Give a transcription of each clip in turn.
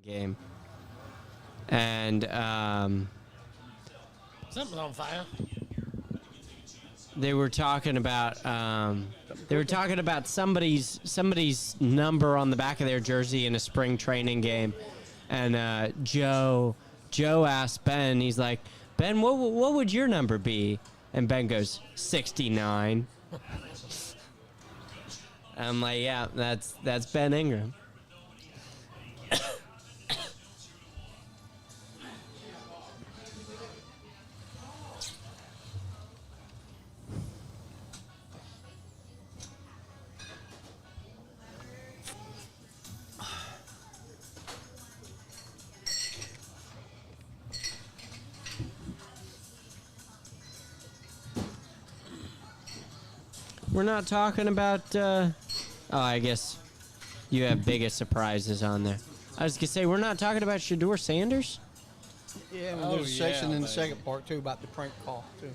game, and Something's on fire. they were talking about somebody's number on the back of their jersey in a spring training game, and Joe asked Ben. He's like, Ben, what would your number be? And Ben goes 69. I'm like, yeah, that's Ben Ingram. We're not talking about, I guess you have biggest surprises on there. I was going to say, we're not talking about Shedeur Sanders? Yeah, well, there's a section in the second part, too, about the prank call, too.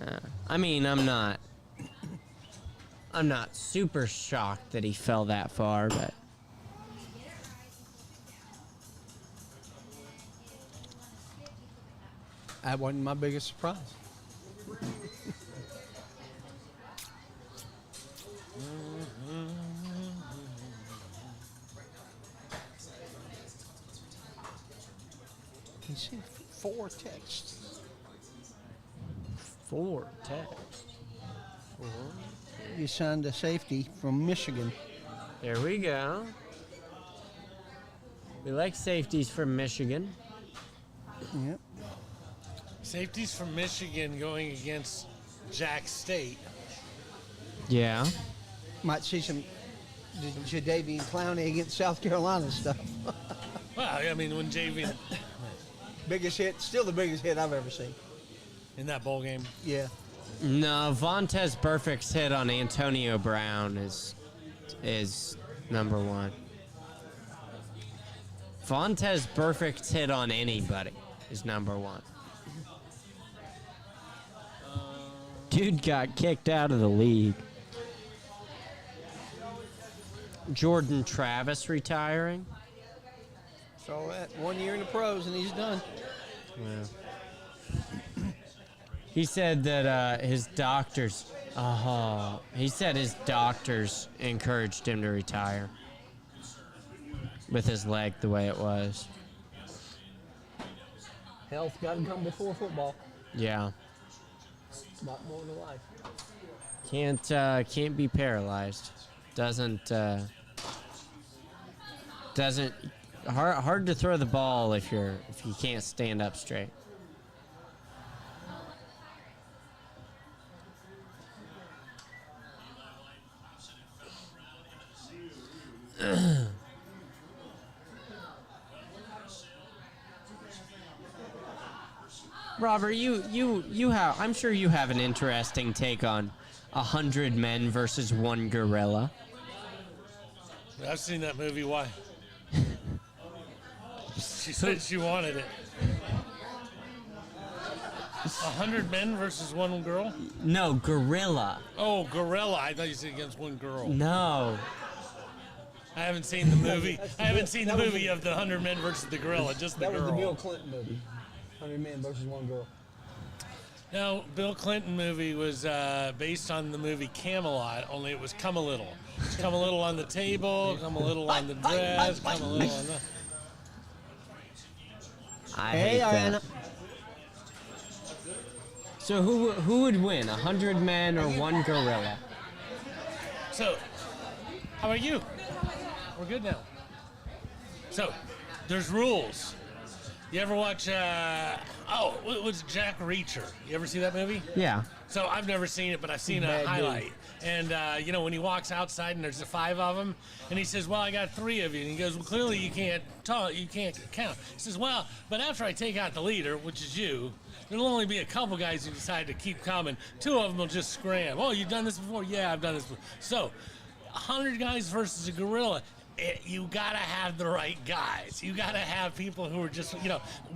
I mean, I'm not super shocked that he fell that far, but... That wasn't my biggest surprise. You see 4 texts. 4 texts. You signed a safety from Michigan. There we go. We like safeties from Michigan. Yep. Safeties from Michigan going against Jack State. Yeah. Might see some Jadeveon Clowney against South Carolina stuff. Well, I mean, when JV Biggest hit, still the biggest hit I've ever seen. in that bowl game. Yeah. No, Vontez Burfict's hit on Antonio Brown is number 1. Vontez Burfict's hit on anybody is number 1. Dude got kicked out of the league. Jordan Travis retiring. So that 1 year in the pros and he's done. Yeah. He said that his doctors encouraged him to retire with his leg the way it was. Health got to come before football. Yeah. A lot more than life. Can't be paralyzed. Doesn't hard to throw the ball if you can't stand up straight. Robert, you have, I'm sure you have an interesting take on 100 men versus 1 gorilla. I've seen that movie. Why? She said she wanted it. 100 men versus 1 girl? No, gorilla. Oh, gorilla. I thought you said against 1 girl. No. I haven't seen the movie. I haven't seen the movie of the 100 men versus the gorilla, just the That was the Bill girl. Clinton movie. 100 men versus 1 girl. No, Bill Clinton movie was based on the movie Camelot, only it was come a little. Come a little on the table, come a little on the dress, come a little on the... I Hey, hate that. Ariana. So who would win, 100 men or 1 gorilla? So, how are you? We're good now. So, there's rules. You ever watch, what's Jack Reacher? You ever see that movie? Yeah. So I've never seen it, but I've seen a Bad highlight. And, when he walks outside and there's the 5 of them, and he says, well, I got 3 of you. And he goes, well, clearly you can't talk, you can't count. He says, well, but after I take out the leader, which is you, there'll only be a couple guys who decide to keep coming. 2 of them will just scram. Oh, you've done this before? Yeah, I've done this before. So, 100 guys versus a gorilla. You gotta have the right guys. You gotta have people who are just,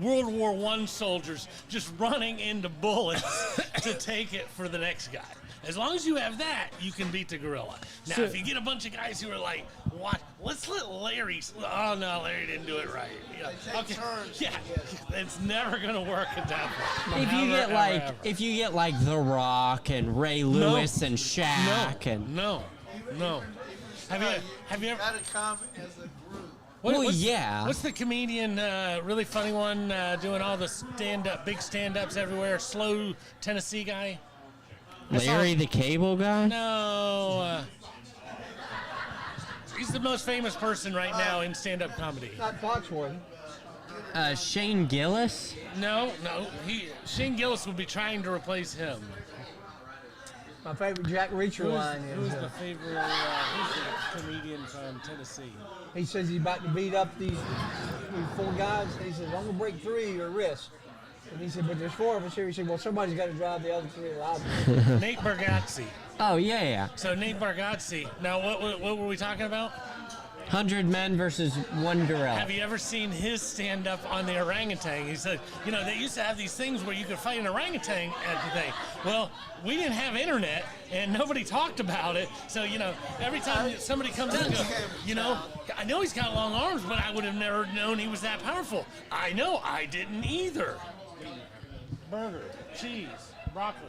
World War I soldiers just running into bullets to take it for the next guy. As long as you have that, you can beat the gorilla. Now, So- if you get a bunch of guys who are like, "What? Let's let Larry." Oh no, Larry didn't do it right. You know, okay. Yeah, it's never gonna work at that point. If you Ever, get ever, like ever. if you get like The Rock and Ray Lewis and Shaq and no. Have you ever? Gotta come as a group. Well, what's- yeah. What's the comedian, really funny one, doing all the big stand-ups everywhere? Slow Tennessee guy. Larry the Cable Guy? No. He's the most famous person right now in stand-up comedy. Not Foxworthy. Shane Gillis? No. Shane Gillis will be trying to replace him. My favorite Jack Reacher line Who's is, the favorite? Who's the comedian from Tennessee? he says he's about to beat up these 4 guys. And he says, I'm going to break 3 of your wrists. And he said, but there's 4 of us here. He said, well, somebody's got to drive the other 3 alive. Nate Bargatze. Oh, yeah. So Nate Bargatze. Now, what were we talking about? 100 men versus 1 gorilla. Have you ever seen his stand-up on the orangutan? He said, they used to have these things where you could fight an orangutan at the thing. Well, we didn't have internet, and nobody talked about it. So, every time somebody comes out and goes, I know he's got long arms, but I would have never known he was that powerful. I know, I didn't either. Burger, cheese, broccoli.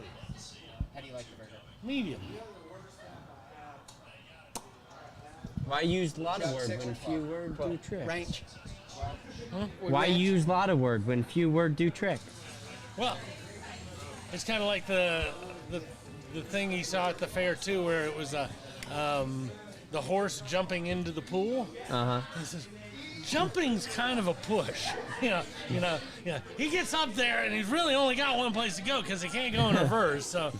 How do you like the burger? Medium. Why use a lot of word when few word do trick? Ranch. Why use a lot of word when few word do trick? Well, it's kind of like the thing he saw at the fair too, where it was the horse jumping into the pool. He says, jumping's kind of a push. He gets up there and he's really only got one place to go because he can't go in reverse. So,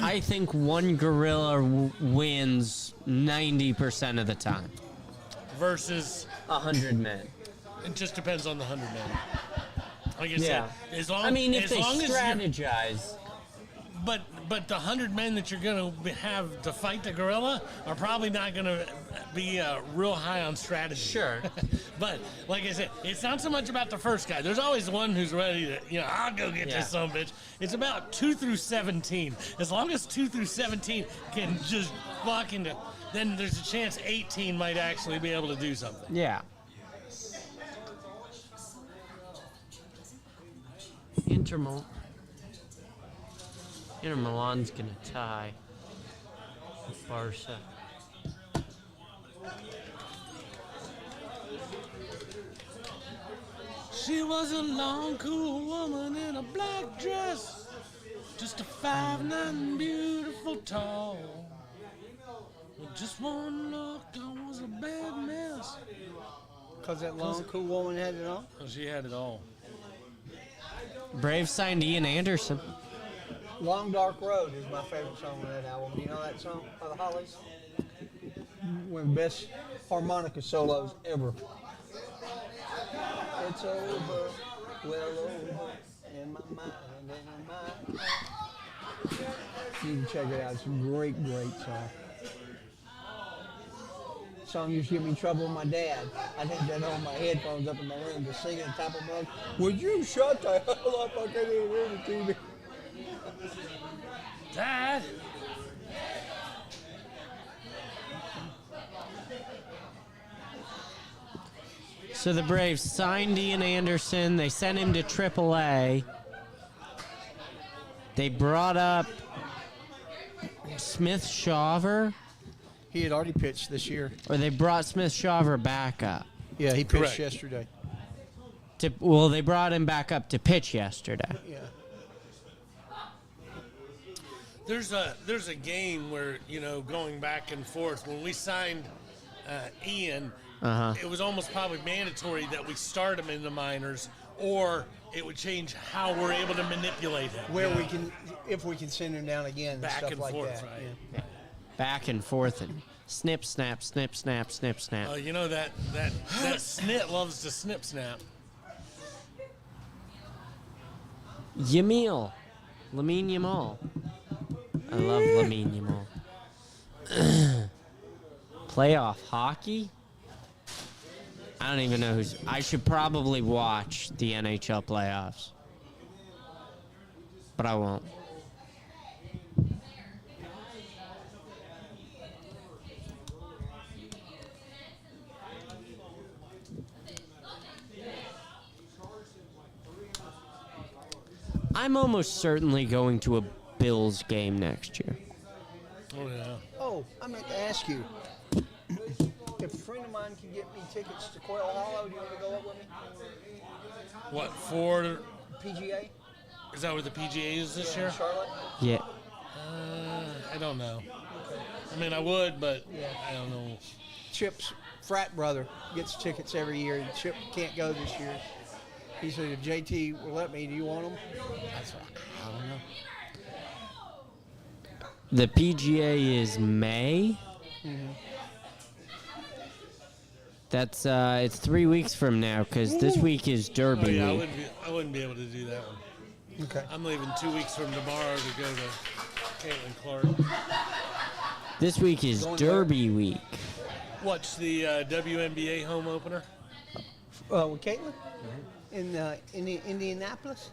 I think 1 gorilla wins 90% of the time. versus 100 men. it just depends on the 100 men. Like I Yeah. said, as long I mean, if as they long as you're- strategize. But the 100 men that you're going to have to fight the gorilla are probably not going to be real high on strategy. Sure. But like I said, it's not so much about the first guy. There's always one who's ready to, I'll go get Yeah. this son of a bitch. It's about 2 through 17. As long as 2 through 17 can just walk into, then there's a chance 18 might actually be able to do something. Yeah. Inter Milan's gonna tie with Barca. She was a long, cool woman in a black dress, just a 5'9", beautiful, tall. With just one look, I was a bad mess. Because that long, cool woman had it on. Oh, she had it all. Braves signed Ian Anderson. Long Dark Road is my favorite song on that album. Do you know that song by the Hollies? One of the best harmonica solos ever. It's over, well over, in my mind and in my heart. You can check it out. It's a great, great song. Song used to give me trouble with my dad. I'd have that on my headphones up in my room just singing at the top of my lungs. Would you shut the hell up? I can't even hear the TV. Dad! So the Braves signed Ian Anderson. They sent him to AAA. They brought up Smith Shawver, He had already pitched this year. or they brought Smith Shawver back up. Yeah, he pitched Correct. yesterday. Well, they brought him back up to pitch yesterday. Yeah. There's a game where, going back and forth. When we signed Ian, it was almost probably mandatory that we start him in the minors, or it would change how we're able to manipulate him. Where we can, if we can send him down again and Back stuff and like forth, that. right. Yeah. Back and forth. And Snip, snap, snip, snap, snip, snap. Oh, you know that snit loves to snip snap. Yamil. Lamine Yamal. I love Lamine Yamal. Playoff hockey? I don't even know who's... I should probably watch the NHL playoffs. But I won't. I'm almost certainly going to a Bills game next year. Oh yeah. Oh, I meant to ask you. If a friend of mine can get me tickets to Quail Hollow, do you want to go up with me? What for? PGA? Is that where the PGA is this year? Charlotte? Yeah. I don't know. I mean, I would, but Yeah. I don't know. Chip's frat brother gets tickets every year, and Chip can't go this year. He said, if JT will let me, do you want them? I said, I don't know. The PGA is May. That's it's 3 weeks from now because this week is Derby Oh yeah, week. I wouldn't be able to do that one. Okay. I'm leaving 2 weeks from tomorrow to go to Caitlin Clark. This week is Going Derby week. Watch the WNBA home opener. With Caitlin? In Indianapolis?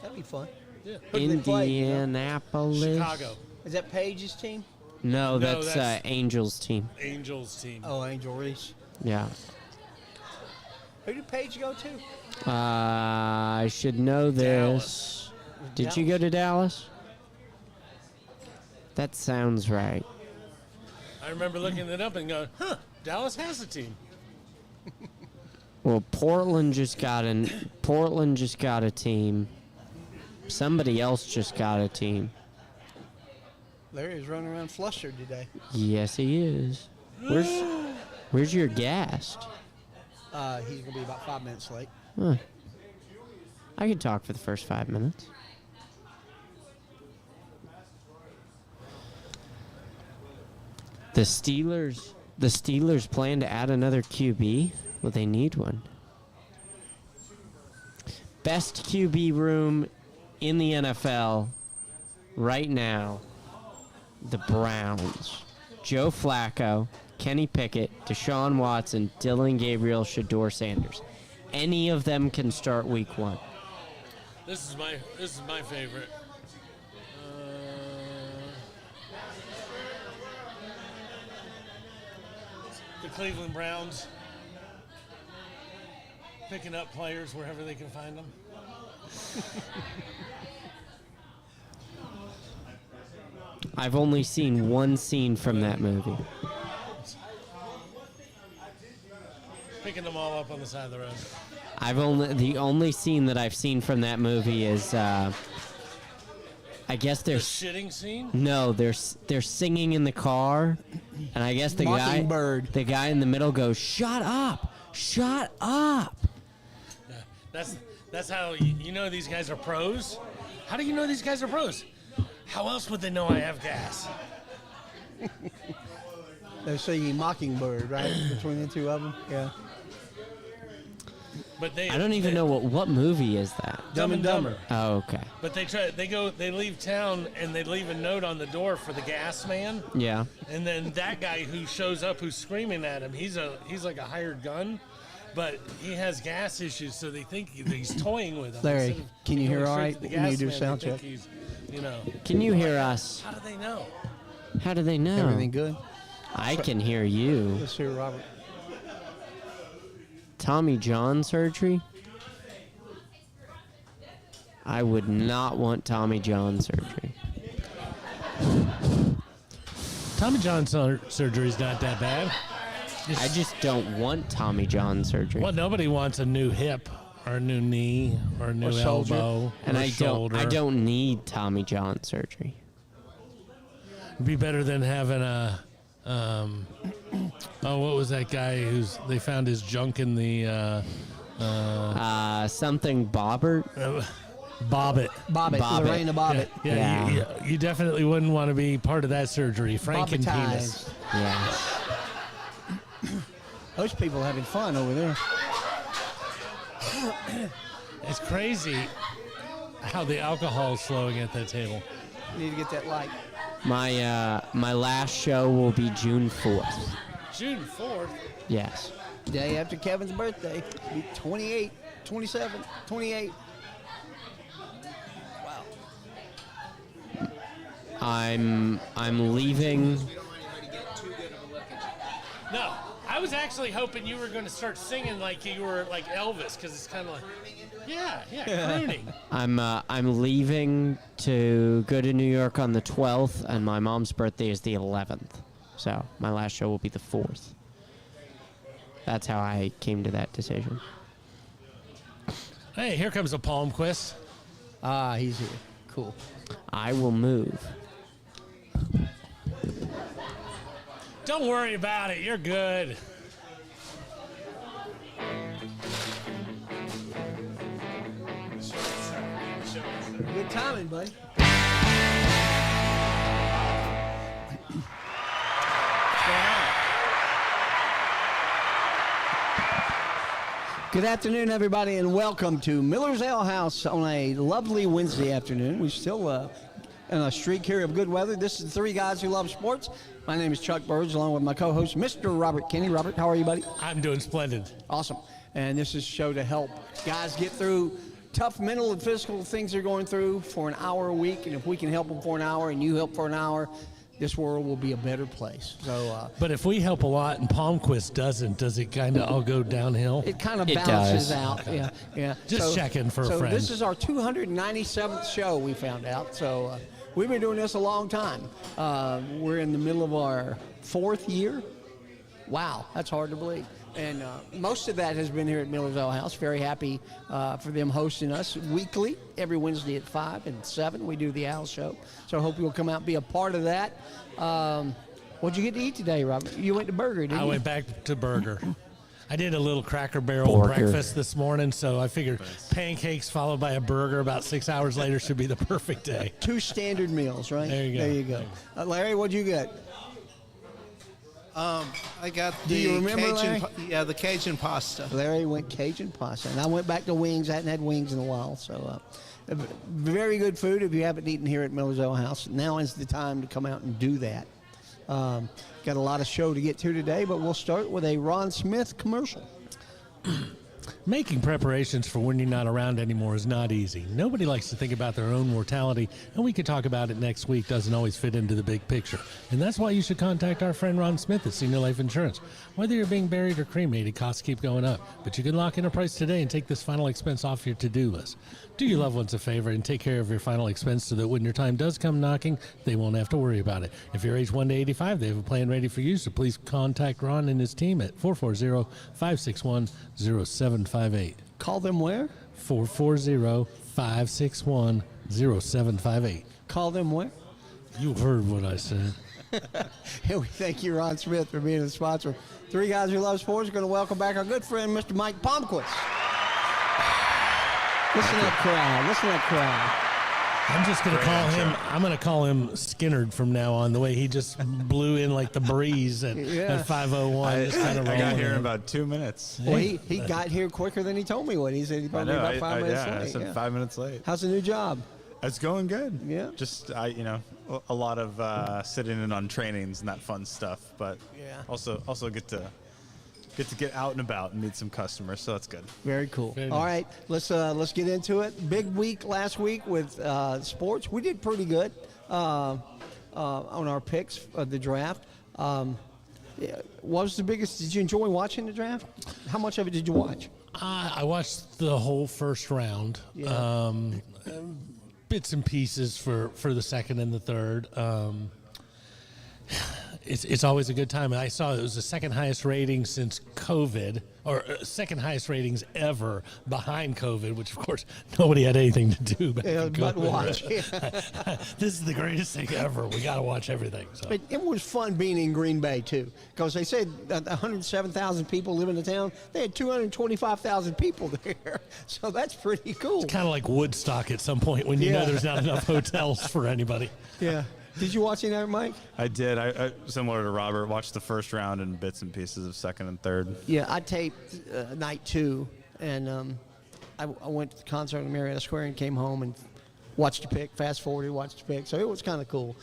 That'd be fun. Yeah. Who do they play, you know? Indianapolis. Chicago Is that Paige's team? No, No, that's that's- Angels team. Angels team. Oh, Angel Reese. Yeah. Who did Paige go to? I should know this. Did you go to Dallas? That sounds right. I remember looking it up and going, huh, Dallas has a team. Well, Portland just got a team. Somebody else just got a team. Larry's running around flustered today. Yes, he is. Where's your guest? He's going to be about 5 minutes late. Huh. I could talk for the first 5 minutes. The Steelers plan to add another QB. Well, they need one. Best QB room in the NFL right now, the Browns. Joe Flacco, Kenny Pickett, Deshaun Watson, Dylan Gabriel, Shador Sanders. Any of them can start week 1. This is my favorite. The Cleveland Browns picking up players wherever they can find them. I've only seen one scene from that movie. Picking them all up on the side of the road. The only scene that I've seen from that movie is I guess The they're shitting scene? no, they're singing in the car, and I guess the Mockingbird. guy in the middle goes, "Shut up, shut up." That's how you know these guys are pros. How do you know these guys are pros? How else would they know I have gas? They're singing Mockingbird, right? Between the two of them. Yeah. But I don't even know what movie is that. Dumb and Dumber. Oh, okay. But they leave town and they leave a note on the door for the gas man. Yeah. And then that guy who shows up, who's screaming at him, he's like a hired gun, but he has gas issues, so they think he's toying with him. Larry, Instead of can you going hear all straight right? to the When you gas do man, sound they think check? he's, you know. Can you hear us? How do they know? How do they know? Everything good? I can hear you. Let's hear Robert. Tommy John surgery? I would not want Tommy John surgery. Tommy John surgery's not that bad. I just don't want Tommy John surgery. Well, nobody wants a new hip or a new knee or a new shoulder. elbow And or I shoulder. don't need Tommy John surgery. It'd be better than having a what was that guy they found his junk in the Something Bobbert? Bobbitt. Bobbitt. Lorena Bobbitt. Yeah. You definitely wouldn't want to be part of that surgery. Franken penis. Yeah. Those people are having fun over there. It's crazy how the alcohol is flowing at that table. You need to get that light. My last show will be June 4th. June 4th? Yes. Day after Kevin's birthday. Be 28, 27, 28. Wow. I'm leaving. No, I was actually hoping you were going to start singing like you were like Elvis, because it's kind of like, crooning. I'm leaving to go to New York on the 12th, and my mom's birthday is the 11th. So my last show will be the 4th. That's how I came to that decision. Hey, here comes a Palmquist. Ah, he's here. Cool. I will move. Don't worry about it. You're good. Good timing, buddy. Good afternoon, everybody, and welcome to Miller's Ale House on a lovely Wednesday afternoon. We're still in a streak here of good weather. This is the Three Guys Who Love Sports. My name is Chuck Burge, along with my co-host, Mr. Robert Kinney. Robert, how are you, buddy? I'm doing splendid. Awesome. And this is a show to help guys get through tough mental and physical things they're going through for an hour a week. And if we can help them for an hour and you help for an hour, this world will be a better place. So, but if we help a lot and Palmquist doesn't, does it kind of all go downhill? it kind of It balances does. out. Yeah. Just checking for a friend. This is our 297th show, we found out. So we've been doing this a long time. We're in the middle of our 4th year. Wow, that's hard to believe. And most of that has been here at Miller's Ale House. Very happy for them hosting us weekly, every Wednesday at 5 and 7. We do the Al Show. So I hope you'll come out and be a part of that. What'd you get to eat today, Robert? You went to Burger, didn't you? I went back to burger. I did a little Cracker Barrel breakfast this morning, so I figured pancakes followed by a burger about 6 hours later should be the perfect day. 2 standard meals, right? There you go. There you go. Larry, what'd you get? I got Do you remember, Larry? the Cajun pasta. Larry went Cajun pasta, and I went back to wings. I hadn't had wings in a while, so very good food. If you haven't eaten here at Miller's Ale House, now is the time to come out and do that. Got a lot of show to get to today, but we'll start with a Ron Smith commercial. Making preparations for when you're not around anymore is not easy. Nobody likes to think about their own mortality, and we could talk about it next week. Doesn't always fit into the big picture. And that's why you should contact our friend Ron Smith at Senior Life Insurance. Whether you're being buried or cremated, costs keep going up. But you can lock in a price today and take this final expense off your to-do list. Do your loved ones a favor and take care of your final expense so that when your time does come knocking, they won't have to worry about it. If you're age 1 to 85, they have a plan ready for you, so please contact Ron and his team at 440-561-0758. Call them where? 440-561-0758. Call them where? You heard what I said. And we thank you, Ron Smith, for being a sponsor. Three Guys Who Love Sports are going to welcome back our good friend, Mr. Mike Palmquist. Listen to that crowd. Listen to that crowd. I'm just going to call him Skinnerd from now on, the way he just blew in like the breeze at 5:01. Just kind of I got rolling here in in. about 2 minutes. Well, he got here quicker than he told me would. He said he'd probably be about 5 minutes I late. said Yeah. 5 minutes late. How's the new job? It's going good. Yeah. Just a lot of sitting in on trainings and that fun stuff, but also get to get out and about and meet some customers, so that's good. Very cool. Very All nice. right, let's get into it. Big week last week with sports. We did pretty good on our picks of the draft. What was the biggest? Did you enjoy watching the draft? How much of it did you watch? I watched the whole first round. Yeah. Bits and pieces for the second and the third. It's always a good time. I saw it was the second highest rating since COVID, or second highest ratings ever behind COVID, which of course nobody had anything to do but watch. This is the greatest thing ever. We got to watch everything. So. It was fun being in Green Bay too, because they said 107,000 people live in the town. They had 225,000 people there, so that's pretty cool. Kind of like Woodstock at some point when you know there's not enough hotels for anybody. Yeah. Did you watch any of that, Mike? I did. I similar to Robert, watched the first round and bits and pieces of second and third. Yeah, I taped night 2, and I went to the concert in Marietta Square and came home and watched the pick, fast forwarded, watched the pick. So it was kind of cool.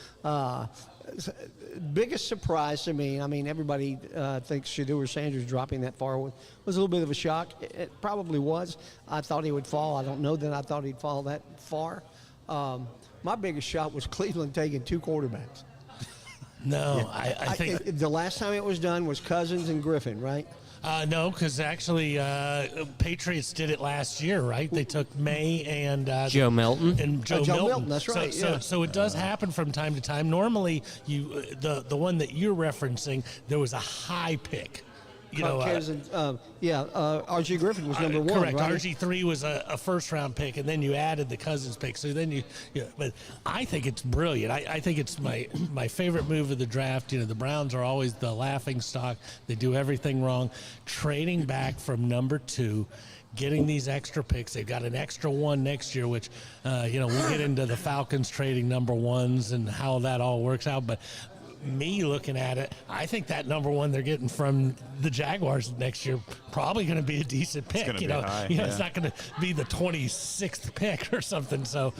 Biggest surprise to me, I mean, everybody thinks Shedeur Sanders dropping that far was a little bit of a shock. It probably was. I thought he would fall. I don't know that I thought he'd fall that far. My biggest shock was Cleveland taking 2 quarterbacks. No, I think the last time it was done was Cousins and Griffin, right? no, because actually Patriots did it last year, right? They took May and Joe Milton. and Joe Milton. Milton. That's right. So it does happen from time to time. Normally, you the one that you're referencing, there was a high pick. R.G. Griffin was number 1. Correct. Right? RG3 was a first-round pick, and then you added the Cousins pick. So then but I think it's brilliant. I think it's my favorite move of the draft. The Browns are always the laughing stock. They do everything wrong. Trading back from number 2, getting these extra picks. They've got an extra 1 next year, which, we'll get into the Falcons trading number 1s and how that all works out. But me looking at it, I think that number 1 they're getting from the Jaguars next year probably going to be a decent pick. It's not going to be the 26th pick or something. So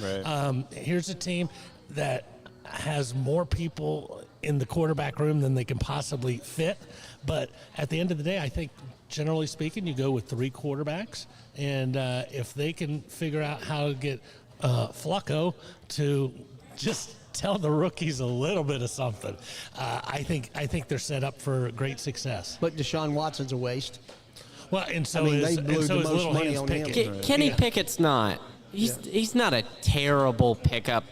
here's a team that has more people in the quarterback room than they can possibly fit. But at the end of the day, I think generally speaking, you go with 3 quarterbacks, and if they can figure out how to get Flacco to just tell the rookies a little bit of something, I think they're set up for great success. But Deshaun Watson's a waste. Well, and so they is blew the most Little money Hands on him. Pickett. Kenny Pickett's not. He's not a terrible pickup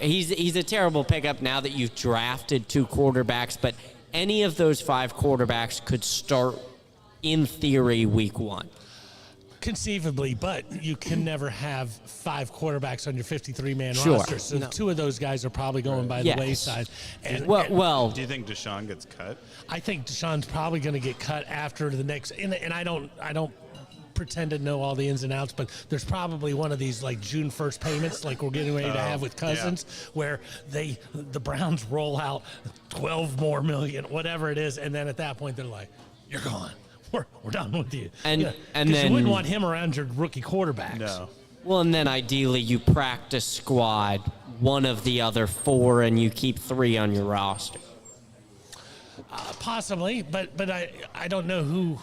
he's a terrible pickup now that you've drafted 2 quarterbacks, but any of those 5 quarterbacks could start in theory week 1. Conceivably, but you can never have 5 quarterbacks on your 53-man Sure. roster. So 2 of those guys are probably going by Yes. the wayside. And Do you think Deshaun gets cut? I think Deshaun's probably going to get cut after the next. And I don't pretend to know all the ins and outs, but there's probably one of these like June 1st payments, like we're getting ready to have with Cousins, where the Browns roll out 12 more million, whatever it is, and then at that point they're like, "You're gone. We're done with you." And then you wouldn't want him around your rookie quarterbacks. No. Well, and then ideally you practice squad one of the other 4 and you keep 3 on your roster. Possibly, but I don't know who.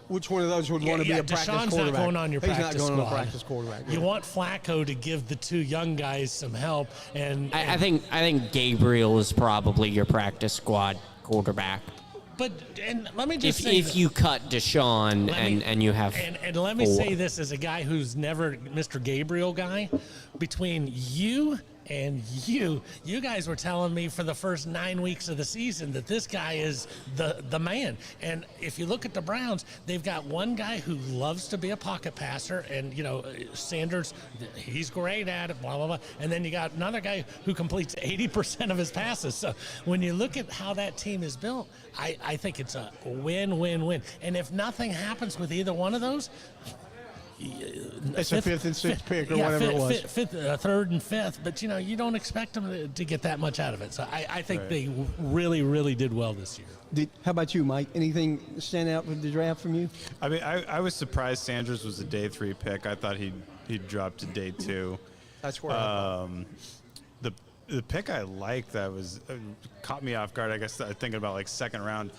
Which one of those would want to be a practice Deshaun's quarterback? not going on your He's practice not going squad. on a practice quarterback. You want Flacco to give the 2 young guys some help, and I think Gabriel is probably your practice squad quarterback. But let me just say If you cut Deshaun and you have and let me 4. say this as a guy who's never Mr. Gabriel guy, between you and you guys were telling me for the first 9 weeks of the season that this guy is the man. And if you look at the Browns, they've got one guy who loves to be a pocket passer, and Sanders, he's great at it, blah blah blah. And then you got another guy who completes 80% of his passes. So when you look at how that team is built, I think it's a win-win-win. And if nothing happens with either one of those, it's a 5th and 6th pick or whatever it was. 3rd and 5th, but you don't expect them to get that much out of it. So I think they really, really did well this year. How about you, Mike? Anything stand out with the draft from you? I mean, I was surprised Sanders was a day 3 pick. I thought he'd drop to day 2. That's where the pick I liked that was caught me off guard. I guess thinking about like 2nd round,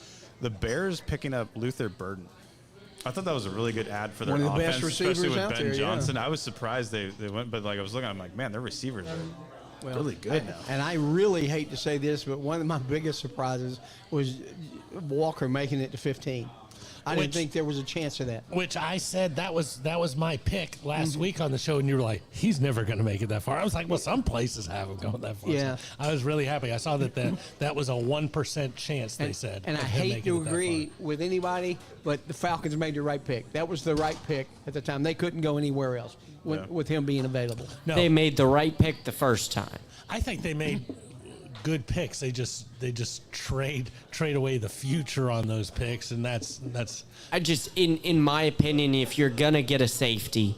the Bears picking up Luther Burden. I thought that was a really good ad for their One of the offense, best receivers especially with out Ben there, Johnson. I was surprised they went, but like I was looking, I'm like, man, their receivers are really good now. And I really hate to say this, but one of my biggest surprises was Walker making it to 15. I didn't think there was a chance of that. Which I said that was my pick last week on the show, and you were like, he's never going to make it that far. I was like, well, some places have him going that far. Yeah. So I was really happy. I saw that was a 1% chance, they said. And I of him hate making to it that agree with anybody, but the Falcons made the right pick. That was the right pick at the time. They couldn't go anywhere else with him being available. far. No, They made the right pick the first time. I think they made good picks. They just trade away the future on those picks, and that's I just, in my opinion, if you're gonna get a safety,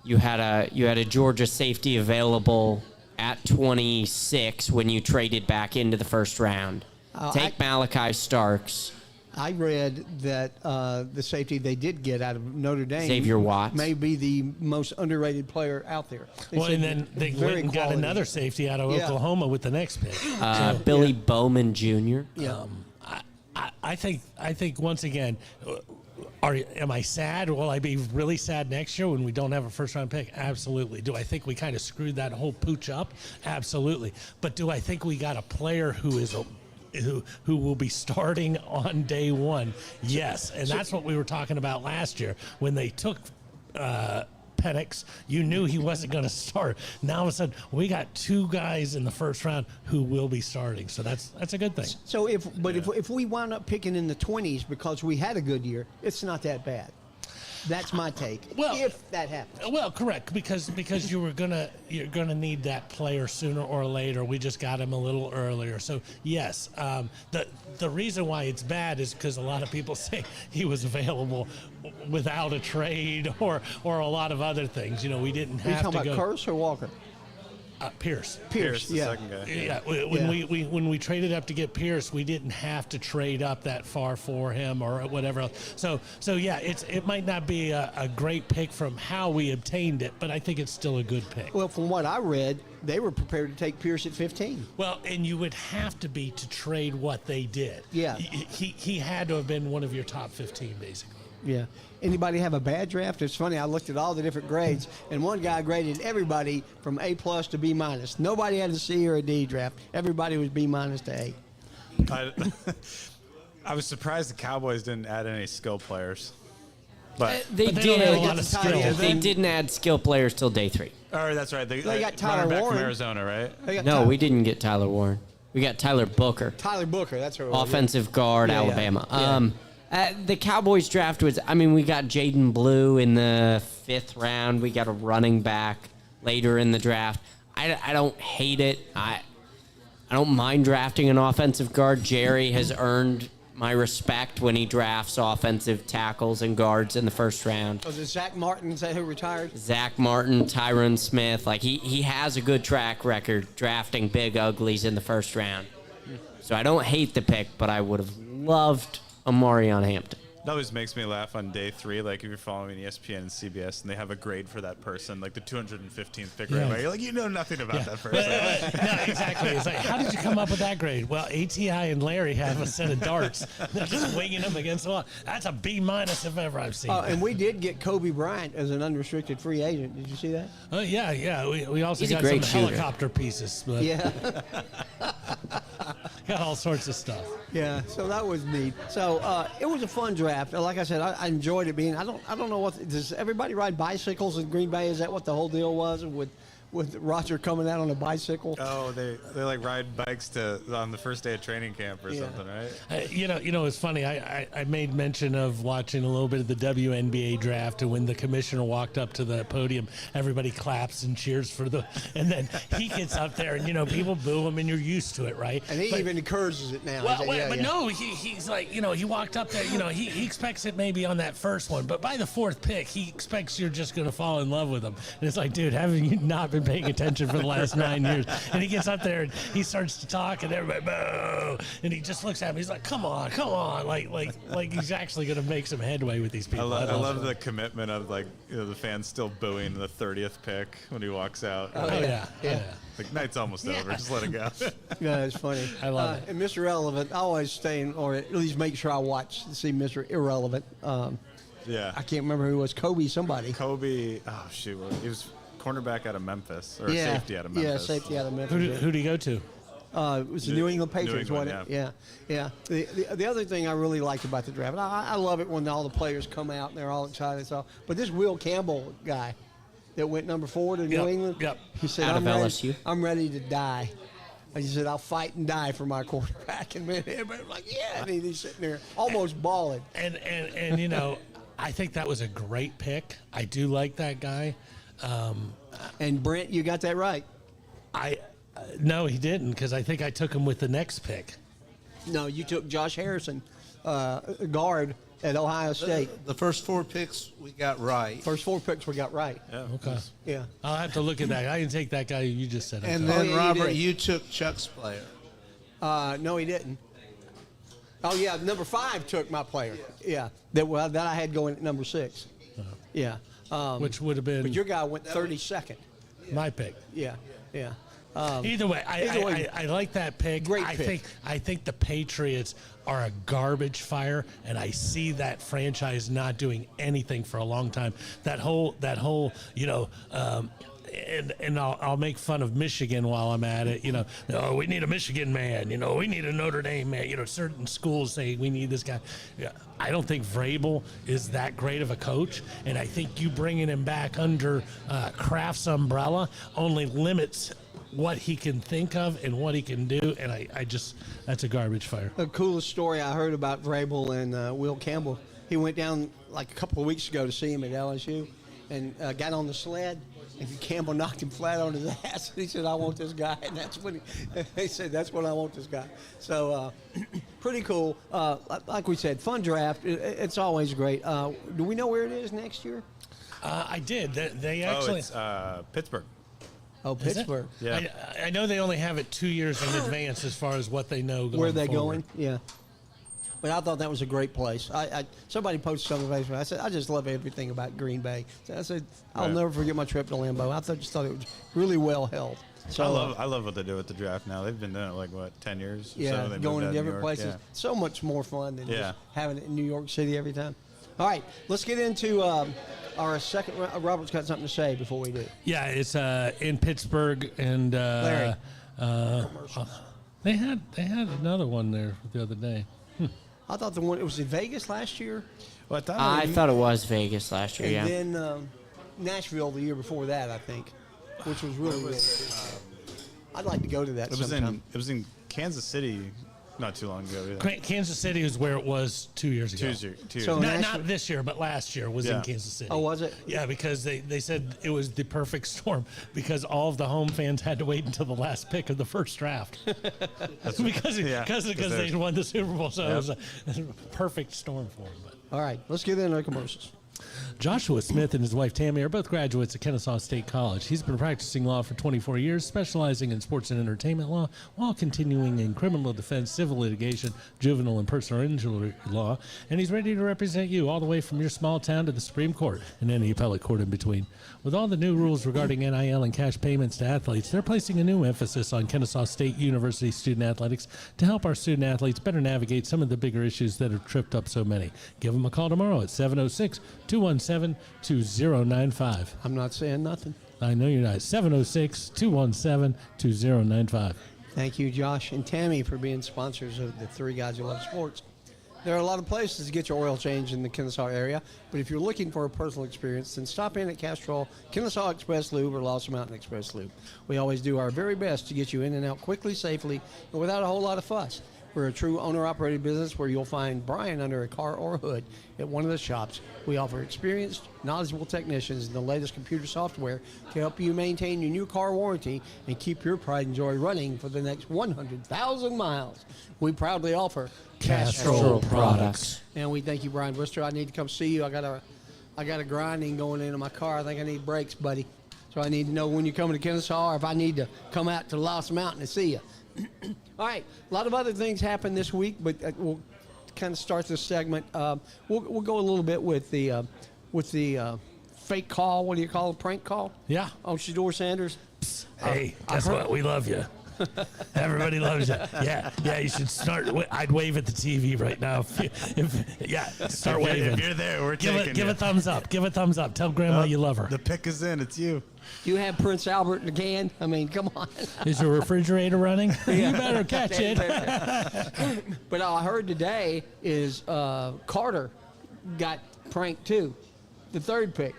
you had a Georgia safety available at 26 when you traded back into the first round. Take Malachi Starks. I read that the safety they did get out of Notre Dame, Xavier Watts, may be the most underrated player out there. well, said and then they very went and got quality. another safety out of Yeah. Oklahoma with the next pick. Billy Bowman Jr. Yeah. I think once again, am I sad? Will I be really sad next year when we don't have a first round pick? Absolutely. Do I think we kind of screwed that whole pooch up? Absolutely. But do I think we got a player who will be starting on day one? Yes, and that's what we were talking about last year when they took Penix. You knew he wasn't going to start. Now all of a sudden, we got two guys in the first round who will be starting. So that's a good thing. So if we wound up picking in the 20s because we had a good year, it's not that bad. That's my take. Well, if that happens. Well, correct, because you're gonna need that player sooner or later. We just got him a little earlier, so yes. The reason why it's bad is because a lot of people say he was available without a trade or a lot of other things. You know, we didn't Are you have talking to about go. Curse or Walker? Pierce. Pierce, the yeah. second guy. Yeah, when we traded up to get Pierce, we didn't have to trade up that far for him or whatever else. So yeah, it might not be a great pick from how we obtained it, but I think it's still a good pick. Well, from what I read, they were prepared to take Pierce at 15. Well, and you would have to be to trade what they did. Yeah. He had to have been one of your top 15, basically. Yeah. Anybody have a bad draft? It's funny. I looked at all the different grades, and one guy graded everybody from A+ to B-. Nobody had a C or a D draft. Everybody was B- to A. I was surprised the Cowboys didn't add any skill players. But They But they don't have a lot did. of skill. They didn't add skill players till day 3. that's right. They got Tyler running back Warren. from Arizona, right? They got No, we didn't get Tyler Warren. We got Tyler Booker, Tyler Booker. That's who it was. offensive guard, Yeah, yeah. Alabama. Yeah. The Cowboys draft was, we got Jaden Blue in the 5th round. We got a running back later in the draft. I don't hate it. I don't mind drafting an offensive guard. Jerry has earned my respect when he drafts offensive tackles and guards in the first round. Was it Zach Martin? Is that who retired? Zach Martin, Tyron Smith, he has a good track record drafting big uglies in the first round. So I don't hate the pick, but I would have loved Amarion Hampton. It always makes me laugh on day 3, like if you're following ESPN and CBS and they have a grade for that person, like the 215th pick right away. You're like, you know nothing about that person. No, exactly. It's like, how did you come up with that grade? Well, ATI and Larry have a set of darts. They're just winging them against the wall. That's a B- if ever I've seen. And we did get Kobe Bryant as an unrestricted free agent. Did you see that? Yeah. We also He's a got some great shooter. helicopter pieces. But Yeah. got all sorts of stuff. Yeah, so that was neat. So it was a fun draft. Like I said, I enjoyed it being. I don't know what does everybody ride bicycles in Green Bay? Is that what the whole deal was with Roger coming out on a bicycle? Oh, they like ride bikes on the first day of training camp or something, right? You know, it's funny. I made mention of watching a little bit of the WNBA draft, and when the commissioner walked up to the podium, everybody claps and cheers for and then he gets up there, and people boo him, and you're used to it, right? And he even encourages it now. Well, He said, yeah. no, he's like, he walked up there, he expects it maybe on that first one, but by the 4th pick, he expects you're just going to fall in love with him. And it's like, dude, haven't you not been paying attention for the last 9 years? And he gets up there and he starts to talk, and everybody, boo! And he just looks at me, he's like, come on, like he's actually going to make some headway with these people. I love the commitment of the fans still booing the 30th pick when he walks out. Oh, yeah. Like, night's almost over. Just let it go. Yeah, it's funny. I love it. And Mr. Irrelevant, I always stay in, or at least make sure I watch to see Mr. Irrelevant. Yeah. I can't remember who it was. Kobe somebody. Kobe, oh, shoot. He was cornerback out of Memphis, or Yeah. safety out of Memphis. Yeah, safety out of Memphis. Who do you go to? It was the New England Patriots, England, wasn't it? Yeah. The other thing I really liked about the draft, I love it when all the players come out and they're all excited. So, but this Will Campbell guy that went number 4 to New England, he said, Out of LSU. I'm ready to die. He said, I'll fight and die for my quarterback. And man, everybody was like, yeah. And he's sitting there almost bawling. And you know, I think that was a great pick. I do like that guy. And Brent, you got that right. No, he didn't, because I think I took him with the next pick. No, you took Josh Harrison, guard at Ohio State. The first 4 picks we got right. First 4 picks we got right. Yeah. Okay. Yeah. I'll have to look at that. I didn't take that guy you just said. And Oh, then, yeah, you Robert, did. you took Chuck's player. No, he didn't. Oh, yeah, number 5 took my player. Yeah, that I had going at number 6. Yeah. Which would have been But your guy went 32nd. my pick. Yeah. Either way, I like that pick. Great pick. I think the Patriots are a garbage fire, and I see that franchise not doing anything for a long time. That whole you know. And I'll make fun of Michigan while I'm at it. You know, oh, we need a Michigan man. You know, we need a Notre Dame man. You know, certain schools say we need this guy. Yeah, I don't think Vrabel is that great of a coach, and I think you bringing him back under Kraft's umbrella only limits what he can think of and what he can do. And I just that's a garbage fire. The coolest story I heard about Vrabel and Will Campbell, he went down like a couple of weeks ago to see him at LSU and got on the sled. And Campbell knocked him flat on his ass. He said, I want this guy. And that's when he said, that's when I want this guy. So pretty cool. Like we said, fun draft. It's always great. Do we know where it is next year? I did. They actually. Oh, it's Pittsburgh. Oh, Is it? Pittsburgh. Yeah. I know they only have it 2 years in advance as far as what they know going Where they forward. going? Yeah. But I thought that was a great place. Somebody posted something on Facebook. I said, I just love everything about Green Bay. So I said, I'll Right. never forget my trip to Lambeau. I just thought it was really well held. So I love what they do with the draft now. They've been doing it like, what, 10 years? or yeah, so? They moved going out to of New different York. places. Yeah. So much more fun than Yeah. just having it in New York City every time. All right, let's get into our second round. Robert's got something to say before we do. Yeah, it's in Pittsburgh, and Larry. they had another one there the other day. I thought the one, it was in Vegas last year, Well, I thought it was Vegas last year, and yeah. then Nashville the year before that, I think, which was really good. I'd like to go to that it was sometime. in Kansas City not too long ago. Yeah. Kansas City is where it was 2 years ago. 2 years. So- Not Nashville- this year, but last year was in Yeah. Kansas City. Oh, was it? Yeah, because they said it was the perfect storm because all of the home fans had to wait until the last pick of the first draft because they won the Super Bowl. So it was a perfect storm for them. But. All right, let's get into the commercials. Joshua Smith and his wife Tammy are both graduates of Kennesaw State College. He's been practicing law for 24 years, specializing in sports and entertainment law while continuing in criminal defense, civil litigation, juvenile and personal injury law. And he's ready to represent you all the way from your small town to the Supreme Court and any appellate court in between. With all the new rules regarding NIL and cash payments to athletes, they're placing a new emphasis on Kennesaw State University student athletics to help our student athletes better navigate some of the bigger issues that have tripped up so many. Give them a call tomorrow at 706-217-2095. I'm not saying nothing. I know you're not. 706-217-2095. Thank you, Josh and Tammy, for being sponsors of the Three Guys Who Love Sports. There are a lot of places to get your oil change in the Kennesaw area, but if you're looking for a personal experience, then stop in at Castrol, Kennesaw Express Lube, or Lost Mountain Express Lube. We always do our very best to get you in and out quickly, safely, and without a whole lot of fuss. We're a true owner-operated business where you'll find Brian under a car or a hood at one of the shops. We offer experienced, knowledgeable technicians and the latest computer software to help you maintain your new car warranty and keep your pride and joy running for the next 100,000 miles. We proudly offer Castrol Products. And we thank you, Brian Worcester. I need to come see you. I got a grinding going into my car. I think I need brakes, buddy. So I need to know when you're coming to Kennesaw or if I need to come out to Lost Mountain to see you. All right, a lot of other things happened this week, but we'll kind of start this segment. We'll go a little bit with the fake call. What do you call it? Prank call? Yeah. On Shedeur Sanders. Hey, I guess heard- what? We love you. Everybody loves you. Yeah. You should start. I'd wave at the TV right now. Start waving. If you're there, we're Give taking a thumbs up. Give a thumbs up. Tell Grandma you love her. The pick is in. It's you. Do you have Prince Albert in the can? I mean, come on. Is your refrigerator running? You better catch it. But all I heard today is Carter got pranked too, the third pick.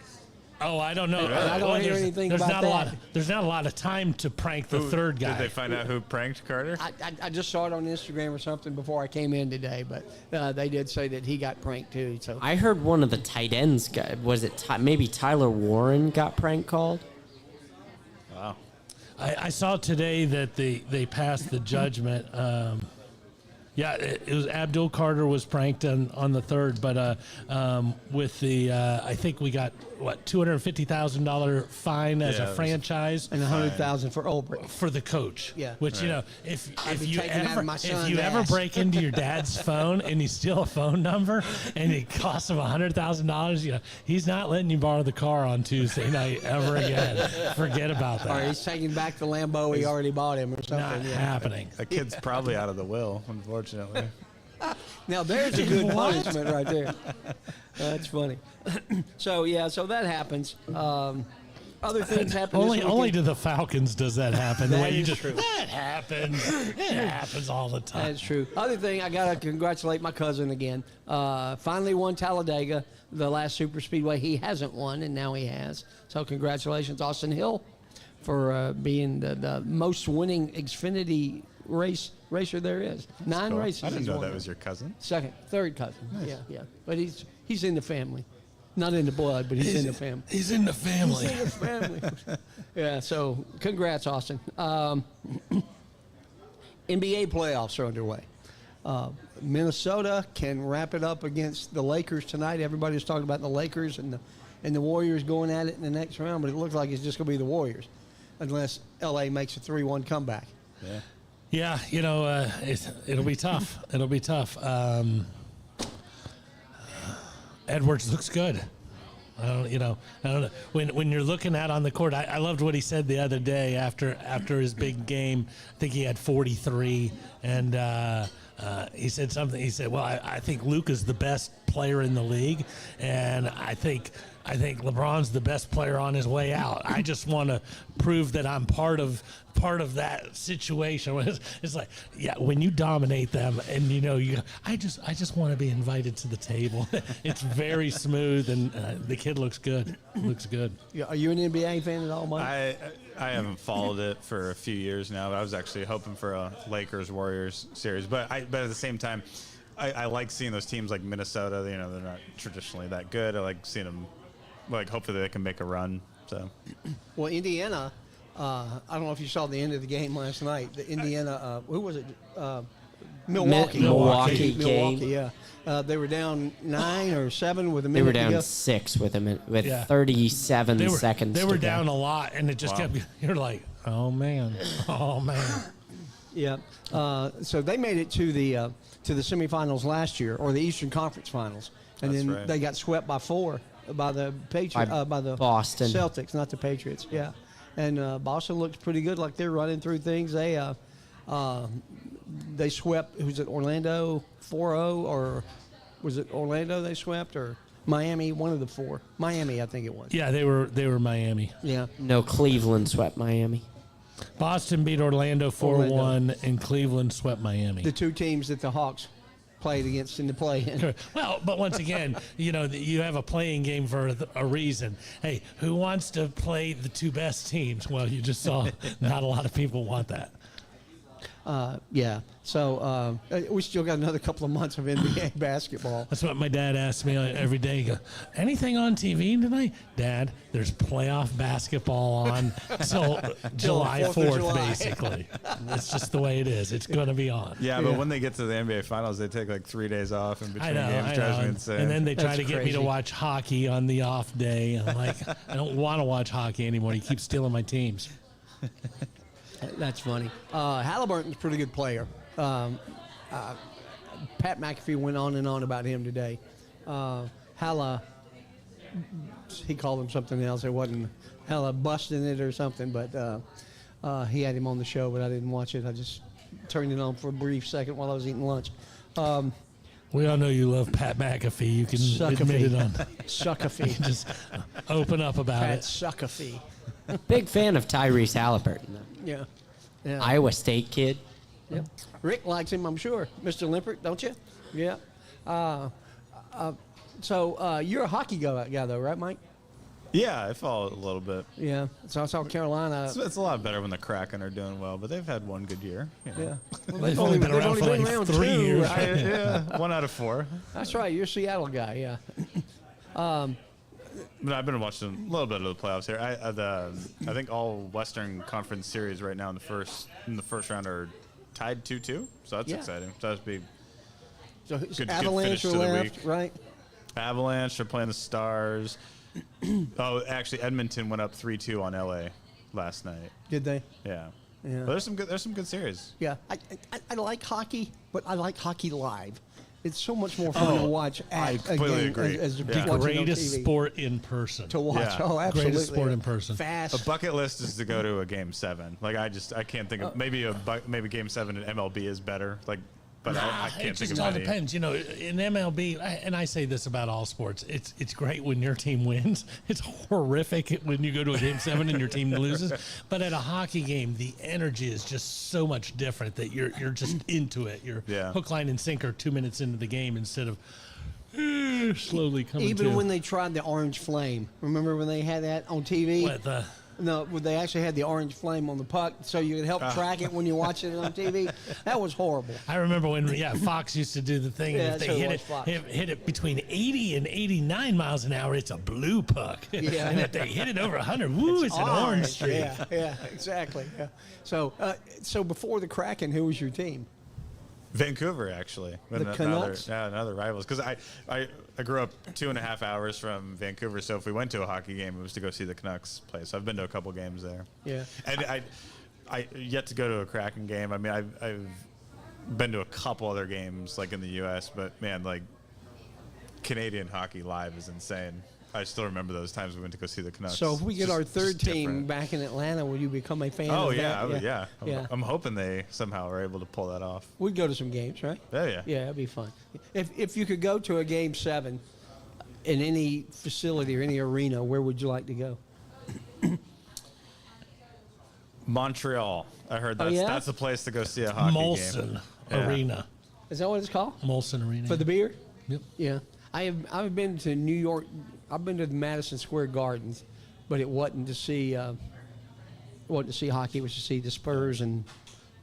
Oh, I don't know. I don't hear anything there's about not that. There's not a lot of time to prank the third guy. Did they find out who pranked Carter? I just saw it on Instagram or something before I came in today, but they did say that he got pranked too. So I heard one of the tight ends, was it maybe Tyler Warren got prank called? Wow. I saw today that they passed the judgment. It was Abdul Carter was pranked on the third, but with the I think we got $250,000 fine as a franchise and $100,000 for Ulbrich. for the coach. Yeah. Which I'd if be you taking that ever in my if son's you ever ass. break into your dad's phone and you steal a phone number and it costs him $100,000, he's not letting you borrow the car on Tuesday night ever again. Forget about Or that. he's taking back the Lambo he already bought him or something. Not yeah. happening. A kid's probably out of the will, unfortunately. Now there's a good punishment right there. That's funny. So that happens. Other things happen. Only to the Falcons does that happen. The That way you is just true. that happens. It happens all the time. That's true. Other thing, I gotta congratulate my cousin again. Finally won Talladega, the last super speedway he hasn't won, and now he has. So congratulations, Austin Hill, for being the most winning Xfinity racer there is. 9 Cool. races. I didn't he's know won. that was your cousin. Third cousin. Yeah. But he's in the family, not in the blood, but he's in the family. He's in the family. He's in the family. Yeah. So congrats, Austin. NBA playoffs are underway. Minnesota can wrap it up against the Lakers tonight. Everybody's talking about the Lakers and the Warriors going at it in the next round, but it looks like it's just going to be the Warriors, unless LA makes a 3-1 comeback. Yeah, it'll be tough. It'll be tough. Edwards looks good. I don't know. When you're looking at on the court, I loved what he said the other day after his big game. I think he had 43, and he said something. He said, "Well, I think Luka's the best player in the league, and I think LeBron's the best player on his way out. I just want to prove that I'm part of that situation." It's like, yeah, when you dominate them, and I just want to be invited to the table. It's very smooth, and the kid looks good. Looks good. Yeah, are you an NBA fan at all, Mike? I haven't followed it for a few years now. But I was actually hoping for a Lakers-Warriors series, but at the same time, I like seeing those teams like Minnesota. They're not traditionally that good. I like seeing them. Hopefully they can make a run. So, Well, Indiana, I don't know if you saw the end of the game last night. The Indiana, who was it? Milwaukee. Milwaukee game. Yeah. They were down 9 or 7 with a minute They were to down go. 6 with 37 37 seconds. They were to go. down a lot, and it just kept. You're like, oh man. Yeah. So they made it to the semifinals last year, or the Eastern Conference Finals, and That's then right. they got swept by 4 by the by the Boston Celtics, not the Patriots. Yeah. And Boston looks pretty good, like they're running through things. They swept. Who's it? Orlando 4-0, or was it Orlando they swept, or Miami? One of the 4. Miami, I think it was. Yeah, they were Miami. Yeah. No, Cleveland swept Miami. Boston beat Orlando 4-1, and Cleveland swept Miami. The 2 teams that the Hawks played against in the play-in. Well, but once again, you have a playing game for a reason. Hey, who wants to play the 2 best teams? Well, you just saw not a lot of people want that. Yeah. So we still got another couple of months of NBA basketball. That's what my dad asks me every day. He goes, anything on TV tonight? Dad, there's playoff basketball on till July 4th of 4th, July. basically. That's just the way it is. It's going to be on. but when they get to the NBA Finals, they take 3 days off in between I know, games. Drives me insane. And then they try That's to get me crazy. to watch hockey on the off day. I'm like, I don't want to watch hockey anymore. You keep stealing my teams. That's funny. Halliburton's a pretty good player. Pat McAfee went on and on about him today. Halla, he called him something else. It wasn't Halla busting it or something, but He had him on the show, but I didn't watch it. I just turned it on for a brief second while I was eating lunch. We all know you love Pat McAfee. You can admit it on. Suckafee. Just open up about Pat it. Suckafee. Big fan of Tyrese Halliburton. Though. Yeah. Yeah. Iowa State kid. Yep. Rick likes him, I'm sure. Mr. Limpert, don't you? Yeah. So you're a hockey guy, though, right, Mike? Yeah, I follow it a little bit. Yeah. So I saw Carolina. It's a lot better when the Kraken are doing well, but they've had one good year. You know. Yeah. Well, They've only been around for like around 3 2, years. right? Yeah, 1 out of 4. That's right. You're a Seattle guy, yeah. But I've been watching a little bit of the playoffs here. I think all Western Conference series right now in the first round are tied 2-2, so that's Yeah. exciting. So that'd be So good Avalanche finish are to the left, week. right? Avalanche are playing the Stars. Oh, actually, Edmonton went up 3-2 on LA last night. Did they? Yeah. Yeah. But there's some good series. Yeah. I like hockey, but I like hockey live. It's so much more fun to watch I at completely a game agree. as to Yeah. watch it on Greatest TV. sport in person. To watch. Yeah. Oh, absolutely. Greatest sport in person. Fast. A bucket list is to go to a game 7. Like I can't think of maybe game 7 in MLB is better. Like, but I It can't think just of all any. depends. You know, in MLB, and I say this about all sports, it's great when your team wins. It's horrific when you go to a game 7 and your team loses. But at a hockey game, the energy is just so much different that you're just into it. You're Yeah. hook, line, and sinker 2 minutes into the game instead of slowly coming Even to. when they tried the orange flame. Remember when they had that on TV? What, the- No, when they actually had the orange flame on the puck so you could help track it when you watch it on TV. That was horrible. I remember when Fox used to do the thing. Yeah, And if that's they who it hit was, it, Fox. hit it between 80 and 89 miles an hour, it's a blue puck. Yeah. And if they hit it over 100, woo, it's an orange streak. Yeah, exactly. Yeah. So before the Kraken, who was your team? Vancouver, actually. The Canucks? Another rivals. Because I grew up 2.5 hours from Vancouver, so if we went to a hockey game, it was to go see the Canucks play. So I've been to a couple games there. Yeah. And I yet to go to a Kraken game. I mean, I've been to a couple other games, like in the U.S., but, man, like, Canadian hockey live is insane. I still remember those times we went to go see the Canucks. So if we get Just- our third just team different. back in Atlanta, will you become a fan Oh, of yeah, that? yeah. Yeah. I'm hoping they somehow are able to pull that off. We'd go to some games, right? Oh, yeah. Yeah, that'd be fun. If you could go to a game 7 in any facility or any arena, where would you like to go? Montreal. I heard Oh, that's the place to go see a hockey Molson game. Yeah. Arena. Is that what it's called? Molson Arena. For the beer? Yep. Yeah. I've been to New York. I've been to the Madison Square Gardens, but it wasn't to see hockey. It was to see the Spurs and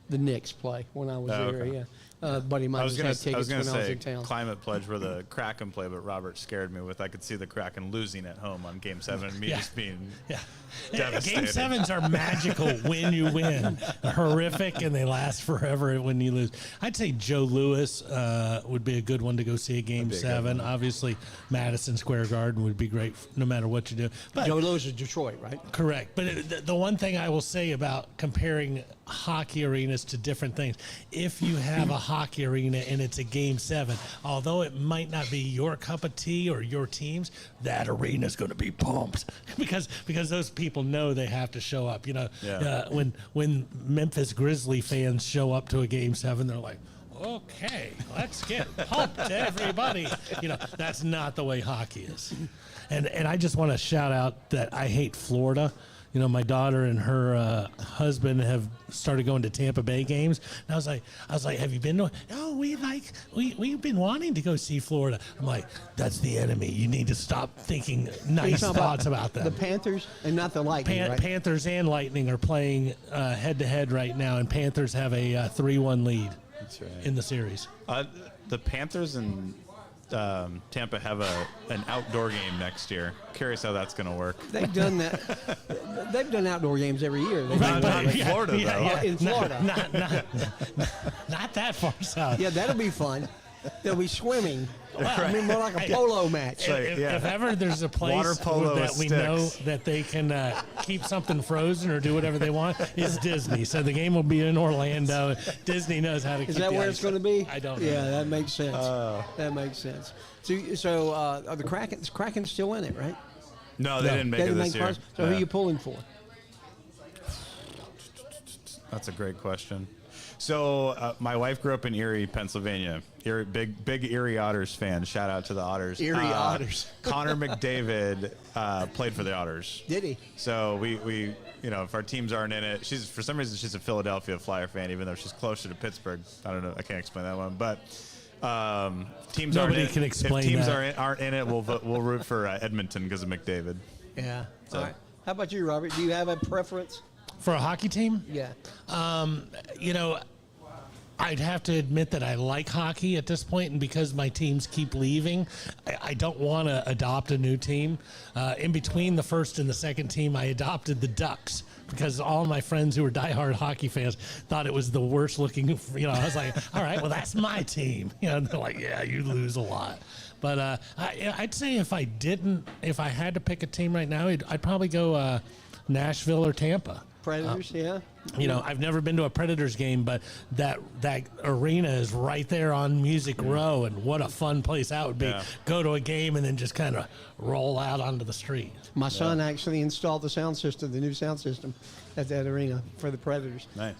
the Knicks play when I was Oh, there. okay. Yeah. Buddy of mine I was just gonna, had tickets when I was say in town. Climate Pledge where the Kraken play, but Robert scared me with I could see the Kraken losing at home on Game 7 and me Yeah. just being Yeah. devastated. Game 7s are magical when you win. Horrific, and they last forever when you lose. I'd say Joe Louis would be a good one to go see a Game be a good 7. one. Obviously, Madison Square Garden would be great no matter what you do. But Joe Louis is Detroit, right? correct. But the one thing I will say about comparing hockey arenas to different things, if you have a hockey arena and it's a Game 7, although it might not be your cup of tea or your team's, that arena is going to be pumped because those people know they have to show up. You know, Yeah. When Memphis Grizzly fans show up to a Game 7, they're like, okay, let's get pumped, everybody. You know, that's not the way hockey is. And I just want to shout out that I hate Florida. You know, my daughter and her husband have started going to Tampa Bay games. And I was like, have you been to? No, we've been wanting to go see Florida. I'm like, that's the enemy. You need to stop thinking nice talking thoughts about them. The Panthers and not the Lightning, right? Panthers and Lightning are playing head to head right now, and Panthers have a 3-1 lead That's right. in the series. The Panthers and Tampa have an outdoor game next year. Curious how that's going to work. They've done that. They've done outdoor games every year. Not in Florida, though. In Florida. Not that far south. Yeah, that'll be fun. They'll be swimming. I mean, more like a polo match. If ever there's a place Water polo that with we know sticks. that they can keep something frozen or do whatever they want, it's Disney. So the game will be in Orlando. Disney knows how to keep Is that the where ice it's going to be? I don't know. Yeah, that makes sense. That makes sense. So are the Kraken's still in it, right? No, they didn't make it this year. parts? So who are you pulling for? That's a great question. So my wife grew up in Erie, Pennsylvania. Big Erie Otters fan. Shout out to the Otters. Erie Otters. Connor McDavid played for the Otters. Did he? So we if our teams aren't in it, for some reason she's a Philadelphia Flyer fan, even though she's closer to Pittsburgh. I don't know. I can't explain that one, but. Teams Nobody aren't in, can explain if teams that. aren't in it, we'll root for Edmonton because of McDavid. Yeah. So- All right. How about you, Robert? Do you have a preference? For a hockey team? Yeah. I'd have to admit that I like hockey at this point, and because my teams keep leaving, I don't want to adopt a new team. In between the first and the second team, I adopted the Ducks because all my friends who were diehard hockey fans thought it was the worst looking. I was like, all right, well, that's my team. And they're like, yeah, you lose a lot. But I'd say if I had to pick a team right now, I'd probably go Nashville or Tampa. Predators, yeah. I've never been to a Predators game, but that arena is right there on Music Row, and what a fun place that would be. Yeah. Go to a game and then just kind of roll out onto the street. My son actually installed the new sound system at that arena for the Predators. Nice.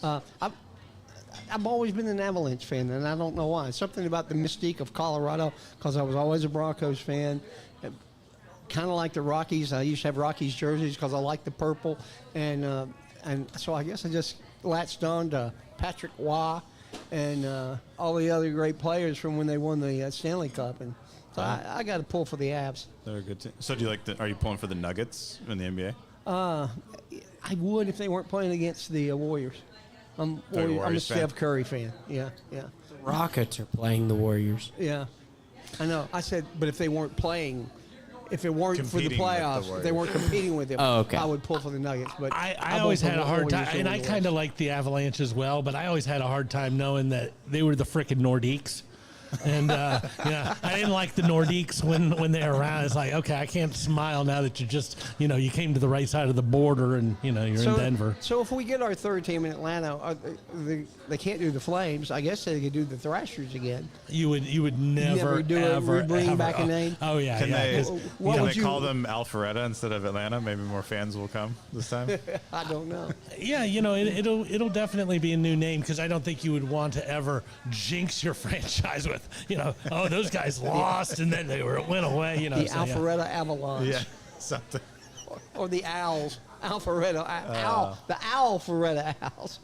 I've always been an Avalanche fan, and I don't know why. Something about the mystique of Colorado, because I was always a Broncos fan. Kind of like the Rockies. I used to have Rockies jerseys because I like the purple, and so I guess I just latched on to Patrick Waugh and all the other great players from when they won the Stanley Cup, and so I got to pull for the Avs. They're a good team. So do you are you pulling for the Nuggets in the NBA? I would if they weren't playing against the Warriors. I'm a Warriors fan? Steph Curry fan. Yeah. Rockets are playing the Warriors. Yeah, I know. I said, but if they weren't playing, if it weren't for the Competing with the playoffs, if they weren't competing with them, Oh, okay. I would pull for the Nuggets. But I always had a hard time, and I kind of like the Avalanche as well, but I always had a hard time knowing that they were the frickin' Nordiques. And I didn't like the Nordiques when they were around. It's like, okay, I can't smile now that you came to the right side of the border and you're in Denver. So if we get our third team in Atlanta, they can't do the Flames. I guess they could do the Thrashers again. You would never do ever it, bring ever, back a name? Oh yeah, Can they, 'cause, What can would they you- call them Alpharetta instead of Atlanta? Maybe more fans will come this time. I don't know. yeah, it'll definitely be a new name because I don't think you would want to ever jinx your franchise with oh, those guys lost and then went away. The Alpharetta Avalanche. Yeah, something. Or the Owls. Alpharetta. The Alpharetta Owls.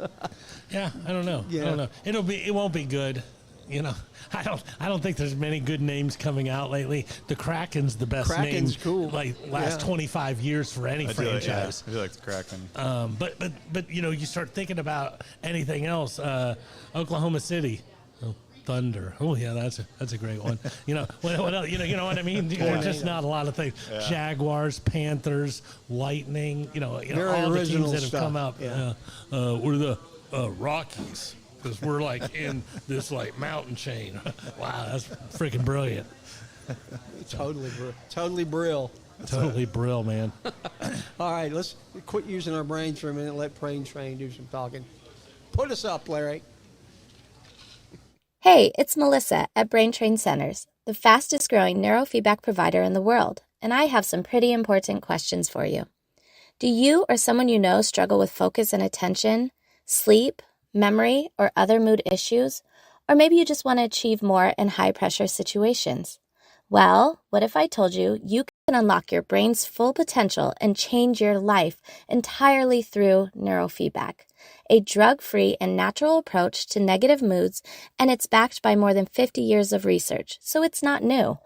Yeah, I don't know. Yeah. I don't know. It won't be good. I don't think there's many good names coming out lately. The Kraken's the best name. Kraken's cool. Like last 25 years for any I do like, franchise. I do like the Kraken. But you start thinking about anything else. Oklahoma City. Oh, Thunder. Oh yeah, that's a great one. What else? You know what I mean? There's just not a lot of things. Yeah. Jaguars, Panthers, Lightning. Very all the original teams that have stuff. come out. Yeah. We're the Rockies because we're like in this like mountain chain. Wow, that's freaking brilliant. Totally brill. Totally brill, man. All right, let's quit using our brains for a minute and let Brain Train do some talking. Put us up, Larry. Hey, it's Melissa at Brain Train Centers, the fastest growing neurofeedback provider in the world, and I have some pretty important questions for you. Do you or someone you know struggle with focus and attention, sleep, memory, or other mood issues? Or maybe you just want to achieve more in high-pressure situations? Well, what if I told you you can unlock your brain's full potential and change your life entirely through neurofeedback, a drug-free and natural approach to negative moods, and it's backed by more than 50 years of research, so it's not new.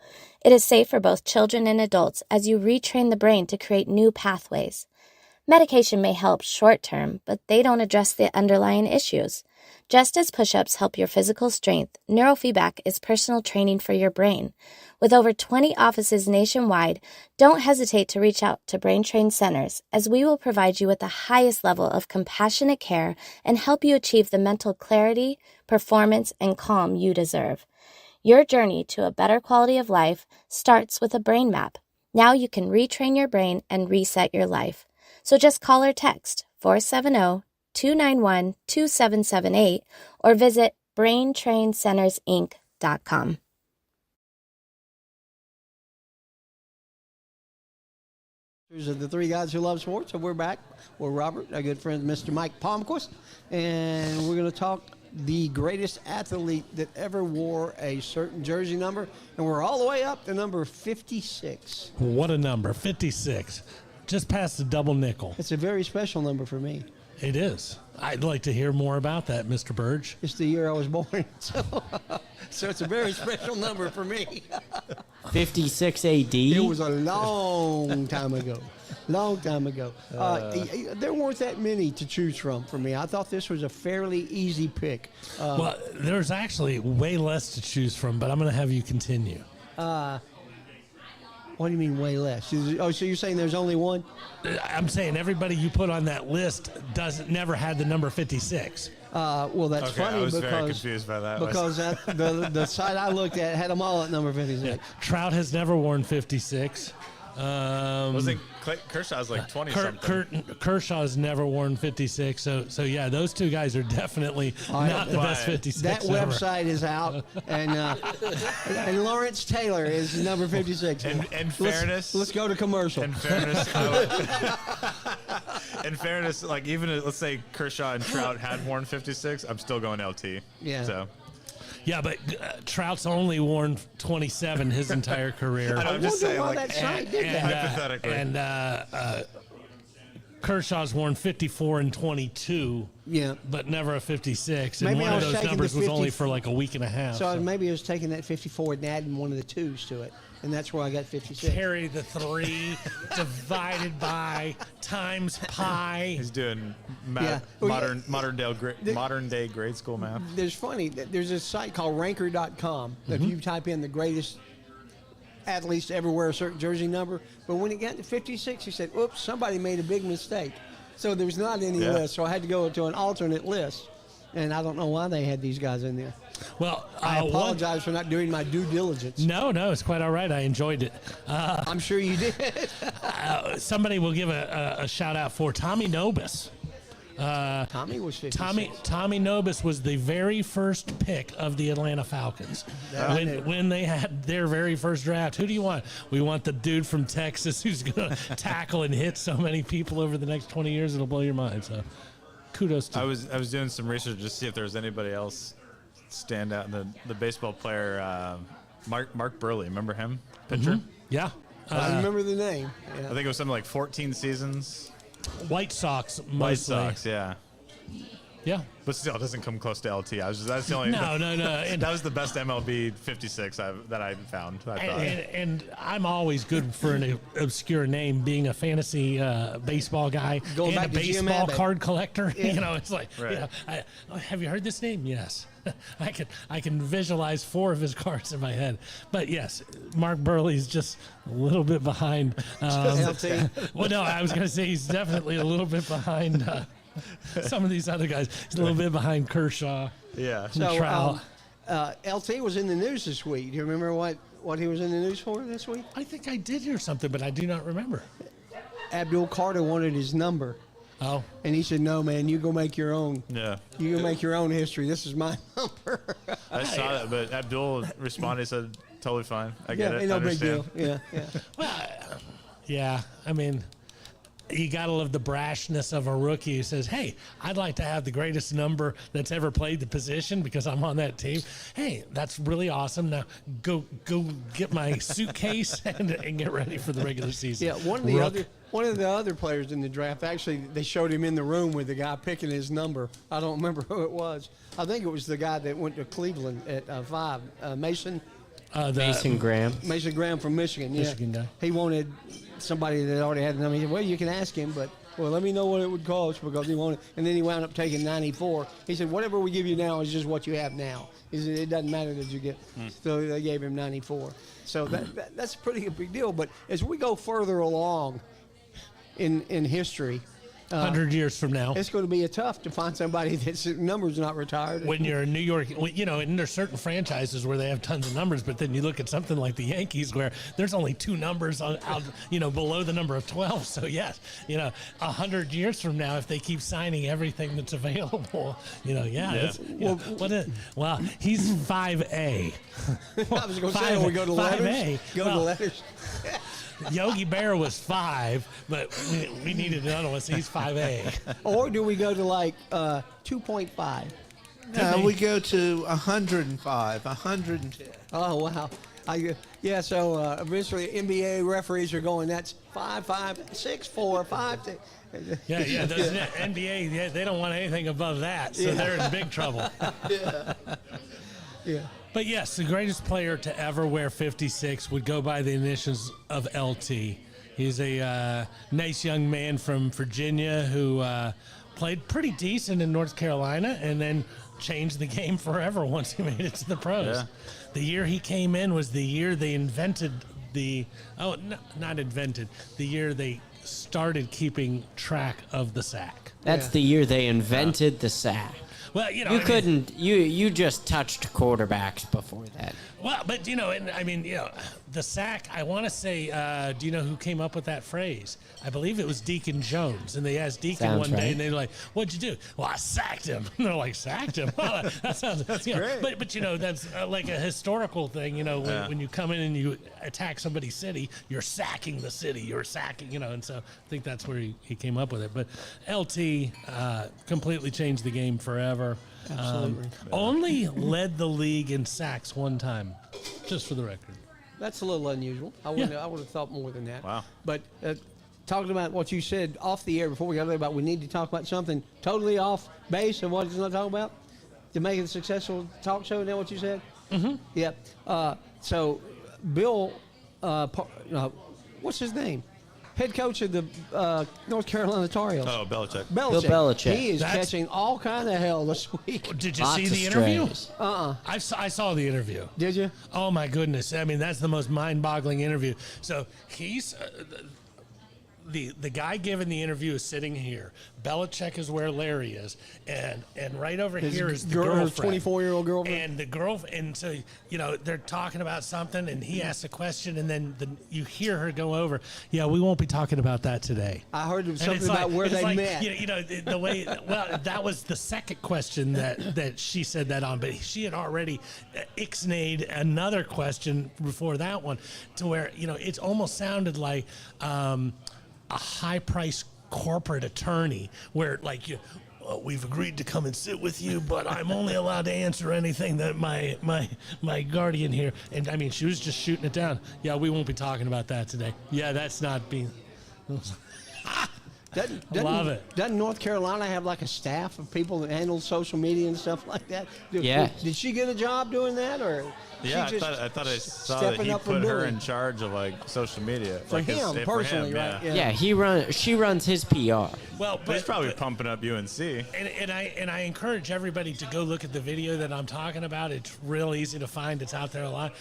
It is safe for both children and adults as you retrain the brain to create new pathways. Medication may help short-term, but they don't address the underlying issues. Just as push-ups help your physical strength, neurofeedback is personal training for your brain. With over 20 offices nationwide, don't hesitate to reach out to Brain Train Centers, as we will provide you with the highest level of compassionate care and help you achieve the mental clarity, performance, and calm you deserve. Your journey to a better quality of life starts with a brain map. Now you can retrain your brain and reset your life. So just call or text 470-291-2778 or visit braintraincentersinc.com. Of the three guys who love sports, so we're back. We're Robert, our good friend, Mr. Mike Palmquist, and we're going to talk the greatest athlete that ever wore a certain jersey number, and we're all the way up to number 56. What a number, 56. Just past the double nickel. It's a very special number for me. It is. I'd like to hear more about that, Mr. Burge. It's the year I was born, so it's a very special number for me. 56 AD. It was a long time ago. Long time ago. There weren't that many to choose from for me. I thought this was a fairly easy pick. Well, there's actually way less to choose from, but I'm going to have you continue. What do you mean way less? Oh, so you're saying there's only one? I'm saying everybody you put on that list never had the number 56. Well, that's Okay, funny I was because very confused by that. because the site I looked at had them all at number 56. Trout has never worn 56. Wasn't Kershaw's like 20 something? Kershaw's never worn 56. So yeah, those two guys are definitely not the best 56. That ever. website is out, and Lawrence Taylor is number 56. In fairness, let's go to commercial. In fairness, in fairness, like even let's say Kershaw and Trout had worn 56, I'm still going LT. Yeah. So Yeah, but Trout's only worn 27 his entire career. I I just wonder saying, why like, that site did that. hypothetically. And Kershaw's worn 54 and 22. Yeah. But never a 56. And Maybe one I of was those taking numbers the was only 50 for like a week and a half. So maybe I was taking that 54 and adding one of the twos to it, and that's where I got 56. Carry the 3 divided by times pi. he's doing Yeah. Well, modern day grade school math. There's funny. There's a site called Ranker.com. If you type in the greatest athletes to ever wear a certain jersey number, but when it got to 56, he said, "Oops, somebody made a big mistake." So there's not any Yeah. list. So I had to go to an alternate list, and I don't know why they had these guys in there. Well, I apologize for not doing my due diligence. No, it's quite all right. I enjoyed it. I'm sure you did. Somebody will give a shout out for Tommy Nobis. Tommy was 56. Tommy Nobis was the very first pick of the Atlanta Falcons. When they had their very first draft, who do you want? We want the dude from Texas who's going to tackle and hit so many people over the next 20 years, it'll blow your mind. So kudos to I was doing some research just to see if there was anybody else stand out. The baseball player Mark Burley, remember him? Pitcher. Yeah. I remember the name. I Yeah. think it was something like 14 seasons. White Sox mostly. White Sox, yeah. Yeah. But still, it doesn't come close to LT. That's the only. No. And, That was the best MLB 56 that I found. I thought. and I'm always good for an obscure name, being a fantasy baseball guy Going and a back to Jim baseball Abbott. card collector. Yeah. You know, it's like, Right. Have you heard this name? Yes. I can visualize 4 of his cards in my head. But yes, Mark Burley's just a little bit behind. LT. Well, no, I was going to say he's definitely a little bit behind some of these other guys. He's a little bit behind Kershaw. yeah. So, Trout. LT was in the news this week. Do you remember what he was in the news for this week? I think I did hear something, but I do not remember. Abdul Carter wanted his number. Oh. And he said, "No, man, you go make your own. Yeah. You go make your own history. This is my number." I saw that, but Abdul responded, said, "Totally fine. I get it. ain't no I big deal. understand." Yeah. Well, yeah, I mean, you got to love the brashness of a rookie who says, "Hey, I'd like to have the greatest number that's ever played the position because I'm on that team." Hey, that's really awesome. Now go get my suitcase and get ready for the regular season. Yeah, one of the other players in the draft, actually, they showed him in the room with the guy picking his number. I don't remember who it was. I think it was the guy that went to Cleveland at 5, Mason. Mason Graham. Mason Graham from Michigan. Yeah. Michigan guy. He wanted somebody that already had the number. He said, "Well, you can ask him, but let me know what it would cost," because he wanted. And then he wound up taking 94. He said, "Whatever we give you now is just what you have now. He said, it doesn't matter that you get." So they gave him 94. So that's pretty a big deal. But as we go further along in history, 100 years from now. it's going to be tough to find somebody that's number's not retired. When you're in New York, you know, and there's certain franchises where they have tons of numbers, but then you look at something like the Yankees where there's only 2 numbers out, below the number of 12. So yes, 100 years from now, if they keep signing everything that's available, well, he's 5A. I was going to say, when we go to letters. To letters. Yogi Bear was 5, but we needed another one, so he's 5A. Or do we go to like 2.5? No, we go to 105, 110. Oh, wow. So eventually NBA referees are going, that's 5-5, 6-4, 5-6. Yeah, those NBA, they don't want anything above that, so they're in big trouble. Yeah. But yes, the greatest player to ever wear 56 would go by the initials of LT. He's a nice young man from Virginia who played pretty decent in North Carolina and then changed the game forever once he made it to the pros. Yeah. The year he came in was the year they invented the year they started keeping track of the sack. That's Yeah. the year they invented the sack. Well, you know, You I mean, couldn't. You just touched quarterbacks before that. well, but you know, and I mean, you know, the sack. I want to say, do you know who came up with that phrase? I believe it was Deacon Jones, and they asked Deacon Sounds one day, right. and they're like, "What'd you do?" Well, I sacked him. And they're like, "Sacked him?" Well, that sounds great. But you know, that's like a historical thing. You know, when you come in and you attack somebody's city, you're sacking the city. You're sacking, you know, and so I think that's where he came up with it. But LT completely changed the game forever. Absolutely. Only led the league in sacks one time, just for the record. That's a little unusual. I would have thought more than that. Wow. But talking about what you said off the air before we got there about we need to talk about something totally off base of what he's not talking about to make it a successful talk show. Is that what you said? Mm-hmm. Yeah. So Bill, what's his name? Head coach of the North Carolina Tar Heels. Oh, Belichick. Bill Belichick. He is That's- catching all kind of hell this week. Did you Lots see of the interview? strays. I saw the interview. Did you? Oh my goodness! I mean, that's the most mind-boggling interview. So he's the guy giving the interview is sitting here. Belichick is where Larry is, and right over His here is the girl- her girlfriend, 24-year-old girlfriend? and the and so you know they're talking about something, and he asks a question, and then you hear her go over. Yeah, we won't be talking about that today. I heard And something it's about where it's they like, met. You know, the way. Well, that was the second question that she said that on, but she had already ixnayed another question before that one, to where you know it's almost sounded like a high-priced corporate attorney, where like you. We've agreed to come and sit with you, but I'm only allowed to answer anything that my guardian here. And I mean, she was just shooting it down. Yeah, we won't be talking about that today. Yeah, that's not being. Love it. Doesn't North Carolina have like a staff of people that handle social media and stuff like that? Yeah. Did she get a job doing that, or? Yeah, she I thought I saw that stepping he up from put her Billy? in charge of like social media For like him personally, right? Yeah. Yeah, she runs his PR. Well, But he's probably pumping up UNC. And I encourage everybody to go look at the video that I'm talking about. It's real easy to find. It's out there a lot.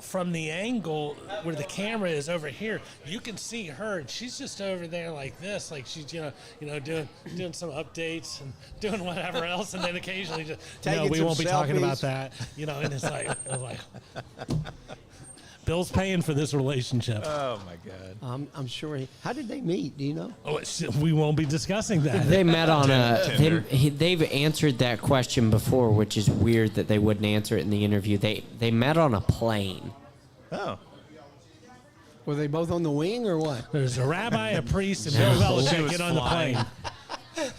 From the angle where the camera is over here, you can see her, and she's just over there like this, like she's you know doing some updates and doing whatever else, and then occasionally just Taking we some won't be talking selfies. about that, you know. And it's like, I was like, Bill's paying for this relationship. Oh my God. I'm sure. How did they meet? Do you know? We won't be discussing that. They met on Tinder. they've answered that question before, which is weird that they wouldn't answer it in the interview. They met on a plane. Oh. Were they both on the wing or what? There's a rabbi, a priest, and Bill Belichick was get on the flying. plane.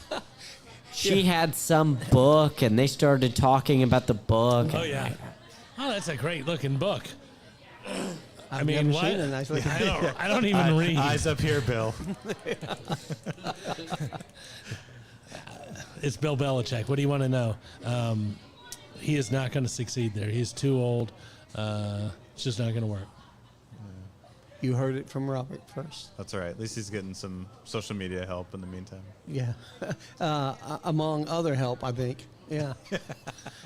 She had some book, and they started talking about the book. Oh yeah. Oh, that's a great looking book. I mean, never what? seen it, actually. I don't even read. Eyes up here, Bill. It's Bill Belichick. What do you want to know? He is not going to succeed there. He's too old. It's just not going to work. You heard it from Robert first. That's all right. At least he's getting some social media help in the meantime. Yeah. Among other help, I think. Yeah.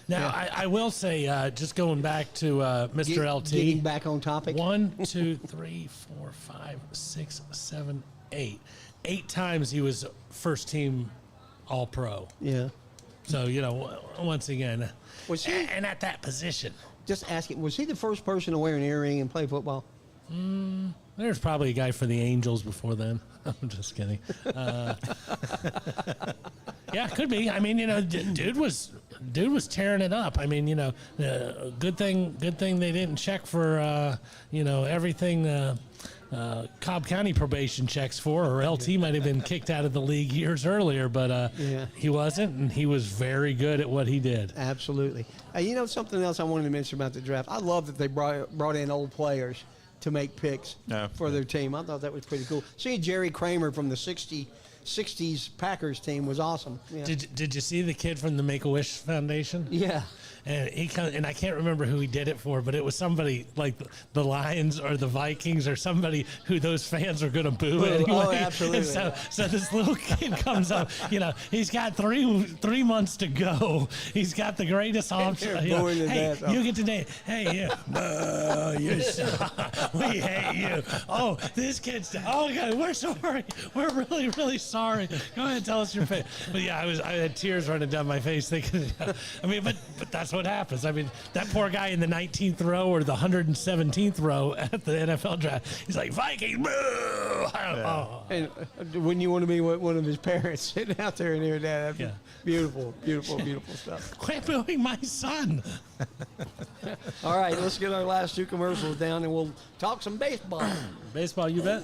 Now, I will say, just going back to Mr. LT. Getting back on topic. 1, 2, 3, 4, 5, 6, 7, 8. 8 times he was first team All Pro. Yeah. So, you know, once again, Was he- and at that position, Just asking, was he the first person to wear an earring and play football? there's probably a guy for the Angels before then. I'm just kidding. Yeah, could be. I mean, you know, dude was tearing it up. I mean, you know, good thing they didn't check for you know, everything Cobb County probation checks for, or LT might have been kicked out of the league years earlier, but he wasn't, and he was very good at what he did. Absolutely. You know, something else I wanted to mention about the draft. I love that they brought in old players to make picks for their team. I thought that was pretty cool. Seeing Jerry Kramer from the 60s Packers team was awesome. Yeah. Did you see the kid from the Make-A-Wish Foundation? Yeah. And I can't remember who he did it for, but it was somebody like the Lions or the Vikings or somebody who those fans are going to boo anyway. Oh, absolutely. And so this little kid comes up, he's got three months to go. He's got the greatest option. Hey, you get to name. Hey, you suck. We hate you. Oh, this kid's. Oh God, we're sorry. We're really, really sorry. Go ahead, tell us your face. But yeah, I had tears running down my face thinking. But that's what happens. I mean, that poor guy in the 19th row or the 117th row at the NFL draft, he's like, Vikings, boo! Oh. And wouldn't you want to be one of his parents sitting out there and hearing that? Yeah. Beautiful, beautiful, beautiful stuff. Quit booing my son. All right, let's get our last two commercials down and we'll talk some baseball. Baseball, you bet.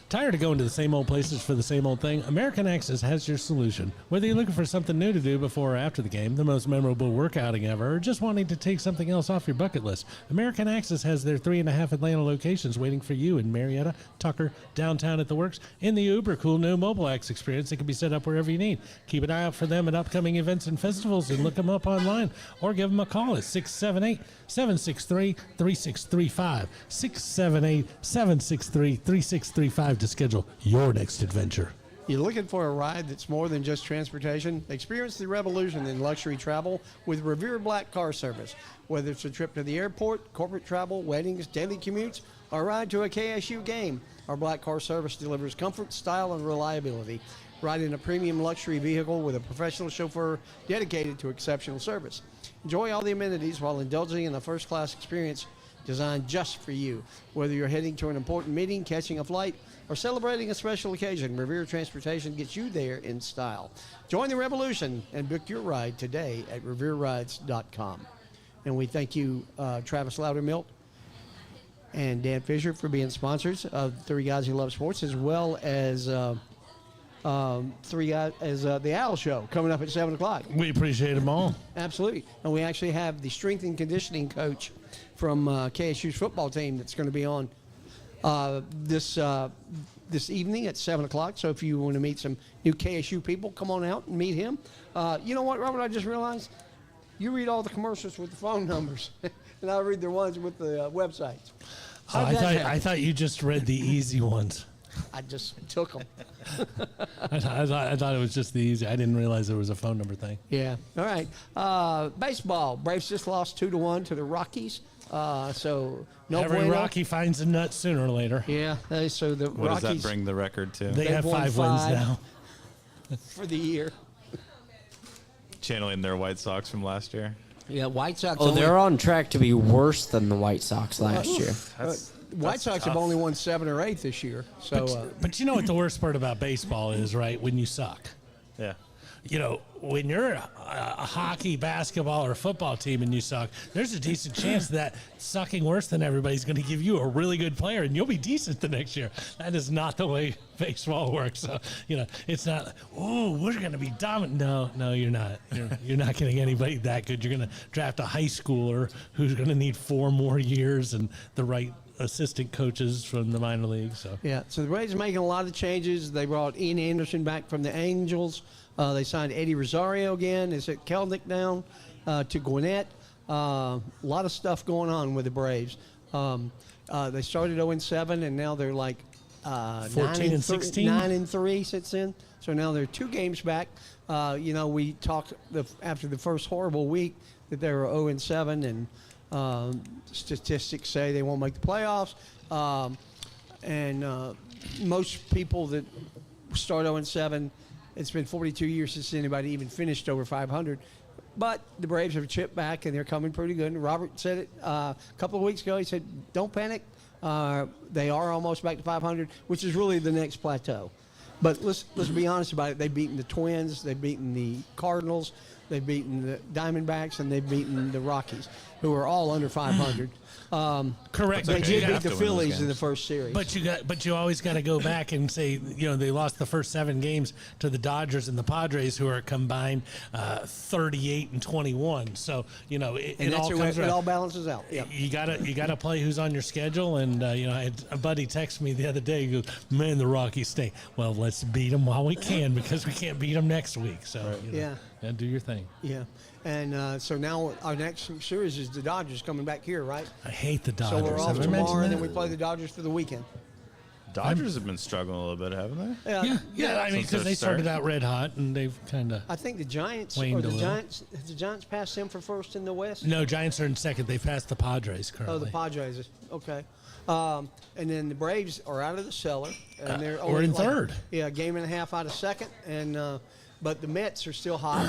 Tired of going to the same old places for the same old thing? American Access has your solution. Whether you're looking for something new to do before or after the game, the most memorable workouting ever, or just wanting to take something else off your bucket list, American Access has their 3.5 Atlanta locations waiting for you in Marietta, Tucker, downtown at the Works, in the uber cool new Mobile X experience that can be set up wherever you need. Keep an eye out for them at upcoming events and festivals and look them up online or give them a call at 678-763-3635. 678-763-3635 to schedule your next adventure. You're looking for a ride that's more than just transportation? Experience the revolution in luxury travel with Revere Black Car Service. Whether it's a trip to the airport, corporate travel, weddings, daily commutes, or a ride to a KSU game, our Black Car Service delivers comfort, style, and reliability. Ride in a premium luxury vehicle with a professional chauffeur dedicated to exceptional service. Enjoy all the amenities while indulging in a first-class experience designed just for you. Whether you're heading to an important meeting, catching a flight, or celebrating a special occasion, Revere Transportation gets you there in style. Join the revolution and book your ride today at RevereRides.com. And we thank you, Travis Loudermilk and Dan Fisher, for being sponsors of Three Guys Who Love Sports, as well as the Owl Show coming up at 7 o'clock. We appreciate them all. Absolutely. And we actually have the strength and conditioning coach from KSU's football team that's going to be on this evening at 7 o'clock. So if you want to meet some new KSU people, come on out and meet him. You know what, Robert, I just realized you read all the commercials with the phone numbers, and I read the ones with the websites. I thought you just read the easy ones. I just took them. I thought it was just the easy. I didn't realize there was a phone number thing. Yeah. All right. Baseball. Braves just lost 2-1 to the Rockies. So no Every bueno. Rocky finds a nut sooner or later. Yeah. So the What Rockies does that bring the record to? They have won 5 wins 5 now. for the year. Channeling their White Sox from last year. Yeah. White Sox. Oh, they're on track to be worse than the White Sox last year. White Sox have only won 7 or 8 this year. So But you know what the worst part about baseball is, right? When you suck. Yeah. When you're a hockey, basketball, or football team and you suck, there's a decent chance that sucking worse than everybody's going to give you a really good player and you'll be decent the next year. That is not the way baseball works. So, it's not, we're going to be dominant. No, you're not. You're not getting anybody that good. You're going to draft a high schooler who's going to need 4 more years and the right assistant coaches from the minor league. So the Braves are making a lot of changes. They brought Ian Anderson back from the Angels. They signed Eddie Rosario again. They sent Kelnick down to Gwinnett. A lot of stuff going on with the Braves. They started 0-7, and now they're like 14-16, 9-3 since then. So now they're 2 games back. We talked after the first horrible week that they were 0-7, and statistics say they won't make the playoffs. And most people that start 0-7, it's been 42 years since anybody even finished over 500. But the Braves have chipped back, and they're coming pretty good. And Robert said it a couple of weeks ago. He said, don't panic. They are almost back to 500, which is really the next plateau. But let's be honest about it. They've beaten the Twins. They've beaten the Cardinals. They've beaten the Diamondbacks and they've beaten the Rockies, who are all under 500. Correct. They But did you beat got- the to win those Phillies in the games. first series. But you always got to go back and say, they lost the first 7 games to the Dodgers and the Padres, who are combined 38-21. So it and all comes it around. all balances out. Yeah. You gotta play who's on your schedule, and I had a buddy text me the other day. He goes, "Man, the Rockies stink." Well, let's beat them while we can, because we can't beat them next week. So Yeah. do your thing. Yeah. And so now our next series is the Dodgers coming back here, right? I hate the Dodgers. So we're off Have I mentioned tomorrow, and then that? we play the Dodgers for the weekend. Dodgers have been struggling a little bit, haven't they? Yeah. I mean, Since because their they started start. out red hot, and they've kind of. I think the Giants Waned or a the little. Giants. Has the Giants passed them for first in the West? No, Giants are in second. They passed the Padres currently. Oh, the Padres. Okay. And then the Braves are out of the cellar, and they're we're only in third. Yeah, a game and a half out of second, and but the Mets are still hot.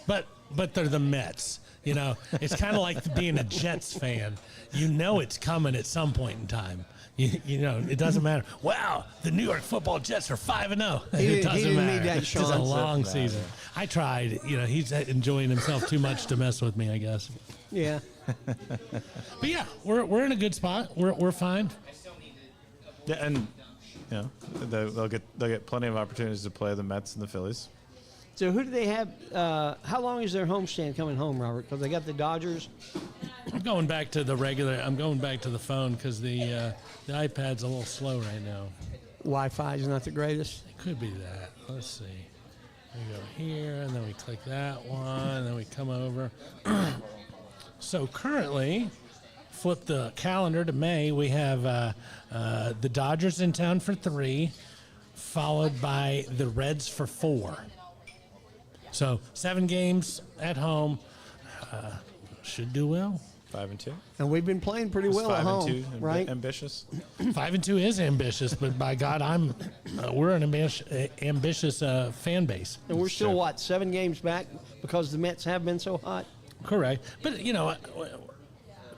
But they're the Mets. It's kind of like being a Jets fan. It's coming at some point in time. It doesn't matter. Wow, the New York Football Jets are 5-0. He It didn't doesn't matter. need that, It's a Sean. long season. I tried. He's enjoying himself too much to mess with me, I guess. Yeah. But yeah, we're in a good spot. We're fine. Yeah, and they'll get plenty of opportunities to play the Mets and the Phillies. So who do they have? How long is their homestand coming home, Robert? Because they got the Dodgers. I'm going back to the regular. I'm going back to the phone because the iPad's a little slow right now. Wi-Fi is not the greatest. It could be that. Let's see. We go here, and then we click that one, and then we come over. So currently, flip the calendar to May. We have the Dodgers in town for 3, followed by the Reds for 4. So 7 games at home. Should do well. 5-2. And we've been playing pretty well at home, 5-2, right? ambitious. 5-2 is ambitious, but by God, we're an ambitious fan base. And we're still, 7 games back because the Mets have been so hot? Correct. But,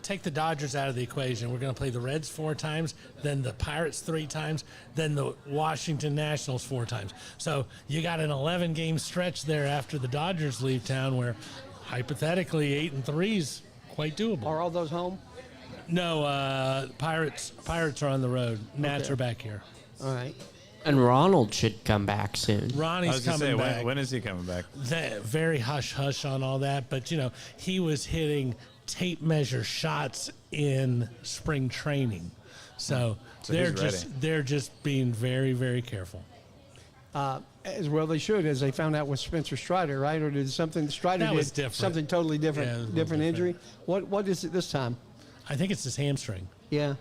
take the Dodgers out of the equation. We're going to play the Reds 4 times, then the Pirates 3 times, then the Washington Nationals 4 times. So you got an 11-game stretch there after the Dodgers leave town where hypothetically 8-3 is quite doable. Are all those home? No, Pirates are on the road. Nats Okay. are back here. All right. And Ronald should come back soon. I Ronnie's was gonna coming say, back. when is he coming back? Very hush-hush on all that, but, he was hitting tape measure shots in spring training. So he's ready. they're just being very, very careful. As well they should, as they found out with Spencer Strider, right? Or did Strider That did was different. something totally different, Yeah, it was a little different different. injury? What is it this time? I think it's his hamstring. Yeah.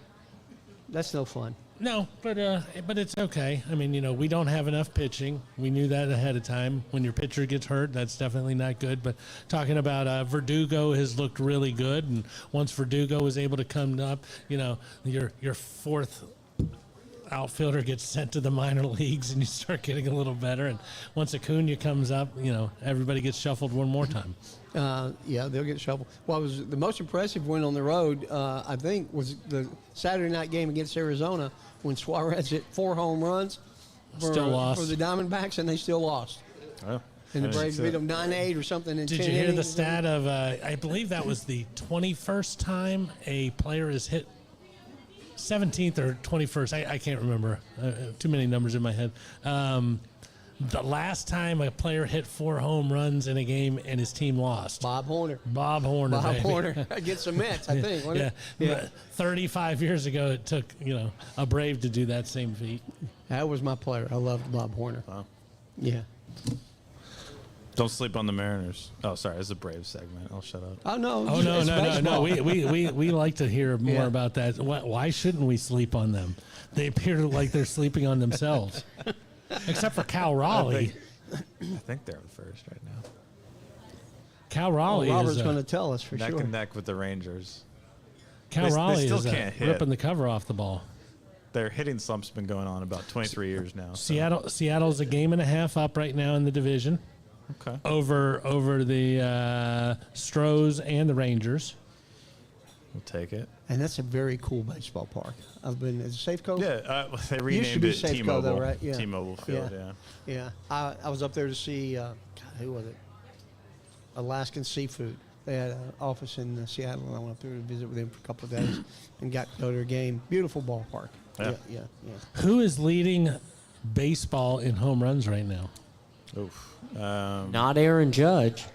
That's no fun. No, but it's okay. I mean, we don't have enough pitching. We knew that ahead of time. When your pitcher gets hurt, that's definitely not good. But talking about Verdugo has looked really good, and once Verdugo was able to come up, your 4th outfielder gets sent to the minor leagues, and you start getting a little better. And once Acuna comes up, everybody gets shuffled one more time. Yeah, they'll get shuffled. Well, was the most impressive win on the road, I think, was the Saturday night game against Arizona when Suarez hit 4 home runs Still lost. for the Diamondbacks, and they still lost. Oh, And the I Braves didn't beat see them 9-8 or something in 10 Did you hear the innings. stat of, I believe that was the 21st time a player has hit 17th or 21st. I can't remember. Too many numbers in my head. The last time a player hit 4 home runs in a game and his team lost. Bob Horner. Bob Horner. Bob baby. Horner against the Mets, I think. wasn't Yeah. it? 35 years ago, it took, a Brave to do that same feat. That was my player. I loved Bob Horner. Wow. Yeah. Don't sleep on the Mariners. Oh, sorry, it's a Braves segment. I'll shut up. Oh, no. Oh, no, it's no, no, no. baseball. We like to hear more Yeah. about that. Why shouldn't we sleep on them? They appear like they're sleeping on themselves. Except for Cal Raleigh. I think they're first right now. Cal Well, Raleigh Robert's is going to tell us for Neck sure. and neck with the Rangers. Cal they Raleigh still is can't hit. ripping the cover off the ball. Their hitting slump's been going on about 23 years now. so- Seattle's a game and a half up right now in the division Okay. over the Stros and the Rangers. We'll take it. And that's a very cool baseball park. I've been at Safeco. Yeah, they Used to renamed be it Safeco, T-Mobile. though, right? Yeah. T-Mobile Field, yeah. Yeah. I was up there to see, God, who was it? Alaskan Seafood. They had an office in Seattle, and I went up there to visit with them for a couple of days and got to go to their game. Beautiful ballpark. Yeah. Yeah. Who is leading baseball in home runs right now? Oof. Not Aaron Judge.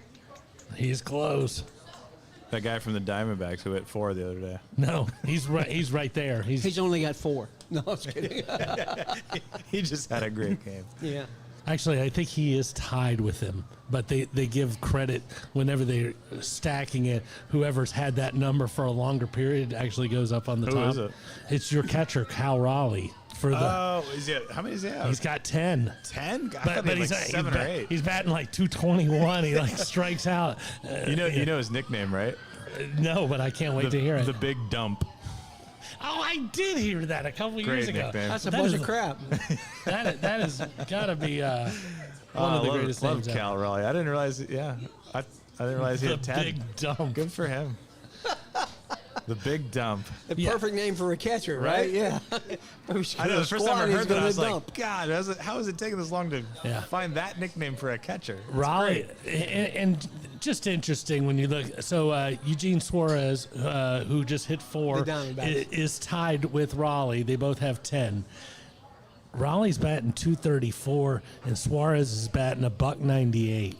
He's close. That guy from the Diamondbacks who hit 4 the other day. No, he's right. He's right there. He's only got 4. No, I was kidding. He just had a great game. Yeah. Actually, I think he is tied with him, but they give credit whenever they're stacking it. Whoever's had that number for a longer period actually goes up on the Who top. is it? It's your catcher, Cal Raleigh. For the Oh, how many does he have? he's got 10. 10. But he's like 7 or 8. He's batting like 221. He like strikes out. You know his nickname, right? No, but I can't wait to hear it. The Big Dump. Oh, I did hear that a couple years ago. nickname. That's a That bunch is- of crap. That has got to be one of the greatest love names ever. Cal Raleigh. I didn't realize. Yeah, I didn't realize he The had 10. Big Dump. Good for him. The Big Dump. The Yeah. perfect name for a catcher, right? Right? Yeah. I know the first time I heard that, I was dump. like, God, how is it taking this long to Yeah. find that nickname for a catcher? It's Raleigh, great. and just interesting when you look. So Eugene Suarez, who just hit 4, The Diamondbacks. is tied with Raleigh. They both have 10. Raleigh's batting 234, and Suarez is batting $198.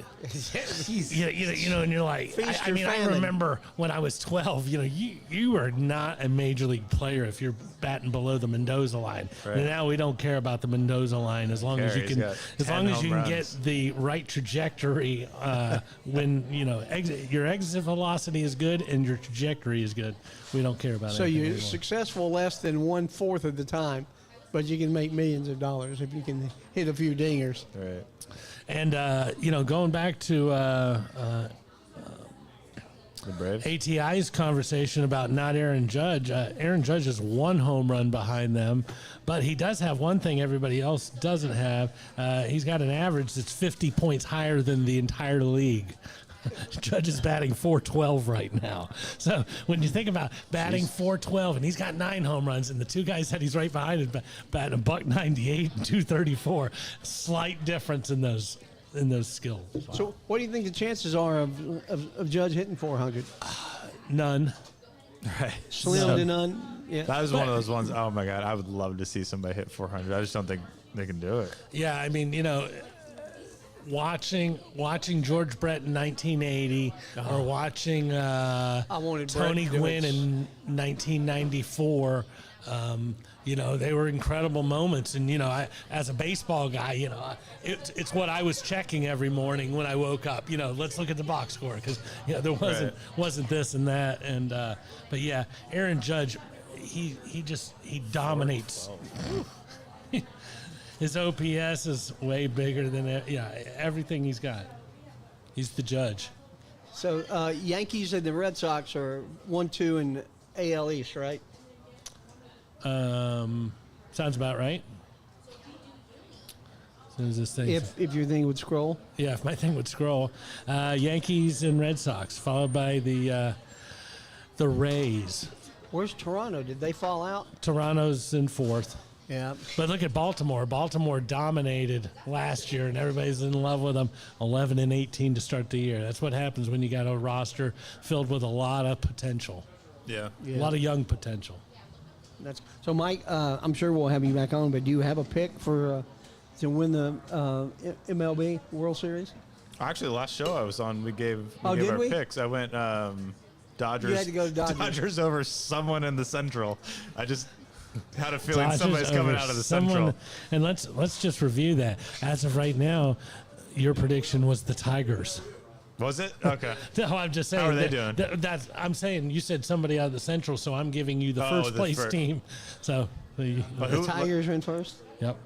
You know, and you're like, Feast I or mean, I famine. remember when I was 12. You know, you are not a major league player if you're batting below the Mendoza line. Right. And now we don't care about the Mendoza line as long as you He's can, got as 10 long as home you can runs. get the right trajectory when your exit velocity is good and your trajectory is good. We don't care about So anything you're anymore. successful less than 1/4 of the time, but you can make millions of dollars if you can hit a few dingers. Right. And going back to The Braves. ATI's conversation about not Aaron Judge. Aaron Judge is 1 home run behind them, but he does have one thing everybody else doesn't have. He's got an average that's 50 points higher than the entire league. Judge is batting .412 right now. So when you think about batting .412, and he's got 9 home runs, and the 2 guys that he's right behind is batting $198 and .234, slight difference in those skills. So what do you think the chances are of Judge hitting 400? None. Right. Slim So- to none. Yeah. That was one of those ones. Oh my God, I would love to see somebody hit 400. I just don't think they can do it. Yeah, I mean, watching George Brett in 1980 or watching wanted Brett Tony to do Gwynn it. in 1994. They were incredible moments, and as a baseball guy, it's what I was checking every morning when I woke up. Let's look at the box score because there wasn't this and that, and but yeah, Aaron Judge, he dominates. His OPS is way bigger than everything he's got. He's the Judge. So Yankees and the Red Sox are 1-2 in AL East, right? Sounds about right. As soon as this thing, If your thing would scroll. if my thing would scroll, Yankees and Red Sox, followed by the Rays. Where's Toronto? Did they fall out? Toronto's in 4th. Yeah. But look at Baltimore. Baltimore dominated last year, and everybody's in love with them. 11-18 to start the year. That's what happens when you got a roster filled with a lot of potential, Yeah. a lot of young potential. So, Mike, I'm sure we'll have you back on, but do you have a pick for to win the MLB World Series? Actually, the last show I was on, we gave did our we? picks. I went Dodgers. You had to go to Dodgers. Dodgers over someone in the Central. I just had a feeling Dodgers somebody's coming over out of the someone- Central. And let's just review that. As of right now, your prediction was the Tigers. Was it? Okay. No, I'm just saying. How are they that- doing? That's I'm saying you said somebody out of the Central, so I'm giving you the first the place first. team. So, The Who- Tigers are in first. yep,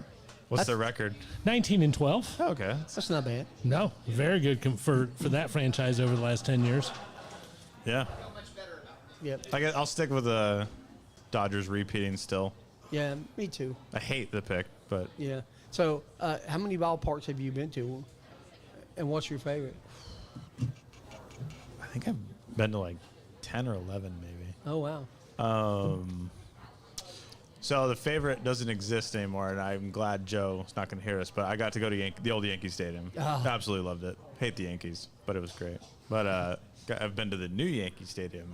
What's their record? 19-12. Okay. That's not bad. No, very good for that franchise over the last 10 years. Yeah. Yep. I'll stick with the Dodgers repeating still. Yeah, me too. I hate the pick, but Yeah. So, how many ballparks have you been to, and what's your favorite? I think I've been to like 10 or 11 maybe. Oh wow. So the favorite doesn't exist anymore, and I'm glad Joe's not going to hear us, but I got to go to the old Yankee Stadium. Oh. Absolutely loved it. Hate the Yankees, but it was great. But I've been to the new Yankee Stadium.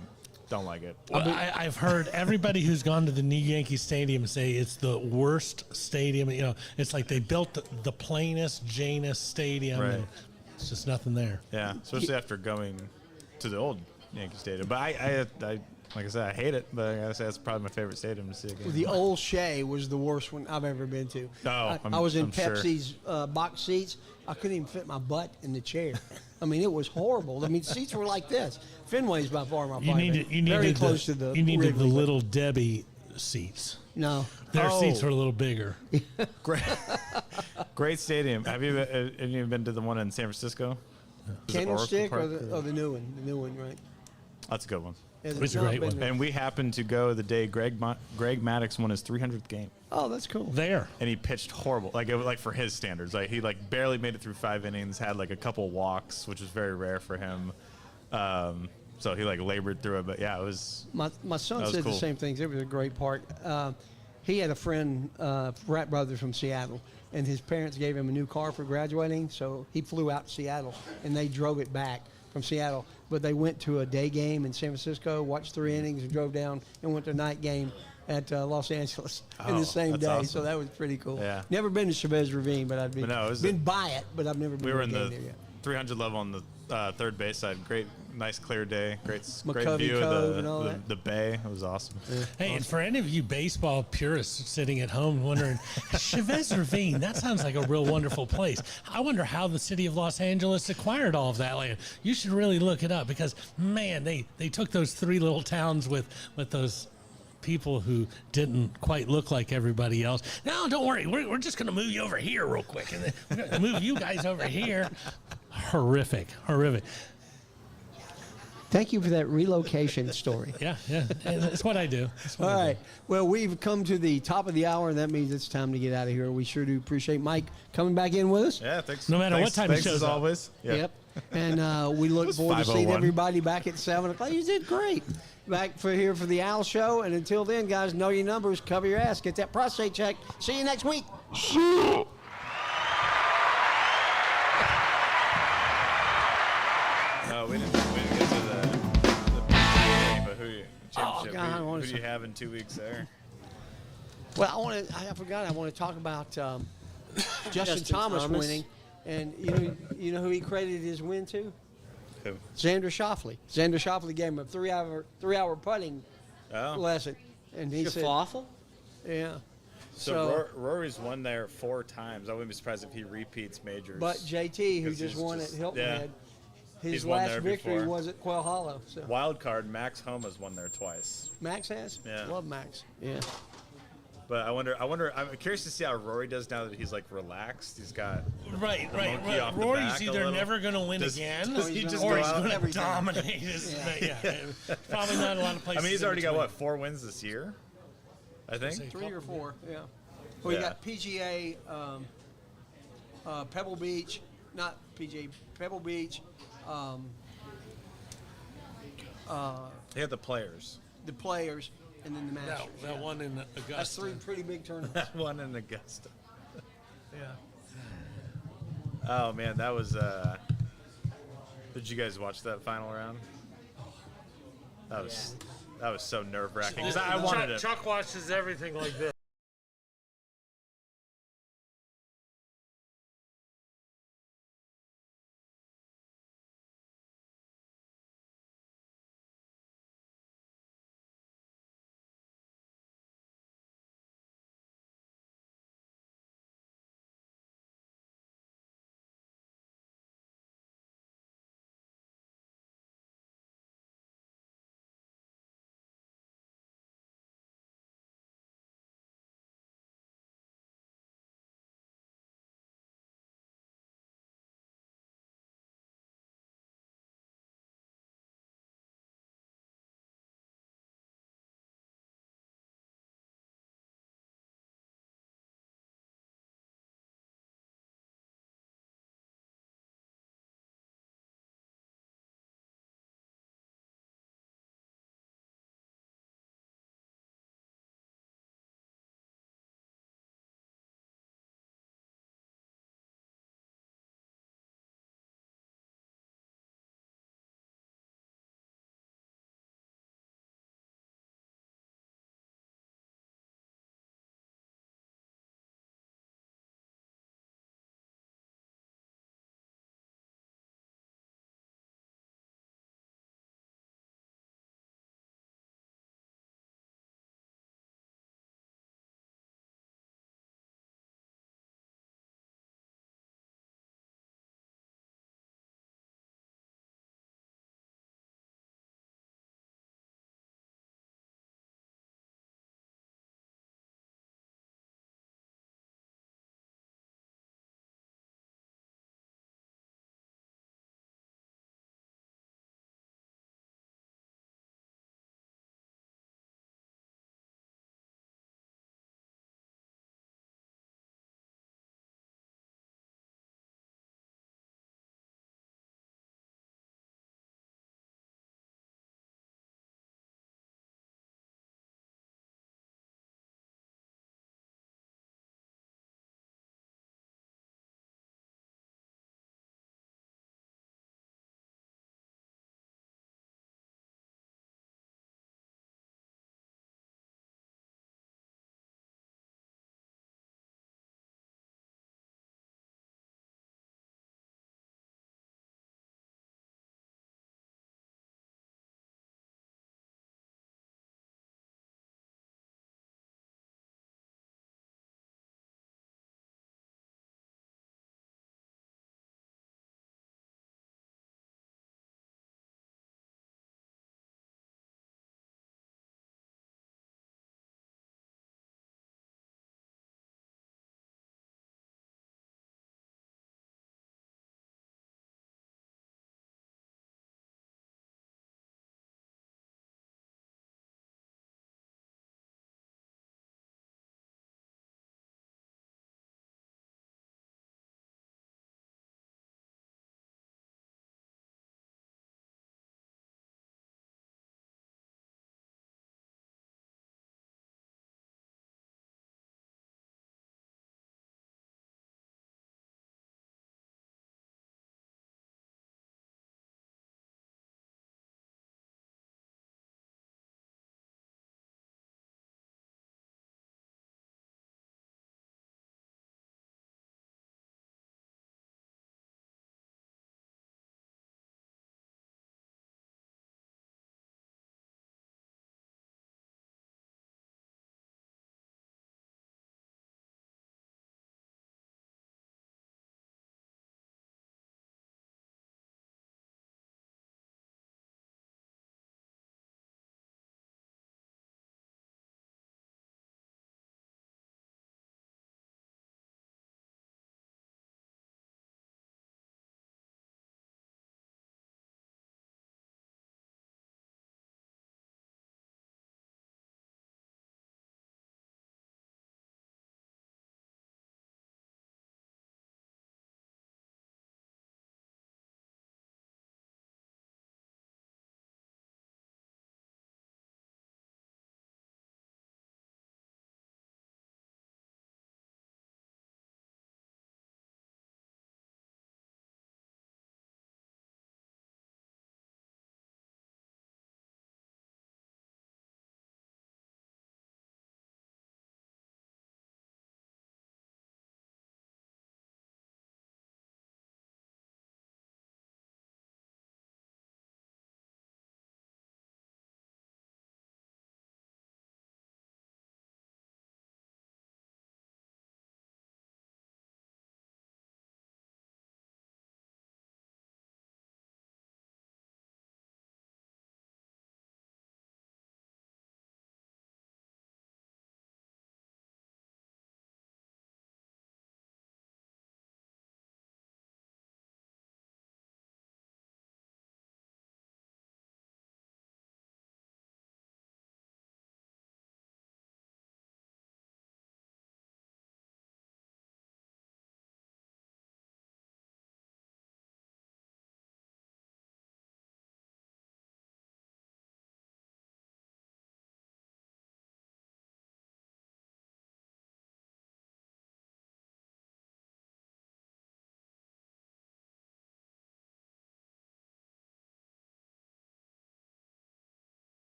Don't like it. Well, I've heard everybody who's gone to the new Yankee Stadium say it's the worst stadium. You know, it's like they built the plainest, Janus stadium. Right. And it's just nothing there. Yeah, especially after going to the old Yankee Stadium. But I like I said, I hate it. But I gotta say that's probably my favorite stadium to see a game. The old Shea was the worst one I've ever been to. Oh, I was in I'm sure. Pepsi's box seats. I couldn't even fit my butt in the chair. I mean, it was horrible. I mean, seats were like this. Fenway's by far my favorite. Very close to the You needed the Wrigley, but little Debbie seats. No. Their Oh. seats were a little bigger. Great stadium. Have you been to the one in San Francisco? Is it Oracle Candlestick Park? or the new one? The new one, right? That's a good one. It's a great one. And we happened to go the day Greg Maddux won his 300th game, Oh, that's cool. There. and he pitched horrible. Like it was like for his standards, like he like barely made it through 5 innings, had like a couple walks, which was very rare for him. So he like labored through it, but yeah, it was. My son That was said cool. the same things. It was a great park. He had a friend, frat brother from Seattle, and his parents gave him a new car for graduating, so he flew out to Seattle, and they drove it back from Seattle. But they went to a day game in San Francisco, watched 3 innings, and drove down and went to a night game at Los Angeles in Oh, the same that's day. awesome. So that was pretty cool. Yeah. Never been to Chavez Ravine, but I've been, But no, it was been by it, but I've never been We to were a in game the there yet. 300 level on the third base side. Great, nice clear day. Great McCovey view Cove of and all that. the bay. It was awesome. Hey, and for any of you baseball purists sitting at home wondering, Chavez Ravine, that sounds like a real wonderful place. I wonder how the city of Los Angeles acquired all of that land. You should really look it up because, man, they took those 3 little towns with those people who didn't quite look like everybody else. No, don't worry. We're just going to move you over here real quick. And then we're going to move you guys over here. Horrific. Thank you for that relocation story. Yeah. It's what I do. All right. Well, we've come to the top of the hour, and that means it's time to get out of here. We sure do appreciate Mike coming back in with us. Yeah, thanks. No matter what time he thanks shows as up. always. Yeah. Yep. And we look was forward to seeing 5:01. everybody back at 7 o'clock. You did great. Back for here for the Al Show. And until then, guys, know your numbers, cover your ass, get that prostate checked. See you next week. No, we didn't get to the PGA, but championship. God, I wanna who do you say- have in 2 weeks there? Well, I forgot. I want to talk about Justin Thomas winning. And you know who he credited his win to? Who? Xander Schauffele. Xander Schauffele gave him a three-hour putting Oh. lesson. And he said, yeah. So Rory's won there 4 times. I wouldn't be surprised if he repeats majors. But JT, who 'Cause just he's won just- at Hilton yeah. Head, his He's won last there victory before. was at Quail Hollow. So Wild card, Max Homa's won there twice. Max has? Yeah. Love Max. Yeah. But I wonder. I'm curious to see how Rory does now that he's like relaxed. He's got Right. monkey off the Rory's back a either little. never going to win Does- again, does he just or go he's out going to everything? dominate. Probably not a lot of I places. mean, he's in already got between. what 4 wins this year. I think. 3 or 4, yeah. Well, you Yeah. got PGA, Pebble Beach, not PGA, Pebble Beach, He had the players. the Players, and then the Masters. That one in Augusta. That's 3 pretty big tournaments. One in Augusta. Yeah. Oh man, that was. Did you guys watch that final round? That was so nerve wracking because I wanted it. Chuck watches everything like this.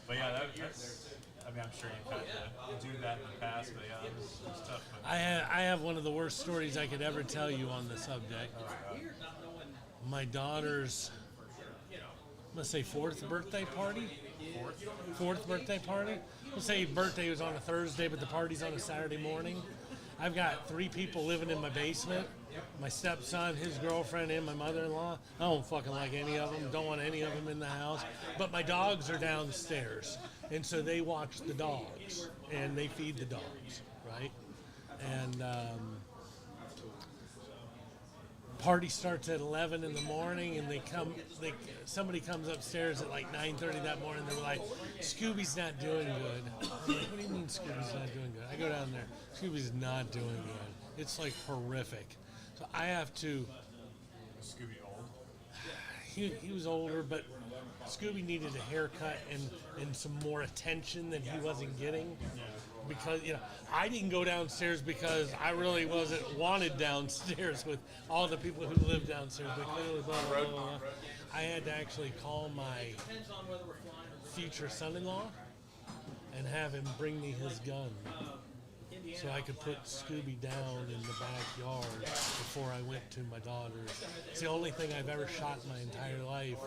But yeah, that's. I mean, I'm sure you've had to do that in the past, but yeah, it was tough. But I have one of the worst stories I could ever tell you on the subject. My daughter's, let's say, fourth birthday party. Fourth birthday party. Let's say birthday was on a Thursday, but the party's on a Saturday morning. I've got 3 people living in my basement. My stepson, his girlfriend, and my mother-in-law. I don't fucking like any of them. Don't want any of them in the house. But my dogs are downstairs. And so they watch the dogs. And they feed the dogs, right? And party starts at 11 in the morning, and somebody comes upstairs at like 9:30 that morning. They're like, Scooby's not doing good. I'm like, what do you mean Scooby's not doing good? I go down there, Scooby's not doing good. It's like horrific. So I have to. was Scooby old? He was older, but Scooby needed a haircut and some more attention than he wasn't getting. Because, I didn't go downstairs because I really wasn't wanted downstairs with all the people who lived downstairs. But clearly, blah, blah, blah, blah. I had to actually call my future son-in-law and have him bring me his gun so I could put Scooby down in the backyard before I went to my daughter's. It's the only thing I've ever shot in my entire life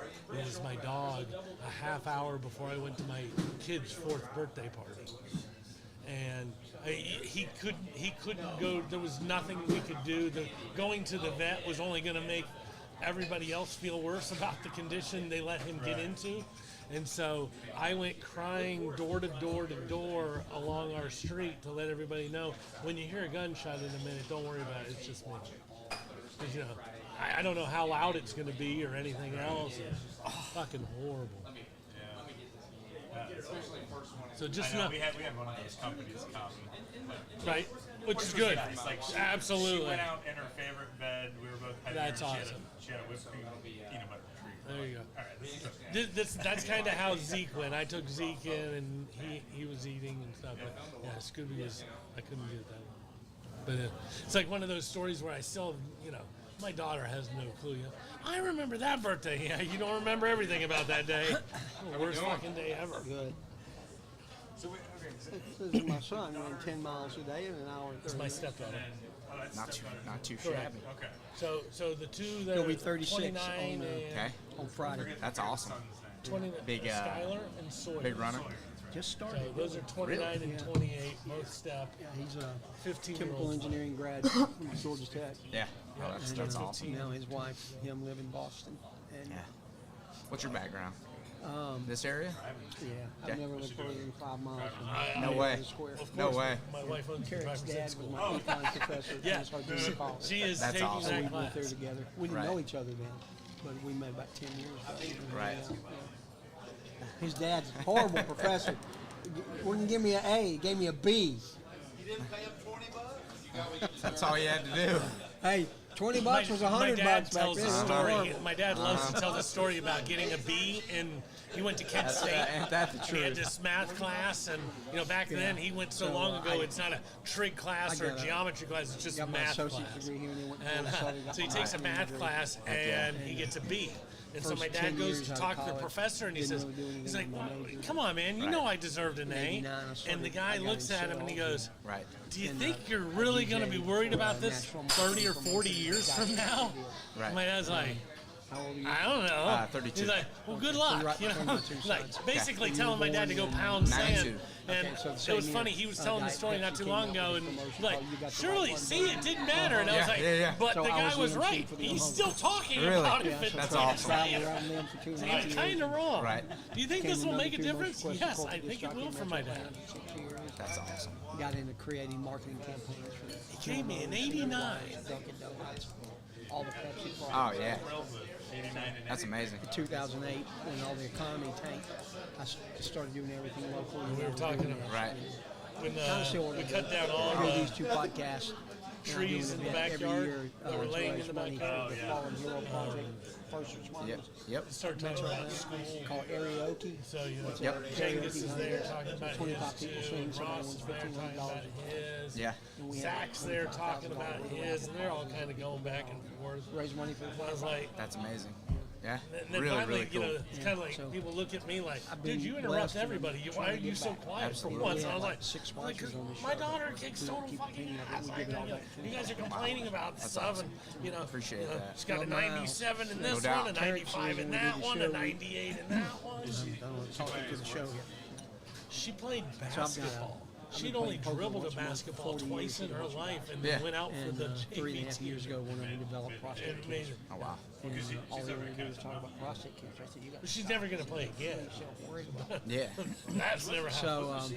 is my dog a half hour before I went to my kid's 4th birthday party. And he couldn't go. There was nothing we could do. Going to the vet was only going to make everybody else feel worse about the condition they let him get into. And so I went crying door to door to door along our street to let everybody know, when you hear a gunshot in a minute, don't worry about it. It's just me. Because, I don't know how loud it's going to be or anything else. It's fucking horrible. So just we had one of those companies come, right, which is good. Nice. Like Absolutely. She went out in her favorite bed. We were both petting That's her. awesome. She had a whipped cream peanut butter treat. There you go. All right, That's kind of how Zeke went. I took Zeke in, and he was eating and stuff. But yeah, Scooby was. I couldn't get that one. But it's like one of those stories where I still, my daughter has no clue. I remember that birthday. Yeah, you don't remember everything about that day. Worst fucking day ever. Good. This is my son running 10 miles a day in an hour. It's my stepdaughter. Not too Correct. shabby. Okay. So the two that He'll are be 36 29 on, and Okay, on Friday. that's awesome. 20, Big, Skylar and Sawyer. Big runner. Just So started. those are 29 and 28, both step. Yeah, he's a 15 chemical engineering grad from Georgia Tech. Yeah, oh, that's awesome. Now his wife, him live in Boston. And Yeah. What's your background? This area? yeah, I've Okay. never lived further than 5 miles from No way. the square. No way. My wife owns the Carrick's 5% dad was school. my econ professor at Yeah, Thomas Harding College. she is That's taking awesome. that We class. went there together. We didn't Right. know each other then, but we met about 10 years ago. Right. His dad's a horrible professor. Wouldn't give me an A, he gave me a B. That's all you had to do. Hey, $20 was $100 my dad back tells then. the It was story. horrible. My dad loves to tell the story about getting a B, and he went to Kent State. Ain't that the And he had truth? this math class, and back then he went so So, long ago. I- it's not a trig class I or a got a- geometry class. It's just Got my math associate's class. degree here, and then went to And Florida, got so he my takes a master's math degree. class, and he gets a B. And so First my dad 10 goes years to out of talk to the college, professor, and he didn't says, really do anything he's like, with my well, major. come on, man, you know I deserved an In A. 89, I And the started- guy I got looks in at him and he goes, Right. do you And, think you're really going to be worried about this National 30 or 40 years from now? Right. My dad's like, How old are you? I don't know. 32. He's like, well, good So luck. right between my two Like sons. basically Okay. telling my dad to go You were born pound in sand. 92. And Okay, so the it same was year, funny. He was telling the Diet story not Pepsi too came long out ago, with a and promotion like, called You Got the surely, Right One, see, baby. it didn't matter. And I was Yeah, like, yeah. but So the I guy was was the MC right. for the He's home. still talking Really? about it. Yeah, so That's I awesome. traveled around them for 2.5 He's years. kind of wrong. Right. Do you think Became this the will number make a 2 difference? most Yes, requested I think it jockey will in for my Metro dad. Atlanta for 6 years. That's awesome. Got into creating marketing campaigns for He came in '89. Dunkin' Donuts, all the Pepsi Oh, products. yeah. That's amazing. 2008, when all the economy tanked, I started doing everything locally. We were talking about Right. when Kinda still what we I cut do. down all I do the these 2 podcasts. and I'm trees doing in the an event backyard every year, that were to laying raise in the money backyard. for the Fallen Hero Project, First Responders. Yep. Yep. start talking about school. Called Karaoke. So, Yep. Genghis is there talking about 25 his people too. sing, somebody Ross wins is there talking about $1,500. his. Yeah. And we had Zach's there talking about $25,000 his, and they're all kind of going back and forth. Raise money for the I was like, That's amazing. Yeah, And then really, finally, really cool. you know, it's kind of like so people look at me like, I've dude, been you blessed interrupt and everybody. Why are trying to you get so back. quiet Absolutely. for once? Yeah, I was like like, 6 like, sponsors on the my show. daughter kicks We total keep fucking opinion of it. ass. We Like, give it all you know, back to you them. guys are complaining about stuff, and you know, Appreciate you know, that. she's got a Well, now, 97 in no this doubt. one, a Terrence 95 is in when we that do the one, a show, 98 in that one. I don't want to talk to the show yet. She played got, basketball. I've She'd been only playing poker dribbled a once a month for basketball 40 twice years in her ago. life and Yeah. then went out for And the 3.5 JV years team. ago, when I developed prostate And cancer. amazing. Oh wow. And all they wanted to do was talk about prostate cancer. I said, you got But she's never going to play again. yourself worried about it. Yeah. That's never happened. So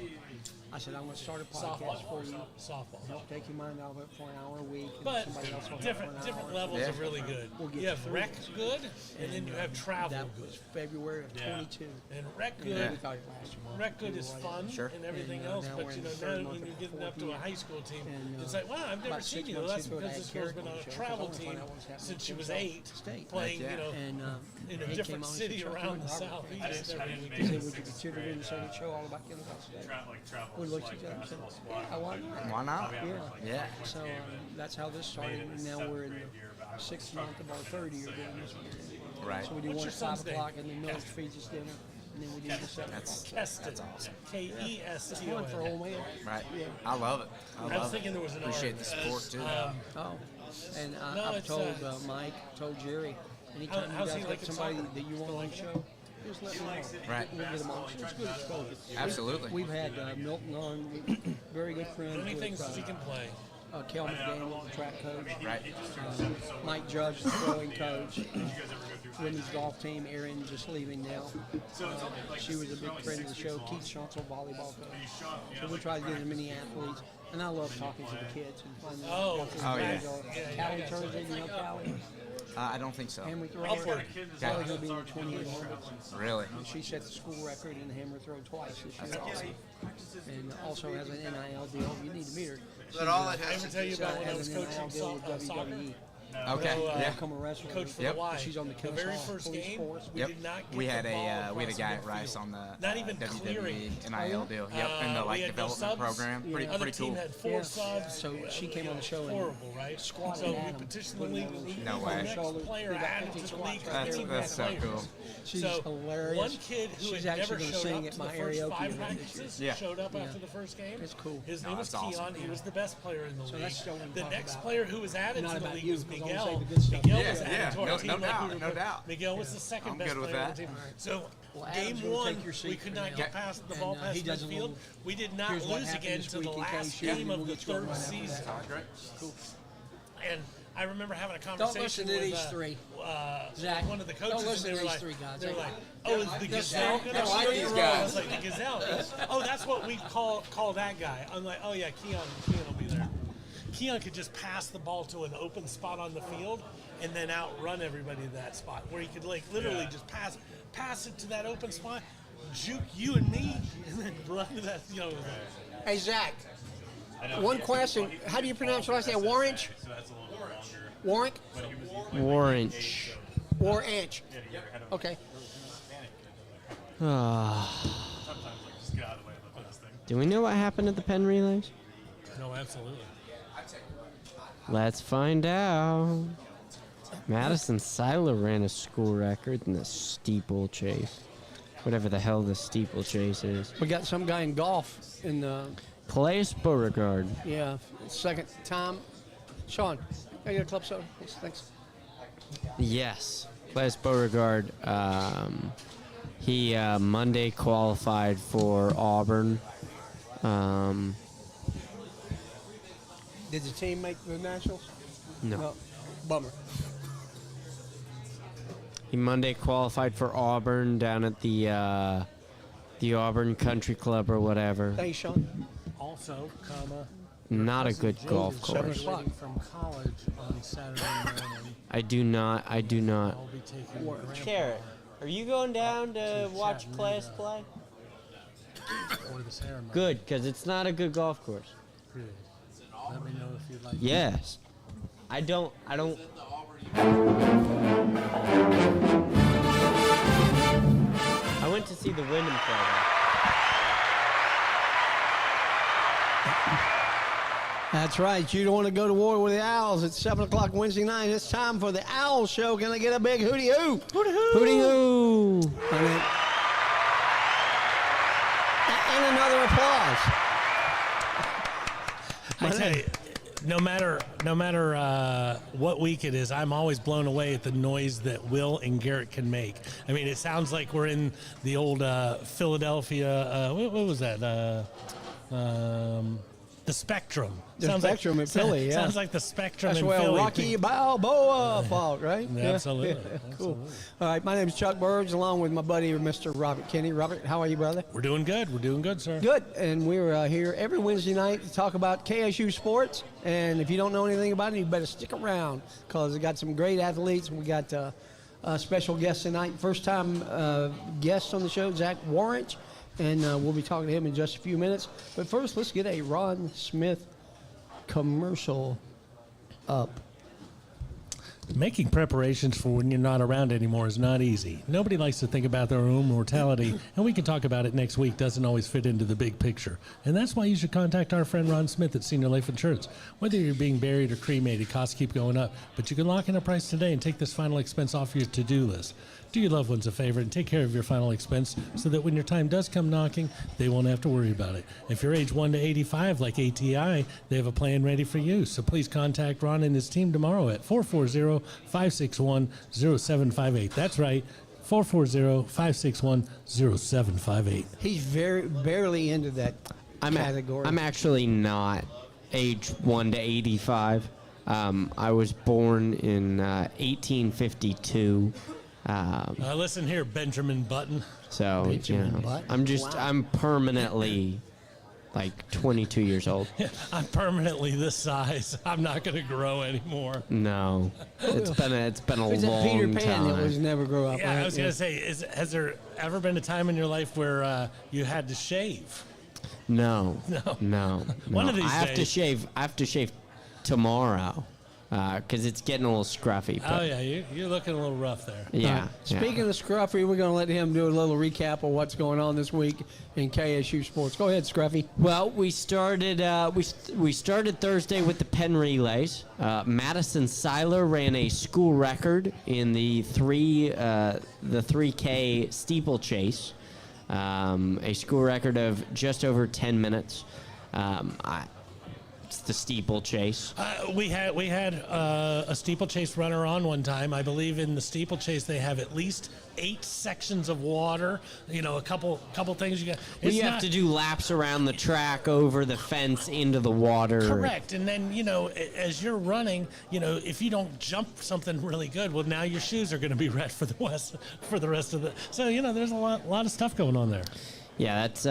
I said, I'm going to start a podcast for you. Softball. Don't take your mind off it for an hour a week. And But somebody else will have different for an different hour. levels Yeah. of really good. We'll get You have through rec this. good, and then you have travel That good. was February of 22. And rec And good, we thought it lasted a month. rec good is fun Sure. and everything And, else. now But we're you in know, the third now month when of you're the getting up to a fourth high school team, And, it's like, wow, I've never about seen 6 you. months That's into it, I because had this girl's been Garrett on on a the show, travel 'cause I team wanted to find out what was happening since she in was Kansas 8, State. playing, Heck you yeah. know, And in a he different came on and city said, around the "Chuck, you're southeast Robert." every He weekend. said, would you consider doing a second show all about Kansas State? We looked at each other and said, I why not? Why not? Yeah. Yeah. So that's how this started, and now we're in the 6th month of our 3rd year doing this one. Right. So we do What's one your at son's 5 name? o'clock, and then Mills feeds us dinner, and then we do the second. Keston. That's awesome. One for Keston. old man. Right. I love it. I I was love thinking it. there was an Appreciate R. the support too. Oh, and No, I've it's, told Mike, told Jerry, anytime you how's guys he got like at somebody soccer? that you want on the show, just let me know. Right. We'll get them on. It's good exposure. Absolutely. We've had Milton on, very good friend Many with things he can play. Kel McDaniel, the track coach. Right. Mike Judge, the throwing coach. Women's golf team, Erin, just leaving now. She was a big friend of the show. Keith Schantzel, volleyball coach. So we try to get as many athletes. And I love talking to the kids and finding Oh. out Oh, yeah. Callie turns in, you know Callie. I don't think so. Hammer throw. Upward. Callie's going to be in the 28 Olympics. Really. She set the school record in the hammer throw twice this year. That's awesome. And also has an NIL deal. You need to meet her. But all it I has ever to tell you do about when I has was an NIL coaching deal with soccer? WWE. Okay. So, Yeah. Become a wrestler. Coach for Yep. the Y. She's on the The Kennesaw very first Police game, Force. we Yep. did not get We had the ball a we had a across guy at the Rice midfield. on the Not even clearing. WWE NIL deal. Yep. In the We like had no development subs. program. Pretty Other pretty team cool. had 4 Yeah. subs. So she came on the show and Horrible, right? squatted So at we him, petitioned put the him league. on We his No the way. next shoulders. player They got added 15 to the league. squats. That's so cool. She's So hilarious. one kid who She's had never actually gonna showed sing up at to the my first karaoke 5 event this year. practices Yeah. showed up after the first game. It's cool. His No, name was that's Keon. awesome. He was the best player in the league. that's still what we The talk next about. player who was added Not to the about league you, was 'cause I wanna Miguel. say the good stuff. Miguel Yeah, was added yeah. to our No- team. no like we doubt, were no doing. doubt. Miguel was the second I'm best good with player on that. the team. So Well, Adam's game gonna one, take your seat we for could not now. get past the And, ball he past does a midfield. little, We did not here's what lose happened again this to the week in last case you- game we'll of the get you on third right after season. that. Cool. And I remember having a listen conversation to with these three. Zach, one of the coaches. Don't listen and to they were these like, three guys. They were They- like, "Oh, is the Just gazelle Zach, gonna I like show these you?" guys. I was like, "The gazelle." Oh, that's what we call that guy. I'm like, "Oh yeah, Keon will be there." Keon could just pass the ball to an open spot on the field and then outrun everybody to that spot, where he could like literally just pass it to that open spot, juke you and me, and then run to that. You know. Hey, Zach. One question. How do you pronounce your last name? Warrench? Warwick? Warranch. Warrench. Okay. Do we know what happened at the Penn Relays? No, absolutely. Let's find out. Madison Seiler ran a school record in the steeplechase. Whatever the hell the steeplechase is. We got some guy in golf in the, Calais Beauregard. second time. Sean, can I get a club soda? Yes, thanks. Yes. Calais Beauregard. He Monday qualified for Auburn. Did the team make the nationals? No. Bummer. He Monday qualified for Auburn down at the Auburn Country Club or whatever. Thanks, Sean. Also, Not a good golf Seven course. o'clock. from college on Saturday morning. I do not. I'll be taking Carrot, are you going down to watch Class play? for the ceremony. Good, because it's not a good golf course. Good. Let me know if you'd like. Yes. I don't. I went to see the Wyndham play. That's right. You don't want to go to war with the Owls at 7 o'clock Wednesday night. It's time for the Owl Show. Can I get a big hooty hoo? Hooty hoo. Hooty hoo. And another applause. I tell you, no matter what week it is, I'm always blown away at the noise that Will and Garrett can make. I mean, it sounds like we're in the old Philadelphia. What was that? The Spectrum. The Spectrum in Philly, yeah. Sounds like the Spectrum That's in where Philly. Rocky Balboa fought, right? Yeah, absolutely. Cool. Absolutely. All right, my name is Chuck Burge, along with my buddy, Mr. Robert Kinney. Robert, how are you, brother? We're doing good. We're doing good, sir. Good, and we're here every Wednesday night to talk about KSU sports. And if you don't know anything about it, you better stick around because we got some great athletes. We got a special guest tonight, first-time guest on the show, Zach Warrant, and we'll be talking to him in just a few minutes. But first, let's get a Ron Smith commercial up. Making preparations for when you're not around anymore is not easy. Nobody likes to think about their own mortality, and we can talk about it next week. Doesn't always fit into the big picture. And that's why you should contact our friend Ron Smith at Senior Life Insurance. Whether you're being buried or cremated, costs keep going up, but you can lock in a price today and take this final expense off your to-do list. Do your loved ones a favor and take care of your final expense so that when your time does come knocking, they won't have to worry about it. If you're age 1 to 85 like ATI, they have a plan ready for you. So please contact Ron and his team tomorrow at 440-561-0758. That's right, 440-561-0758. He's barely into that category. I'm actually not age 1 to 85. I was born in 1852. Listen here, Benjamin Button. So, Benjamin Button? I'm permanently like 22 years old. I'm permanently this size. I'm not going to grow anymore. No, it's been a It's long that Peter Pan time. that was never grow up. Yeah, right? I was going to say, has there ever been a time in your life where you had to shave? No. One of these I have days. I have to shave tomorrow because it's getting a little scruffy. Oh, yeah, you're looking a little rough there. Yeah. Speaking of Scruffy, we're going to let him do a little recap of what's going on this week in KSU sports. Go ahead, Scruffy. Well, we started we started Thursday with the Penn Relays. Madison Seiler ran a school record in the 3K steeplechase, a school record of just over 10 minutes. It's the steeplechase. We had a steeplechase runner on one time. I believe in the steeplechase they have at least 8 sections of water. You know, a couple things you got. You have to do laps around the track, over the fence, into the water. Correct. And then, as you're running, if you don't jump something really good, well, now your shoes are going to be red for the rest of the. So, there's a lot of stuff going on there. Yeah, that's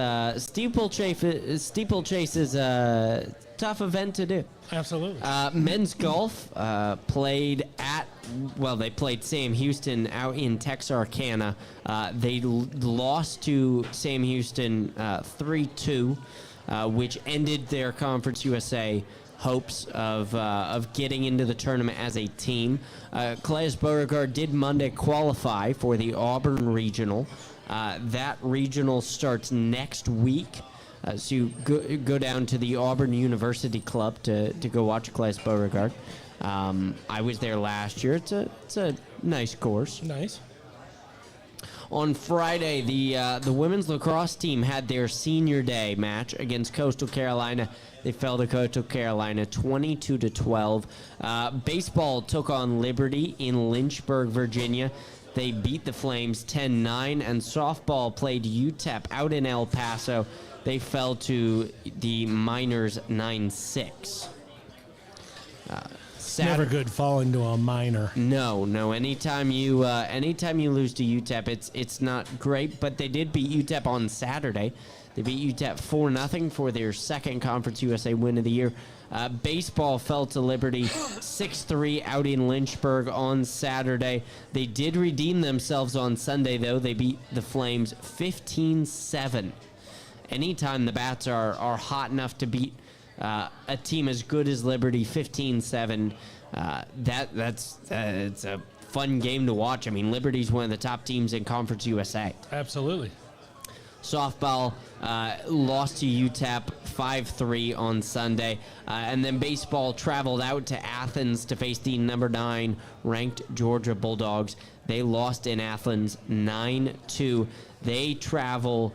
steeplechase is a tough event to do. Absolutely. Men's golf played they played Sam Houston out in Texarkana. They lost to Sam Houston 3-2, which ended their Conference USA hopes of getting into the tournament as a team. Calais Beauregard did Monday qualify for the Auburn Regional. That regional starts next week. So you go down to the Auburn University Club to go watch Calais Beauregard. I was there last year. It's a nice course. Nice. On Friday, the women's lacrosse team had their senior day match against Coastal Carolina. They fell to Coastal Carolina 22-12. Baseball took on Liberty in Lynchburg, Virginia. They beat the Flames 10-9, and softball played UTEP out in El Paso. They fell to the Miners 9-6. Never good falling to a minor. No. Anytime you lose to UTEP, it's not great. But they did beat UTEP on Saturday. They beat UTEP 4-0 for their second Conference USA win of the year. Baseball fell to Liberty 6-3 out in Lynchburg on Saturday. They did redeem themselves on Sunday, though. They beat the Flames 15-7. Anytime the Bats are hot enough to beat a team as good as Liberty 15-7, it's a fun game to watch. I mean, Liberty's one of the top teams in Conference USA. Absolutely. Softball lost to UTEP 5-3 on Sunday. And then baseball traveled out to Athens to face the number 9 ranked Georgia Bulldogs. They lost in Athens 9-2. They travel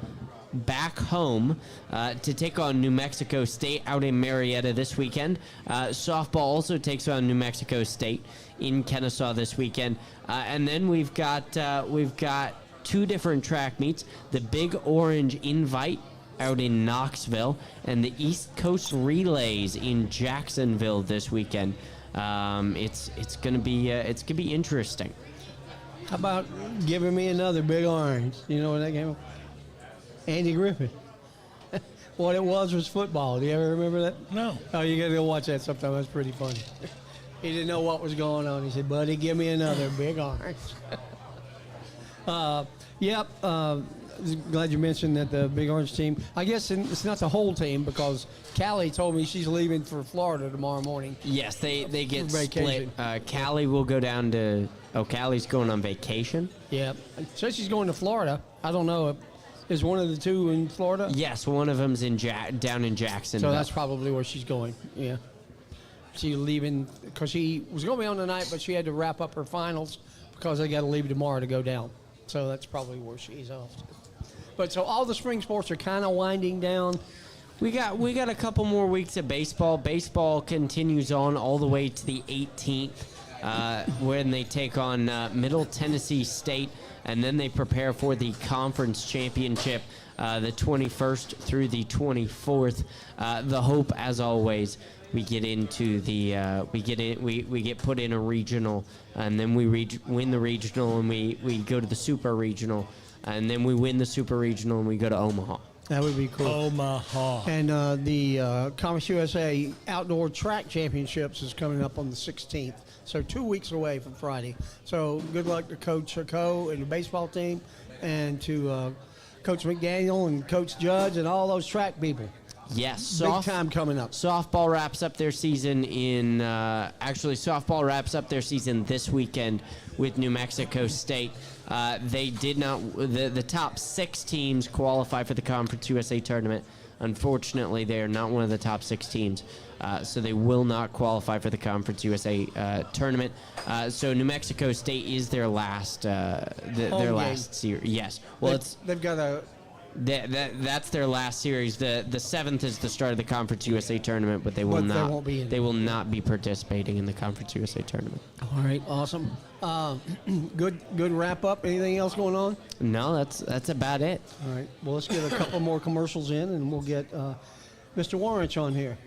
back home to take on New Mexico State out in Marietta this weekend. Softball also takes on New Mexico State in Kennesaw this weekend. And then we've got 2 different track meets. The Big Orange Invite out in Knoxville and the East Coast Relays in Jacksonville this weekend. It's gonna be interesting. How about giving me another Big Orange? You know what that game was? Andy Griffin. What it was football. Do you ever remember that? No. Oh, you got to go watch that sometime. That's pretty funny. He didn't know what was going on. He said, buddy, give me another Big Orange. Yep. Glad you mentioned that the Big Orange team. I guess it's not the whole team because Callie told me she's leaving for Florida tomorrow morning. Yes, they get For vacation. split. Callie will go down to. Oh, Callie's going on vacation. Yeah. So she's going to Florida. I don't know. Is one of the 2 in Florida? Yes, one of them's down in Jacksonville. So that's probably where she's going. Yeah. She's leaving because she was going to be on tonight, but she had to wrap up her finals because they got to leave tomorrow to go down. So that's probably where she's off to. But so all the spring sports are kind of winding down. We got a couple more weeks of baseball. Baseball continues on all the way to the 18th when they take on Middle Tennessee State, and then they prepare for the conference championship the 21st through the 24th. The hope, as always, we get into the we get put in a regional, and then we win the regional, and we go to the super regional, and then we win the super regional, and we go to Omaha. That would be cool. Omaha. And the Conference USA Outdoor Track Championships is coming up on the 16th. So 2 weeks away from Friday. So good luck to Coach Coe and the baseball team and to Coach McDaniel and Coach Judge and all those track people. Yes, Big time coming up. Softball wraps up their season softball wraps up their season this weekend with New Mexico State. They did not. The top 6 teams qualify for the Conference USA tournament. Unfortunately, they are not one of the top 6 teams, so they will not qualify for the Conference USA tournament. So New Mexico State is their last last series. Yes, well, they've got a. That's their last series. The 7th is the start of the Conference USA tournament, but they will not. They will not be participating in the Conference USA tournament. All right, awesome. Good wrap up. Anything else going on? No, that's about it. All right. Well, let's get a couple more commercials in, and we'll get Mr. Warrich on here.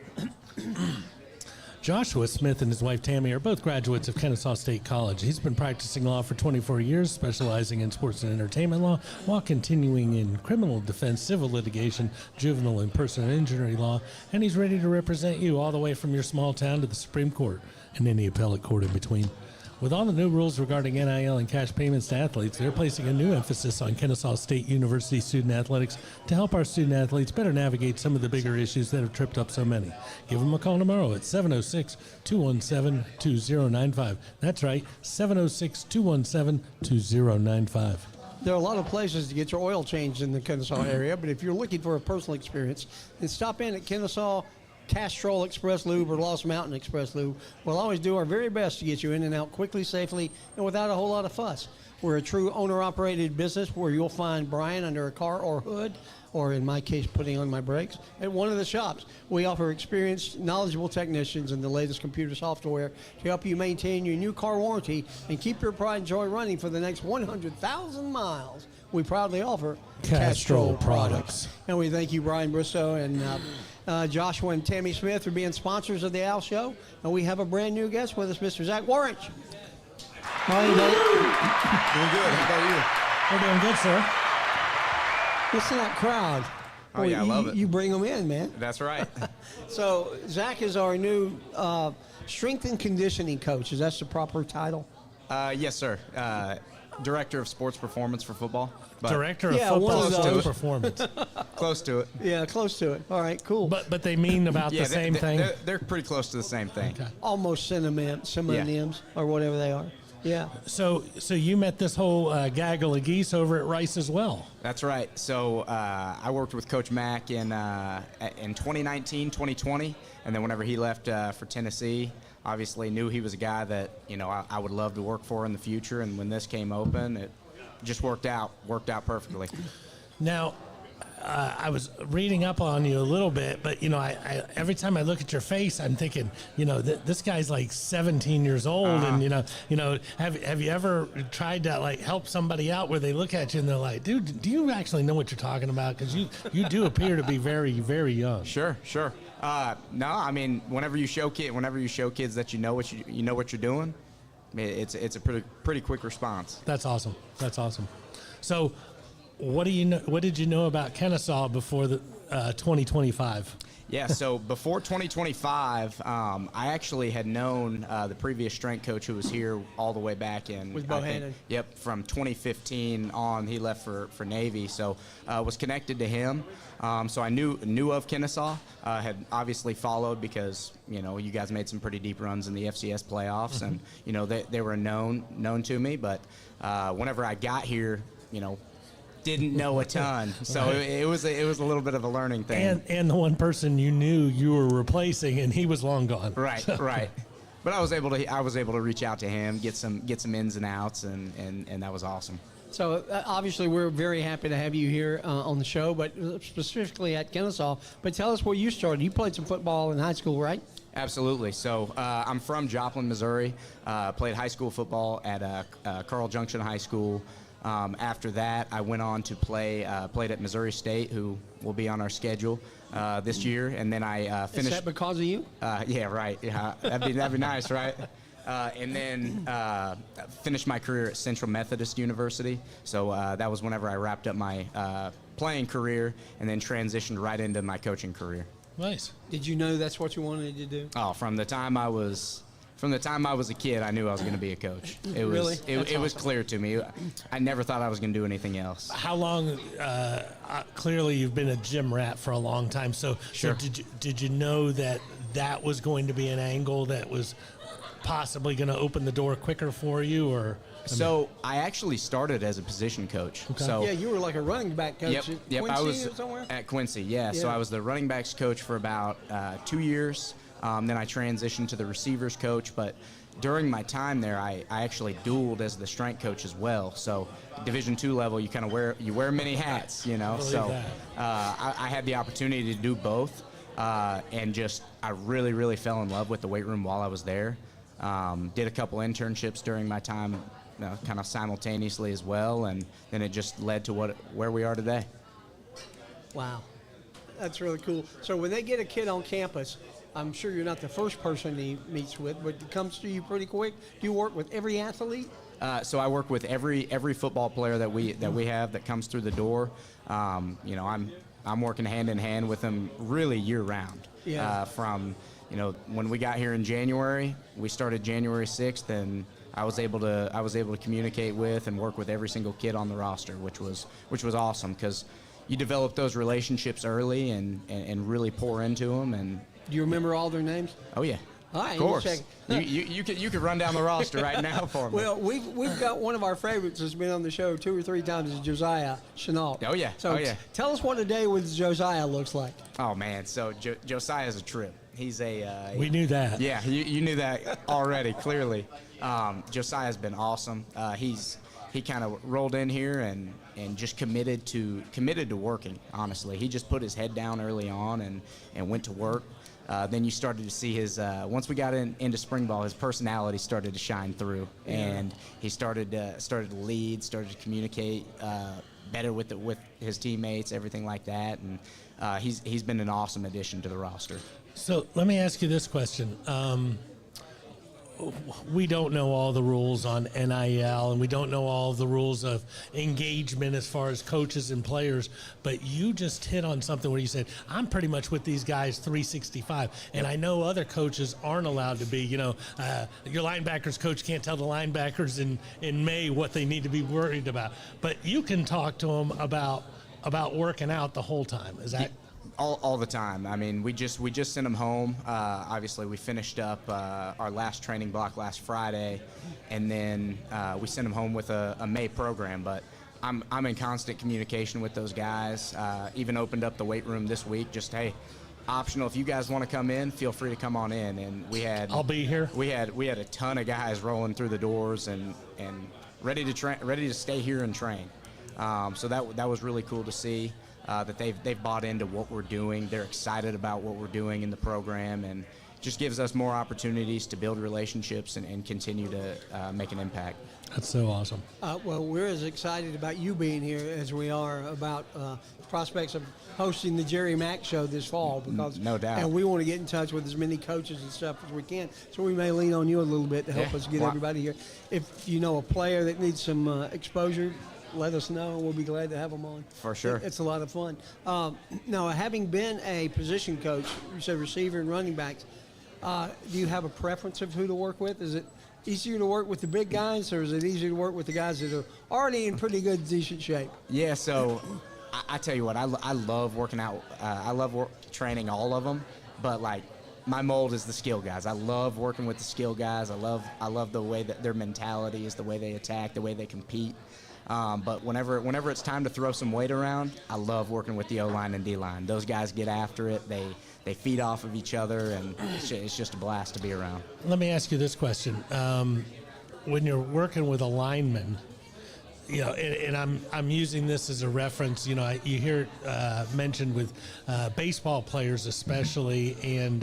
Joshua Smith and his wife Tammy are both graduates of Kennesaw State College. He's been practicing law for 24 years, specializing in sports and entertainment law, while continuing in criminal defense, civil litigation, juvenile and personal injury law, and he's ready to represent you all the way from your small town to the Supreme Court and any appellate court in between. With all the new rules regarding NIL and cash payments to athletes, they're placing a new emphasis on Kennesaw State University student athletics to help our student athletes better navigate some of the bigger issues that have tripped up so many. Give them a call tomorrow at 706-217-2095. That's right, 706-217-2095. There are a lot of places to get your oil changed in the Kennesaw area, but if you're looking for a personal experience, then stop in at Kennesaw Castrol Express Lube or Lost Mountain Express Lube. We'll always do our very best to get you in and out quickly, safely, and without a whole lot of fuss. We're a true owner-operated business where you'll find Brian under a car or hood, or in my case, putting on my brakes, at one of the shops. We offer experienced, knowledgeable technicians and the latest computer software to help you maintain your new car warranty and keep your pride and joy running for the next 100,000 miles. We proudly offer Castrol products. And we thank you, Brian Bristow and Joshua and Tammy Smith, for being sponsors of the Al Show. And we have a brand new guest with us, Mr. Zach Warrich. How are you, buddy? Doing good. How about you? We're doing good, sir. Listen to that crowd. Oh, yeah, I love it. You bring them in, man. That's right. So Zach is our new strength and conditioning coach. Is that the proper title? Yes, sir. Director of sports performance for football. Director of Yeah, one football of sports those. performance. Close to it. Yeah, close to it. All right, cool. But they mean about Yeah, the same thing. They're pretty close to the same thing. Okay. Almost synonyms or whatever they are. Yeah. So you met this whole gaggle of geese over at Rice as well. That's right. So I worked with Coach Mack in 2019, 2020, and then whenever he left for Tennessee, obviously knew he was a guy that I would love to work for in the future. And when this came open, it just worked out perfectly. Now, I was reading up on you a little bit, but I every time I look at your face, I'm thinking, this guy's like 17 years old, and have you ever tried to like help somebody out where they look at you and they're like, dude, do you actually know what you're talking about? Because you do appear to be very, very young. Sure. No, I mean, whenever you show kids that you know what you're doing, it's a pretty quick response. That's awesome. So, what did you know about Kennesaw before the 2025? Yeah, so before 2025, I actually had known the previous strength coach who was here all the way back in. With Bohannon. Yep, from 2015 on. He left for Navy, so was connected to him. So I knew of Kennesaw. Had obviously followed because you guys made some pretty deep runs in the FCS playoffs, and they were known to me. But whenever I got here, didn't know a ton, so it was a little bit of a learning thing. And the one person you knew you were replacing, and he was long gone. Right. But I was able to reach out to him, get some ins and outs, and that was awesome. So obviously we're very happy to have you here on the show, but specifically at Kennesaw. But tell us where you started. You played some football in high school, right? Absolutely. So I'm from Joplin, Missouri. Played high school football at Carl Junction High School. After that, I went on to played at Missouri State, who will be on our schedule this year, and then I finished. Is that because of you? Yeah, right. Yeah, that'd be nice, right? And then finished my career at Central Methodist University. So that was whenever I wrapped up my playing career, and then transitioned right into my coaching career. Nice. Did you know that's what you wanted to do? Oh, from the time I was a kid, I knew I was going to be a coach. It was Really? it was clear to me. I never thought I was going to do anything else. How long? Clearly, you've been a gym rat for a long time. So, Sure. So did you know that was going to be an angle that was possibly going to open the door quicker for you, or? So I actually started as a position coach. Okay. So Yeah, you were like a running back coach at Yep. Quincy I was or somewhere? at Quincy. Yeah. So Yeah. I was the running backs coach for about 2 years. Then I transitioned to the receivers coach. But during my time there, I actually dueled as the strength coach as well. So Division II level, you kind of wear many hats, So that. I had the opportunity to do both, and I really, really fell in love with the weight room while I was there. Did a couple internships during my time, kind of simultaneously as well, and then it just led to where we are today. Wow. That's really cool. So when they get a kid on campus, I'm sure you're not the first person he meets with, but it comes to you pretty quick. Do you work with every athlete? So I work with every football player that we have that comes through the door. I'm working hand in hand with them really year round. Yeah. From when we got here in January, we started January 6th, and I was able to communicate with and work with every single kid on the roster, which was awesome because you develop those relationships early and really pour into them. And Do you remember all their names? oh yeah. All right, Of course. check. You could run down the roster right now for me. Well, we've got one of our favorites that's been on the show 2 or 3 times, is Josiah Chenault. Oh, yeah. So Oh, yeah. Tell us what a day with Josiah looks like. Oh man, so Josiah's a trip. He's We knew that. Yeah, you knew that already, clearly. Josiah's been awesome. He kind of rolled in here and just committed to working. Honestly, he just put his head down early on and went to work. Then you started to see his once we got into spring ball, his personality started to shine through, and he started to lead, started to communicate better with his teammates, everything like that, and he's been an awesome addition to the roster. So let me ask you this question. We don't know all the rules on NIL, and we don't know all the rules of engagement as far as coaches and players, but you just hit on something where you said, I'm pretty much with these guys 365, and I know other coaches aren't allowed to be. Your linebackers coach can't tell the linebackers in May what they need to be worried about, but you can talk to them about working out the whole time. Is that... All the time. I mean, we just sent them home. Obviously, we finished up our last training block last Friday, and then we sent them home with a May program. But I'm in constant communication with those guys. Even opened up the weight room this week. Just hey, optional. If you guys want to come in, feel free to come on in. And we had I'll be here. We had a ton of guys rolling through the doors and ready to stay here and train. So that was really cool to see. That they've bought into what we're doing. They're excited about what we're doing in the program, and just gives us more opportunities to build relationships and continue to make an impact. That's so awesome. Well, we're as excited about you being here as we are about prospects of hosting the Jerry Mack Show this fall. Because No doubt. And we want to get in touch with as many coaches and stuff as we can. So we may lean on you a little bit to help us get everybody here. If you know a player that needs some exposure, let us know, and we'll be glad to have them on. For sure. It's a lot of fun. Now, having been a position coach, you said receiver and running backs, do you have a preference of who to work with? Is it easier to work with the big guys, or is it easier to work with the guys that are already in pretty good, decent shape? Yeah, so I tell you what, I love working out. I love training all of them, but like my mold is the skill guys. I love working with the skill guys. I love the way that their mentality is, the way they attack, the way they compete. But whenever it's time to throw some weight around, I love working with the O-line and D-line. Those guys get after it. They feed off of each other, and it's just a blast to be around. Let me ask you this question. When you're working with a lineman, you know, and I'm using this as a reference, you know, you hear it mentioned with baseball players especially, and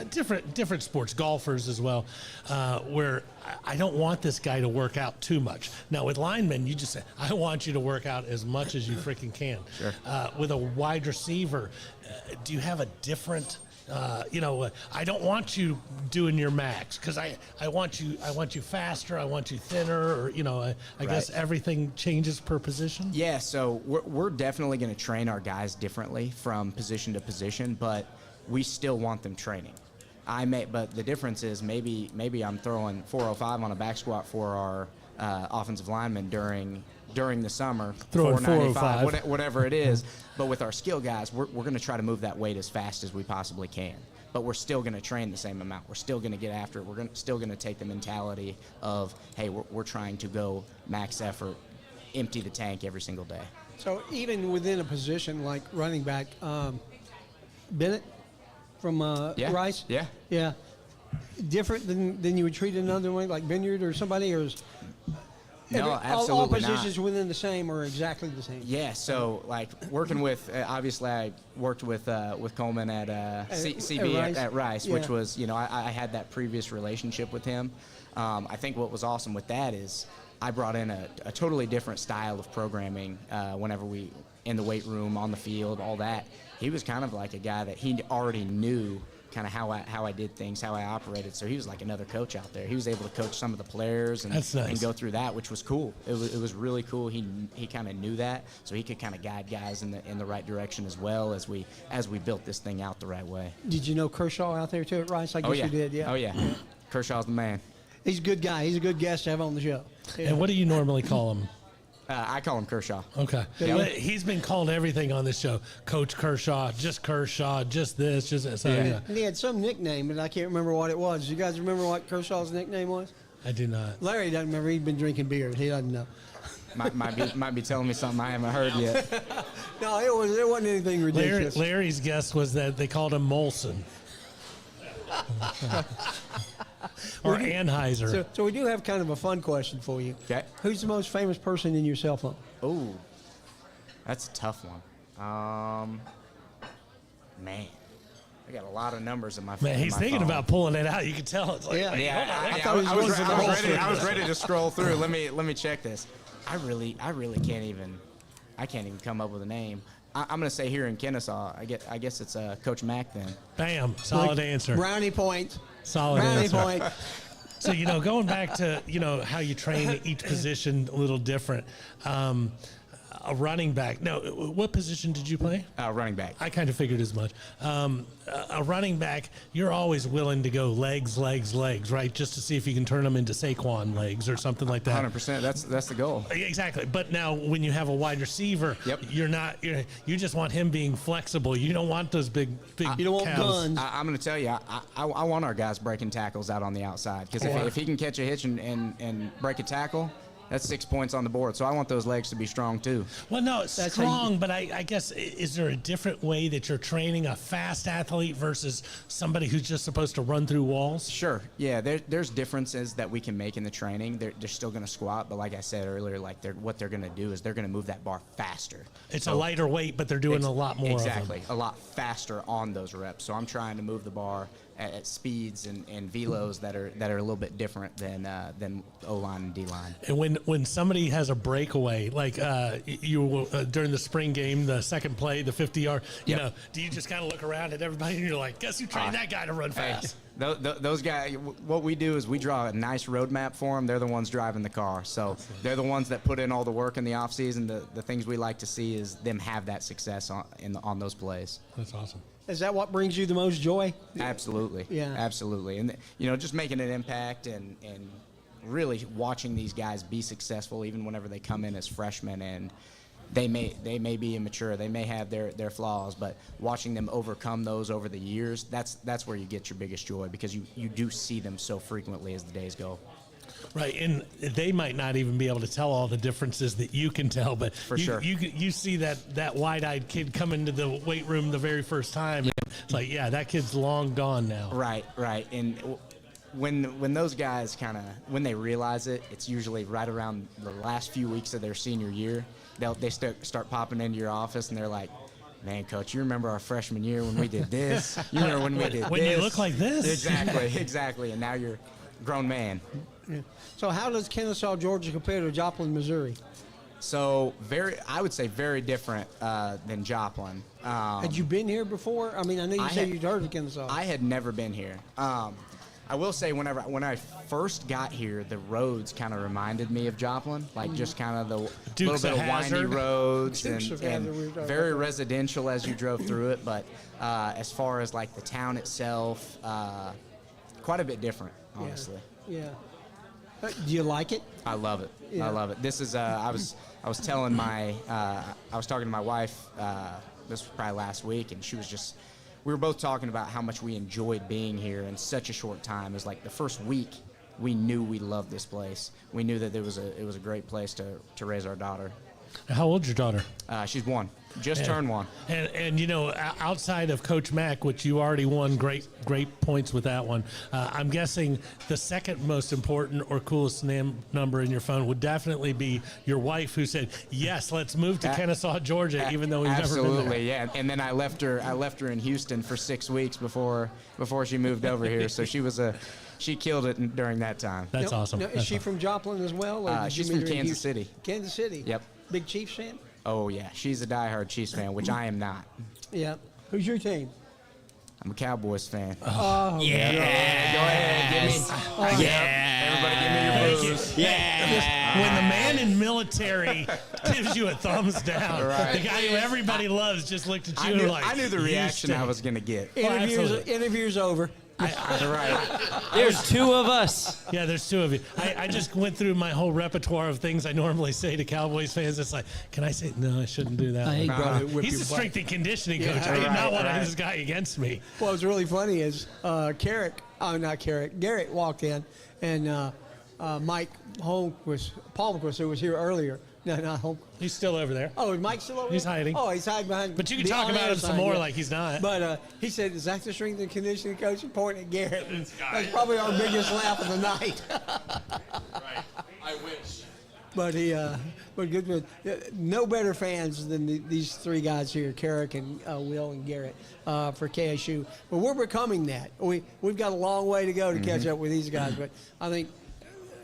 different sports, golfers as well, where I don't want this guy to work out too much. Now with linemen, you just say, I want you to work out as much as you freaking can. Sure. With a wide receiver, do you have a different, I don't want you doing your max, because I want you faster, I want you thinner, or, I guess everything changes per position? Yeah, so we're definitely going to train our guys differently from position to position, but we still want them training. But the difference is maybe I'm throwing 405 on a back squat for our offensive linemen during the summer, throwing 495, whatever it is. But with our skill guys, we're going to try to move that weight as fast as we possibly can. But we're still going to train the same amount. We're still going to get after it. We're still going to take the mentality of, hey, we're trying to go max effort, empty the tank every single day. So even within a position like running back, Bennett from Rice? Yeah. Yeah. Different than you would treat another one like Vineyard or somebody, or is No, absolutely all positions not. within the same or exactly the same? Yeah, so like working with, obviously I worked with Coleman at CB Rice. at Rice, Yeah. which was, I had that previous relationship with him. I think what was awesome with that is I brought in a totally different style of programming whenever we, in the weight room, on the field, all that. He was kind of like a guy that he already knew kind of how I did things, how I operated. So he was like another coach out there. He was able to coach some of the players and, That's nice. and go through that, which was cool. It was really cool. He kind of knew that, so he could kind of guide guys in the right direction as well as we built this thing out the right way. Did you know Kershaw out there too at Rice? I guess you did, yeah. Oh yeah. Kershaw's the man. He's a good guy. He's a good guest to have on the show. Yeah. And what do you normally call him? I call him Kershaw. Okay. Yeah. Well, he's been called everything on this show. Coach Kershaw, just this, just that. So, yeah. And he had some nickname, but I can't remember what it was. You guys remember what Kershaw's nickname was? I do not. Larry doesn't remember. He'd been drinking beer. He doesn't know. might be telling me something I haven't heard yet. No, it wasn't anything ridiculous. Larry's guess was that they called him Molson. Or Anheuser. So we do have kind of a fun question for you. Okay. Who's the most famous person in your cell phone? Ooh, that's a tough one. Man, I got a lot of numbers in my phone. Man, he's thinking about pulling it out. You can tell. It's like, Yeah. wait, hold on. I thought he was going for the whole thing. I was ready to scroll through. Let me check this. I really can't even come up with a name. I'm gonna say here in Kennesaw. I guess it's Coach Mack then. Bam. Solid answer. Brownie point. Solid Brownie answer. point. So, going back to, how you train each position a little different. a running back. No, what position did you play? Running back. I kind of figured as much. A running back, you're always willing to go legs, right? Just to see if you can turn them into Saquon legs or something like that. 100%. That's the goal. Exactly. But now when you have a wide receiver, Yep. you just want him being flexible. You don't want those big You don't want cows. guns. I'm going to tell you, I want our guys breaking tackles out on the outside because if he can catch a hitch and break a tackle, that's 6 points on the board. So I want those legs to be strong too. Well, no, it's That's how you- strong, but I guess, is there a different way that you're training a fast athlete versus somebody who's just supposed to run through walls? Sure. Yeah, there's differences that we can make in the training. They're still going to squat, but like I said earlier, like what they're going to do is they're going to move that bar faster. It's a lighter weight, but they're doing a lot more Exactly. of them. A lot faster on those reps. So I'm trying to move the bar at speeds and velos that are a little bit different than O-line and D-line. And when somebody has a breakaway, like you during the spring game, the second play, the 50-yard, you Yep. know, do you just kind of look around at everybody and you're like, guess who trained that guy to run fast? Those guys, what we do is we draw a nice roadmap for them. They're the ones driving the car. So they're the ones that put in all the work in the offseason. The things we like to see is them have that success on those plays. That's awesome. Is that what brings you the most joy? Absolutely. Yeah. Absolutely. And, just making an impact and really watching these guys be successful even whenever they come in as freshmen and they may be immature, they may have their flaws, but watching them overcome those over the years, that's where you get your biggest joy because you do see them so frequently as the days go. Right, and they might not even be able to tell all the differences that you can tell, but sure. you see that wide-eyed kid come into the weight room the very first time. And it's like, yeah, that kid's long gone now. Right. And when those guys when they realize it, it's usually right around the last few weeks of their senior year. They start popping into your office and they're like, man, coach, you remember our freshman year when we did this? You remember when we did When this? you look like this? Exactly. And now you're a grown man. Yeah. So how does Kennesaw, Georgia compare to Joplin, Missouri? So I would say very different than Joplin. Had you been here before? I mean, I know you said you'd heard of Kennesaw. I had never been here. I will say when I first got here, the roads kind of reminded me of Joplin, like just kind of the Dukes little bit of of windy Hazzard. roads Dukes of and Hazzard, we were talking very about that. residential as you drove through it. But as far as like the town itself, quite a bit different, honestly. Yeah. Do you like it? I love it. Yeah. I love it. This is I was talking to my wife. This was probably last week, and we were both talking about how much we enjoyed being here in such a short time. It was like the first week we knew we loved this place. We knew that it was a great place to raise our daughter. How old's your daughter? She's 1, just turned 1. And outside of Coach Mack, which you already won great points with that one, I'm guessing the second most important or coolest number in your phone would definitely be your wife, who said, yes, let's move to Kennesaw, Georgia, even though we've never been there. Absolutely, yeah. And then I left her in Houston for 6 weeks before she moved over here. So she killed it during that time. That's awesome. Now, is That's she awesome. from Joplin as well? Or did you She's meet from her in Kansas Houston? City. Kansas City? Yep. Big Chiefs fan? Oh yeah, she's a diehard Chiefs fan, which I am not. Yeah. Who's your team? I'm a Cowboys fan. Oh, Yeah, go ahead, give me. Everybody, give me your booze. When the man in military gives you a thumbs down, Right. the guy who everybody loves just looked at you I knew the "You reaction stink." I was gonna get. Interview's over. Right. There's two of us. Yeah, there's two of you. I just went through my whole repertoire of things I normally say to Cowboys fans. It's like, can I say, no, I shouldn't do that. Hey, one. brother, whip He's your a butt. strength and conditioning coach. I do not want this guy against me. What was really funny is Garrett walked in, and Mike Palmquist, who was here earlier. No, not Holmquist. He's still over there. Oh, is Mike still over there? He's hiding. Oh, he's hiding behind. But you can the talk about on-air him some sign, more yeah. like he's not. But he said, is that the strength and conditioning coach? And pointing at Garrett. And that's probably our biggest laugh of the night. Right. I wish. But good. No better fans than these three guys here, Carrick and Will and Garrett, for KSU. But we're becoming that. We've got a long way to go to catch up with these guys. But I think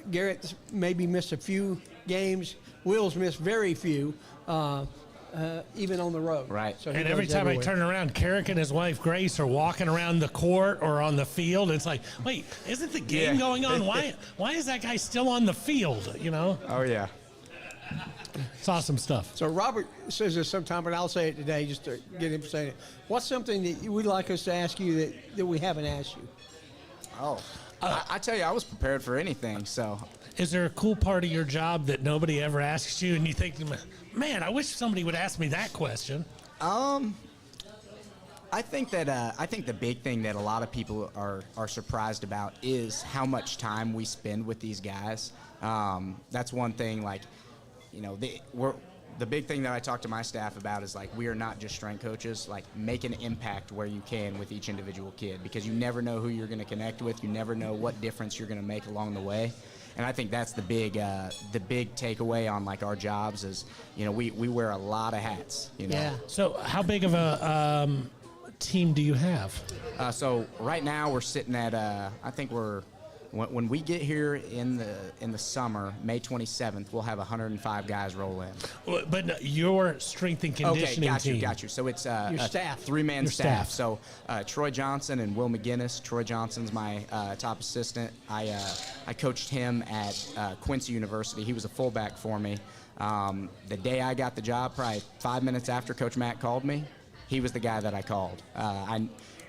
Garrett's maybe missed a few games. Will's missed very few, even on the road. Right. So he And every goes time I everywhere. turn around, Carrick and his wife Grace are walking around the court or on the field. It's like, wait, isn't the game going on? Why is that guy still on the field? You know? Oh yeah. It's awesome stuff. So Robert says this sometime, but I'll say it today just to get him saying it. What's something that you would like us to ask you that we haven't asked you? Oh, I tell you, I was prepared for anything. So, Is there a cool part of your job that nobody ever asks you, and you think, man, I wish somebody would ask me that question? I think the big thing that a lot of people are surprised about is how much time we spend with these guys. That's one thing. Like, you know, the big thing that I talk to my staff about is, like, we are not just strength coaches. Like, make an impact where you can with each individual kid, because you never know who you're going to connect with. You never know what difference you're going to make along the way. And I think that's the big takeaway on, like, our jobs is, you know, we wear a lot of hats. You know? Yeah. So how big of a team do you have? So right now we're sitting at I think when we get here in the summer, May 27th, we'll have 105 guys roll in. Well, but no, your strength and conditioning Okay, team. got you. So it's Your a staff. three-man Your staff. So Troy Johnson and Will McGinnis. Troy Johnson's my top assistant. I coached him at Quincy University. He was a fullback for me. The day I got the job, probably 5 minutes after Coach Matt called me, he was the guy that I called.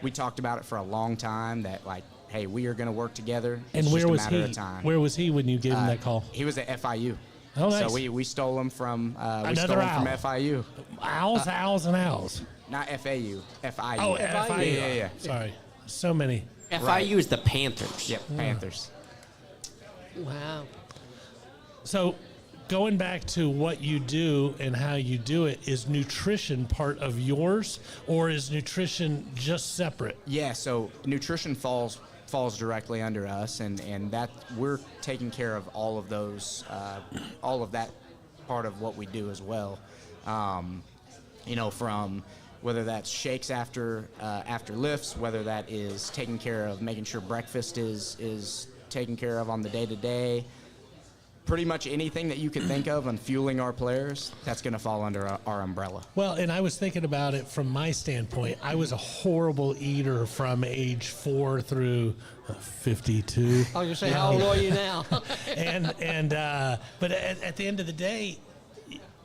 We talked about it for a long time that, like, hey, we are going to work together. And It's where just was a matter he? of time. Where was he when you gave him that call? He was at FIU. Oh, nice. So we stole him from Another owl. FIU. Owls, and owls. Not FAU. FIU. Oh, FIU. FIU. Yeah. Sorry. So many. FIU is the Panthers. Yep, Panthers. Wow. So going back to what you do and how you do it, is nutrition part of yours, or is nutrition just separate? Yeah, so nutrition falls directly under us, and that we're taking care of all of those, all of that part of what we do as well. You know, from whether that's shakes after lifts, whether that is taking care of making sure breakfast is taken care of on the day-to-day. Pretty much anything that you can think of on fueling our players, that's going to fall under our umbrella. Well, and I was thinking about it from my standpoint. I was a horrible eater from age 4 through 52. I was going to say, how old are you now? But at the end of the day,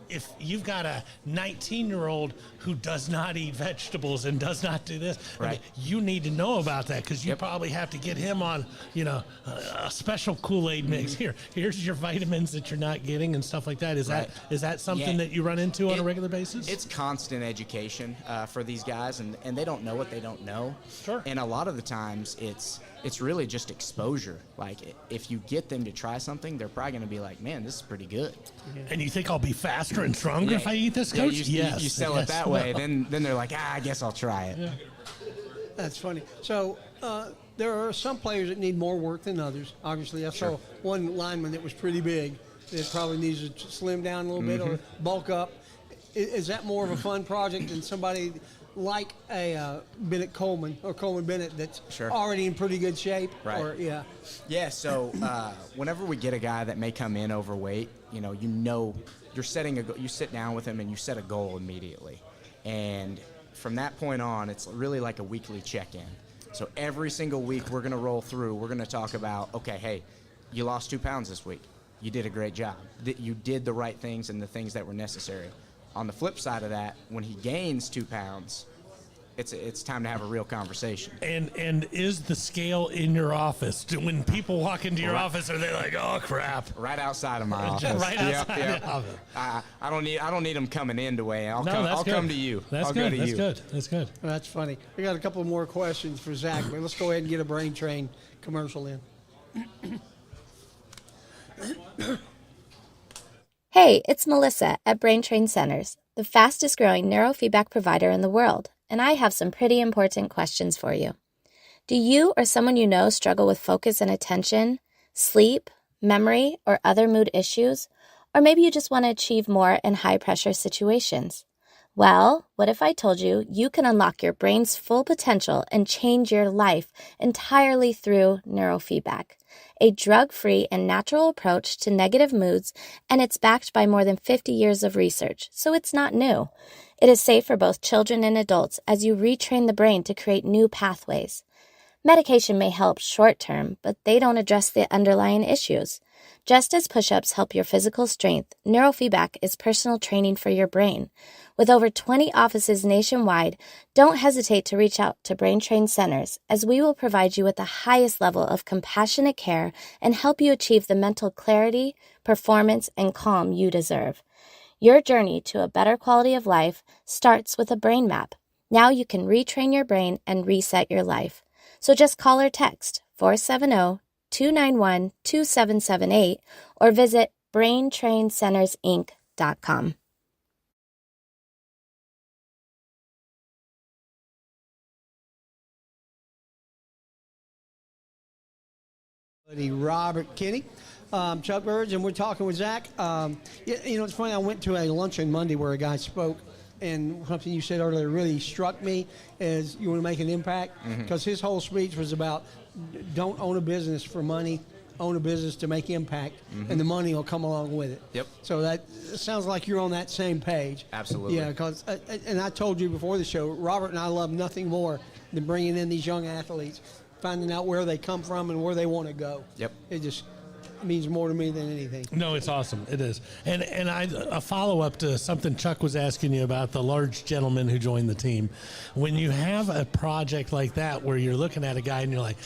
if you've got a 19-year-old who does not eat vegetables and does not do this, I mean, Right. you need to know about that, because you probably have to get him on, you know, a special Kool-Aid mix. Here's your vitamins that you're not getting and stuff like that. Is that something Yeah. that you run into on a regular basis? It's constant education for these guys, and they don't know what they don't know. Sure. And a lot of the times it's really just exposure. Like, if you get them to try something, they're probably going to be like, man, this is pretty good. And you think I'll be faster and stronger if I eat this, Coach? Yeah, you sell it Yes. that way, then they're like, I guess I'll try it. Yeah. That's funny. So there are some players that need more work than others. Obviously, I saw one lineman that was pretty big that probably needs to slim down a little bit or bulk up. Is that more of a fun project than somebody like a Bennett Coleman or Coleman Bennett that's Sure. already in pretty good shape? Right. Or, yeah. Yeah, so whenever we get a guy that may come in overweight, you know you're setting you sit down with him and you set a goal immediately. And from that point on, it's really like a weekly check-in. So every single week we're going to roll through. We're going to talk about, okay, hey, you lost 2 pounds this week. You did a great job. You did the right things and the things that were necessary. On the flip side of that, when he gains 2 pounds, it's time to have a real conversation. And is the scale in your office? When people walk into your office, are they like, oh crap? Right outside of my office. Right outside Yep. the office. I don't need them coming in to weigh. I'll That's good. come to you. That's I'll good. go to That's you. good. That's good. Well, that's funny. We got a couple more questions for Zach, but let's go ahead and get a Brain Train commercial in. Hey, it's Melissa at Brain Train Centers, the fastest growing neurofeedback provider in the world, and I have some pretty important questions for you. Do you or someone you know struggle with focus and attention, sleep, memory, or other mood issues? Or maybe you just want to achieve more in high-pressure situations? Well, what if I told you you can unlock your brain's full potential and change your life entirely through neurofeedback, a drug-free and natural approach to negative moods, and it's backed by more than 50 years of research, so it's not new. It is safe for both children and adults as you retrain the brain to create new pathways. Medication may help short-term, but they don't address the underlying issues. Just as push-ups help your physical strength, neurofeedback is personal training for your brain. With over 20 offices nationwide, don't hesitate to reach out to Brain Train Centers, as we will provide you with the highest level of compassionate care and help you achieve the mental clarity, performance, and calm you deserve. Your journey to a better quality of life starts with a brain map. Now you can retrain your brain and reset your life. So just call or text 470-291-2778 or visit braintraincentersinc.com. Buddy Robert Kinney, Chuck Birds, and we're talking with Zach. It's funny. I went to a luncheon Monday where a guy spoke, and something you said earlier really struck me is you want to make an impact, because his whole speech was about don't own a business for money, own a business to make impact, and the money will come along with it. Yep. So that sounds like you're on that same page. Absolutely. Yeah, because and I told you before the show, Robert and I love nothing more than bringing in these young athletes, finding out where they come from and where they want to go. Yep. It just means more to me than anything. No, it's awesome. It is. And a follow-up to something Chuck was asking you about, the large gentleman who joined the team. When you have a project like that where you're looking at a guy and you're like,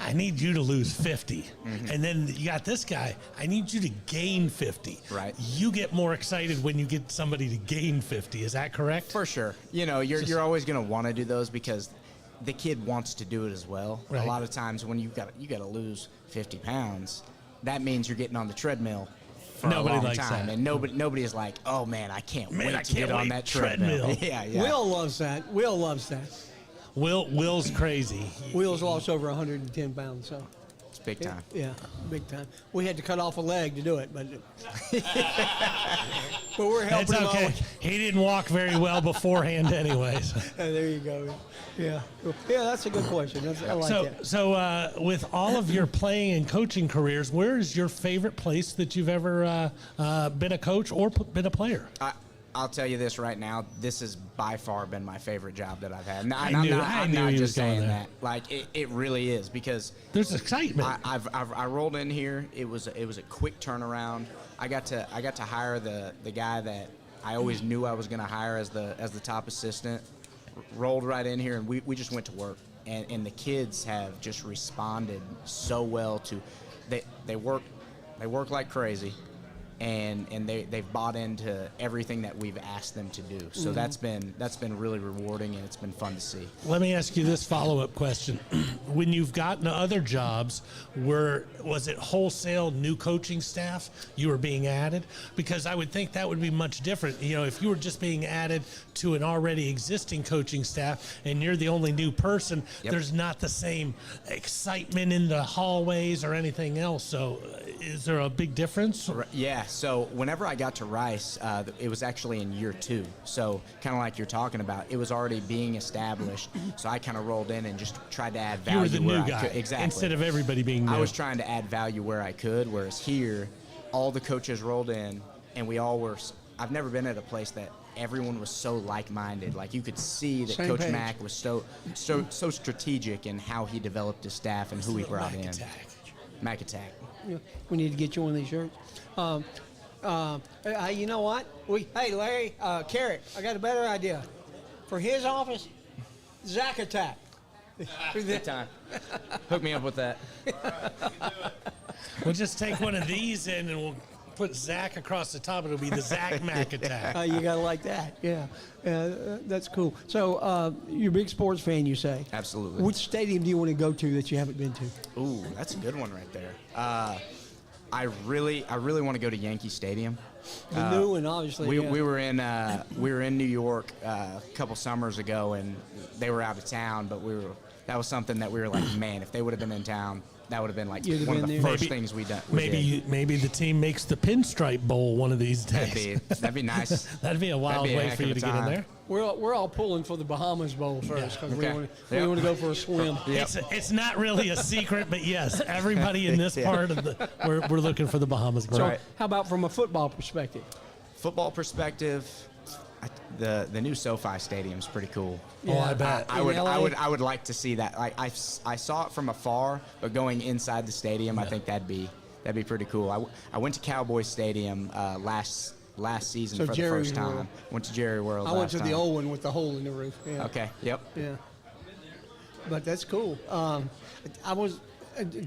I need you to lose 50. And then you got this guy, I need you to gain 50. Right. You get more excited when you get somebody to gain 50. Is that correct? For sure. You're always going to want to do those because the kid wants to do it as well. Right. A lot of times when you got to lose 50 pounds, that means you're getting on the treadmill for Nobody a long likes time. that. And nobody is like, oh man, I can't wait to get on that treadmill. Yeah. Will loves that. Will loves that. Will's crazy. Will's lost over 110 pounds, so. It's big time. Yeah, big time. We had to cut off a leg to do it, but we're helping It's him okay. always. He didn't walk very well beforehand anyways. There you go. Yeah. Yeah, that's a good question. I like that. So with all of your playing and coaching careers, where is your favorite place that you've ever been a coach or been a player? I'll tell you this right now. This has by far been my favorite job that I've had. I knew I'm he not was just going saying there. that. Like it really is because There's excitement. I rolled in here. It was a quick turnaround. I got to hire the guy that I always knew I was going to hire as the top assistant. Rolled right in here and we just went to work. And the kids have just responded so well to they work like crazy. And they've bought into everything that we've asked them to do. So that's been really rewarding, and it's been fun to see. Let me ask you this follow-up question. When you've gotten other jobs, was it wholesale new coaching staff you were being added? Because I would think that would be much different. If you were just being added to an already existing coaching staff and you're the only new person, there's not the same excitement in the hallways or anything else. So is there a big difference? Yeah, so whenever I got to Rice, it was actually in year 2. So kind of like you're talking about, it was already being established. So I kind of rolled in and just tried to add value. You were the where new I guy, could. Exactly. instead of everybody being new. I was trying to add value where I could, whereas here, all the coaches rolled in, and we all were. I've never been at a place that everyone was so like-minded. Like you could see that Same Coach page. Mack was so strategic in how he developed his staff and who he brought in. Mack Attack. Yeah, we need to get you one of these shirts. You know what? Hey, Larry, Carrot, I got a better idea. For his office, Zach Attack. Good time. Hook me up with that. We'll just take one of these in and we'll put Zach across the top. It'll be the Zach Mack Attack. You got to like that. Yeah. That's cool. So you're a big sports fan, you say. Absolutely. Which stadium do you want to go to that you haven't been to? Ooh, that's a good one right there. I really want to go to Yankee Stadium. The new one, obviously. We yeah. were in New York a couple summers ago, and they were out of town. But that was something that we were like, man, if they would have been in town, that would have been like You'd have one of been the there. first things we did. Maybe the team makes the Pinstripe Bowl one of these days. That'd be nice. That'd be a wild That'd be a way heck for of you a to get in time. there. We're all pulling for the Bahamas Bowl first because Okay. we want to go for a swim. It's not really a secret, but yes, everybody in this part of we're looking for the Bahamas Bowl. So how about from a football perspective? Football perspective, the new SoFi Stadium's pretty cool. Oh, I bet. I In would LA? like to see that. Like I saw it from afar, but going inside the stadium, I think that'd be That'd be pretty cool. I went to Cowboy Stadium last season So for Jerry the first time. World. Went to Jerry World. I went last to the time. old one with the hole in the roof. Yeah. Okay. Yep. Yeah. But that's cool. I was,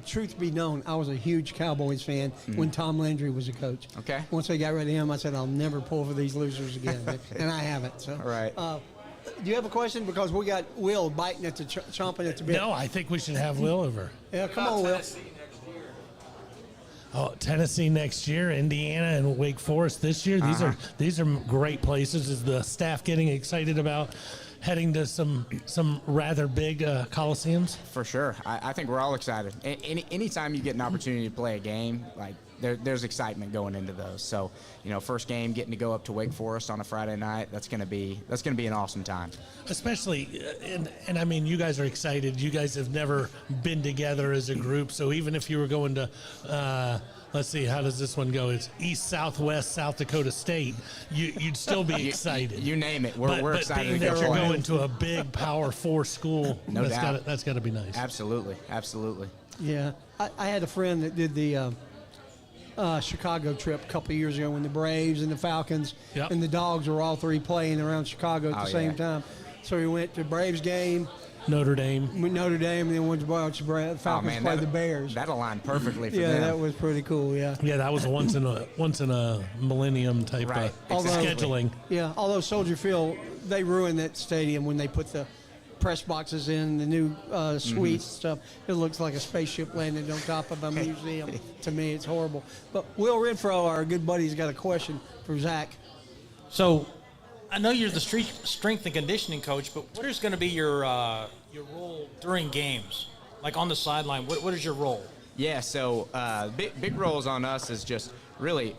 truth be known, I was a huge Cowboys fan when Tom Landry was a coach. Okay. Once they got rid of him, I said, I'll never pull for these losers again. And I haven't. So. All right. Do you have a question? Because we got Will biting at the chomping at the bit. No, I think we should have Will over. Yeah, come on, Will. Oh, Tennessee next year, Indiana and Wake Forest this year. These are great places. Is the staff getting excited about heading to some rather big coliseums? For sure. I think we're all excited. Anytime you get an opportunity to play a game, like there's excitement going into those. So, first game, getting to go up to Wake Forest on a Friday night, that's gonna be an awesome time. Especially, and I mean, you guys are excited. You guys have never been together as a group. So even if you were going to, let's see, how does this one go? It's East, Southwest, South Dakota State. You'd still be excited. You name it. We're but excited being to go that you're play. going to a big Power 4 school, No doubt. that's got to be nice. Absolutely. Yeah. I had a friend that did the Chicago trip a couple of years ago when the Braves and the Falcons and the Dogs were all three playing around Chicago at the same time. So he went to Braves game, Notre Dame, and then went to watch the Falcons play the Bears. That aligned perfectly for Yeah, them. that was pretty cool. Yeah. Yeah, that was a once in a millennium type Right, of scheduling. Yeah. Although Soldier Field, they ruined that stadium when they put the press boxes in, the new suites and stuff. It looks like a spaceship landed on top of a museum. To me, it's horrible. But Will Renfro, our good buddy, has got a question for Zach. So, I know you're the strength and conditioning coach, but what is going to be your role during games? Like on the sideline, what is your role? Yeah, so big roles on us is just really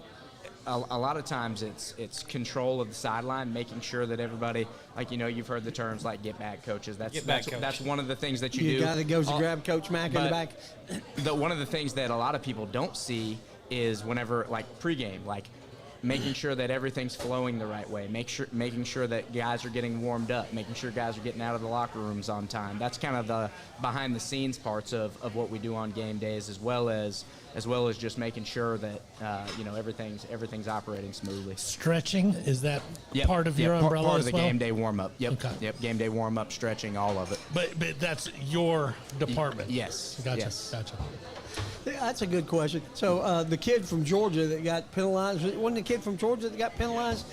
a lot of times it's control of the sideline, making sure that everybody, like you've heard the terms like get back coaches. That's one of the things that you do. You got to go to grab Coach Mack in the back. One of the things that a lot of people don't see is whenever like pregame, like making sure that everything's flowing the right way, making sure that guys are getting warmed up, making sure guys are getting out of the locker rooms on time. That's kind of the behind the scenes parts of what we do on game days, as well as just making sure that everything's operating smoothly. Stretching, is that part of your umbrella part as of the well? game day warm up. Yep. Okay. Yep. Game day warm up, stretching, all of it. But that's your department. Yes. Gotcha. Yes. Gotcha. Yeah, that's a good question. So the kid from Georgia that got penalized, wasn't the kid from Georgia that got penalized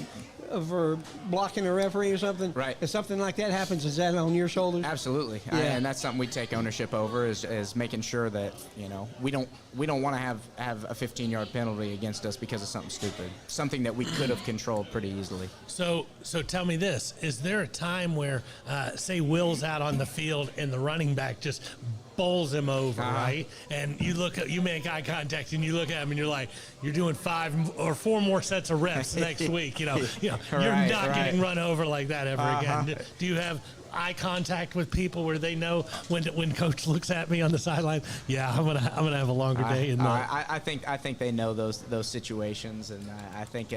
for blocking a referee or something? Right. If something like that happens, is that on your shoulders? Absolutely. Yeah. And that's something we take ownership over is making sure that we don't want to have a 15-yard penalty against us because of something stupid, something that we could have controlled pretty easily. So tell me this: is there a time where, say, Will's out on the field and the running back just bowls him over, right? And you make eye contact and you look at him and you're like, you're doing 5 or 4 more sets of reps next week. You're not getting run over like that ever again. Do you have eye contact with people where they know when coach looks at me on the sideline, I'm gonna have a longer day? I think they know those situations, and I think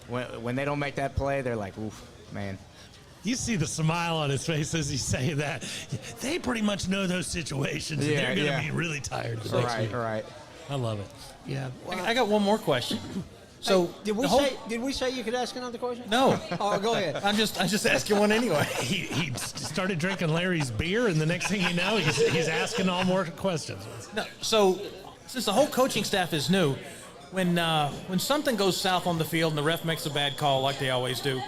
when they don't make that play, they're like, oof, man. You see the smile on his face as he's saying that. They pretty much know those situations, and they're going to be really tired the next week. Right. I love it. Yeah. I got one more question. So Hey, did we say you could ask another question? No. Oh, go ahead. I'm just asking one anyway. He started drinking Larry's beer, and the next thing you know, he's asking all more questions. No, so since the whole coaching staff is new, when something goes south on the field and the ref makes a bad call like they always do,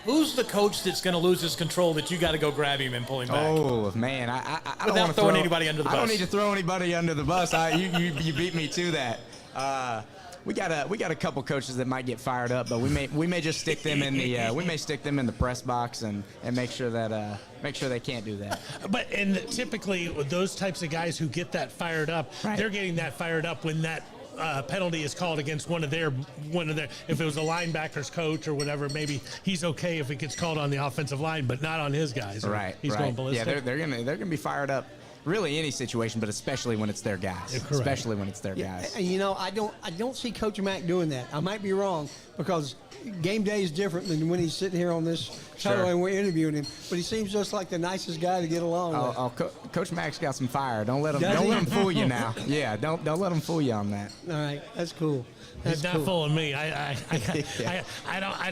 who's the coach that's going to lose his control that you got to go grab him and pull him back? Oh, man. I don't Without want to throwing anybody under the bus. I don't need to throw anybody under the bus. You beat me to that. We got a couple coaches that might get fired up, but we may just stick them in the press box and make sure they can't do that. But typically those types of guys who get that fired up, they're getting that fired up when that penalty is called against one of their if it was a linebacker's coach or whatever, maybe he's okay if it gets called on the offensive line, but not on his guys. Right. He's going ballistic. Yeah, they're gonna be fired up really any situation, but especially when it's their guys. Correct. Especially when it's their guys. And I don't see Coach Mack doing that. I might be wrong because game day is different than when he's sitting here on this show Sure. and we're interviewing him. But he seems just like the nicest guy to get along with. Coach Mack's got some fire. Don't let him. Does Don't he? let him fool you now. Yeah, don't let him fool you on that. All right, that's cool. He's not cool. fooling me. I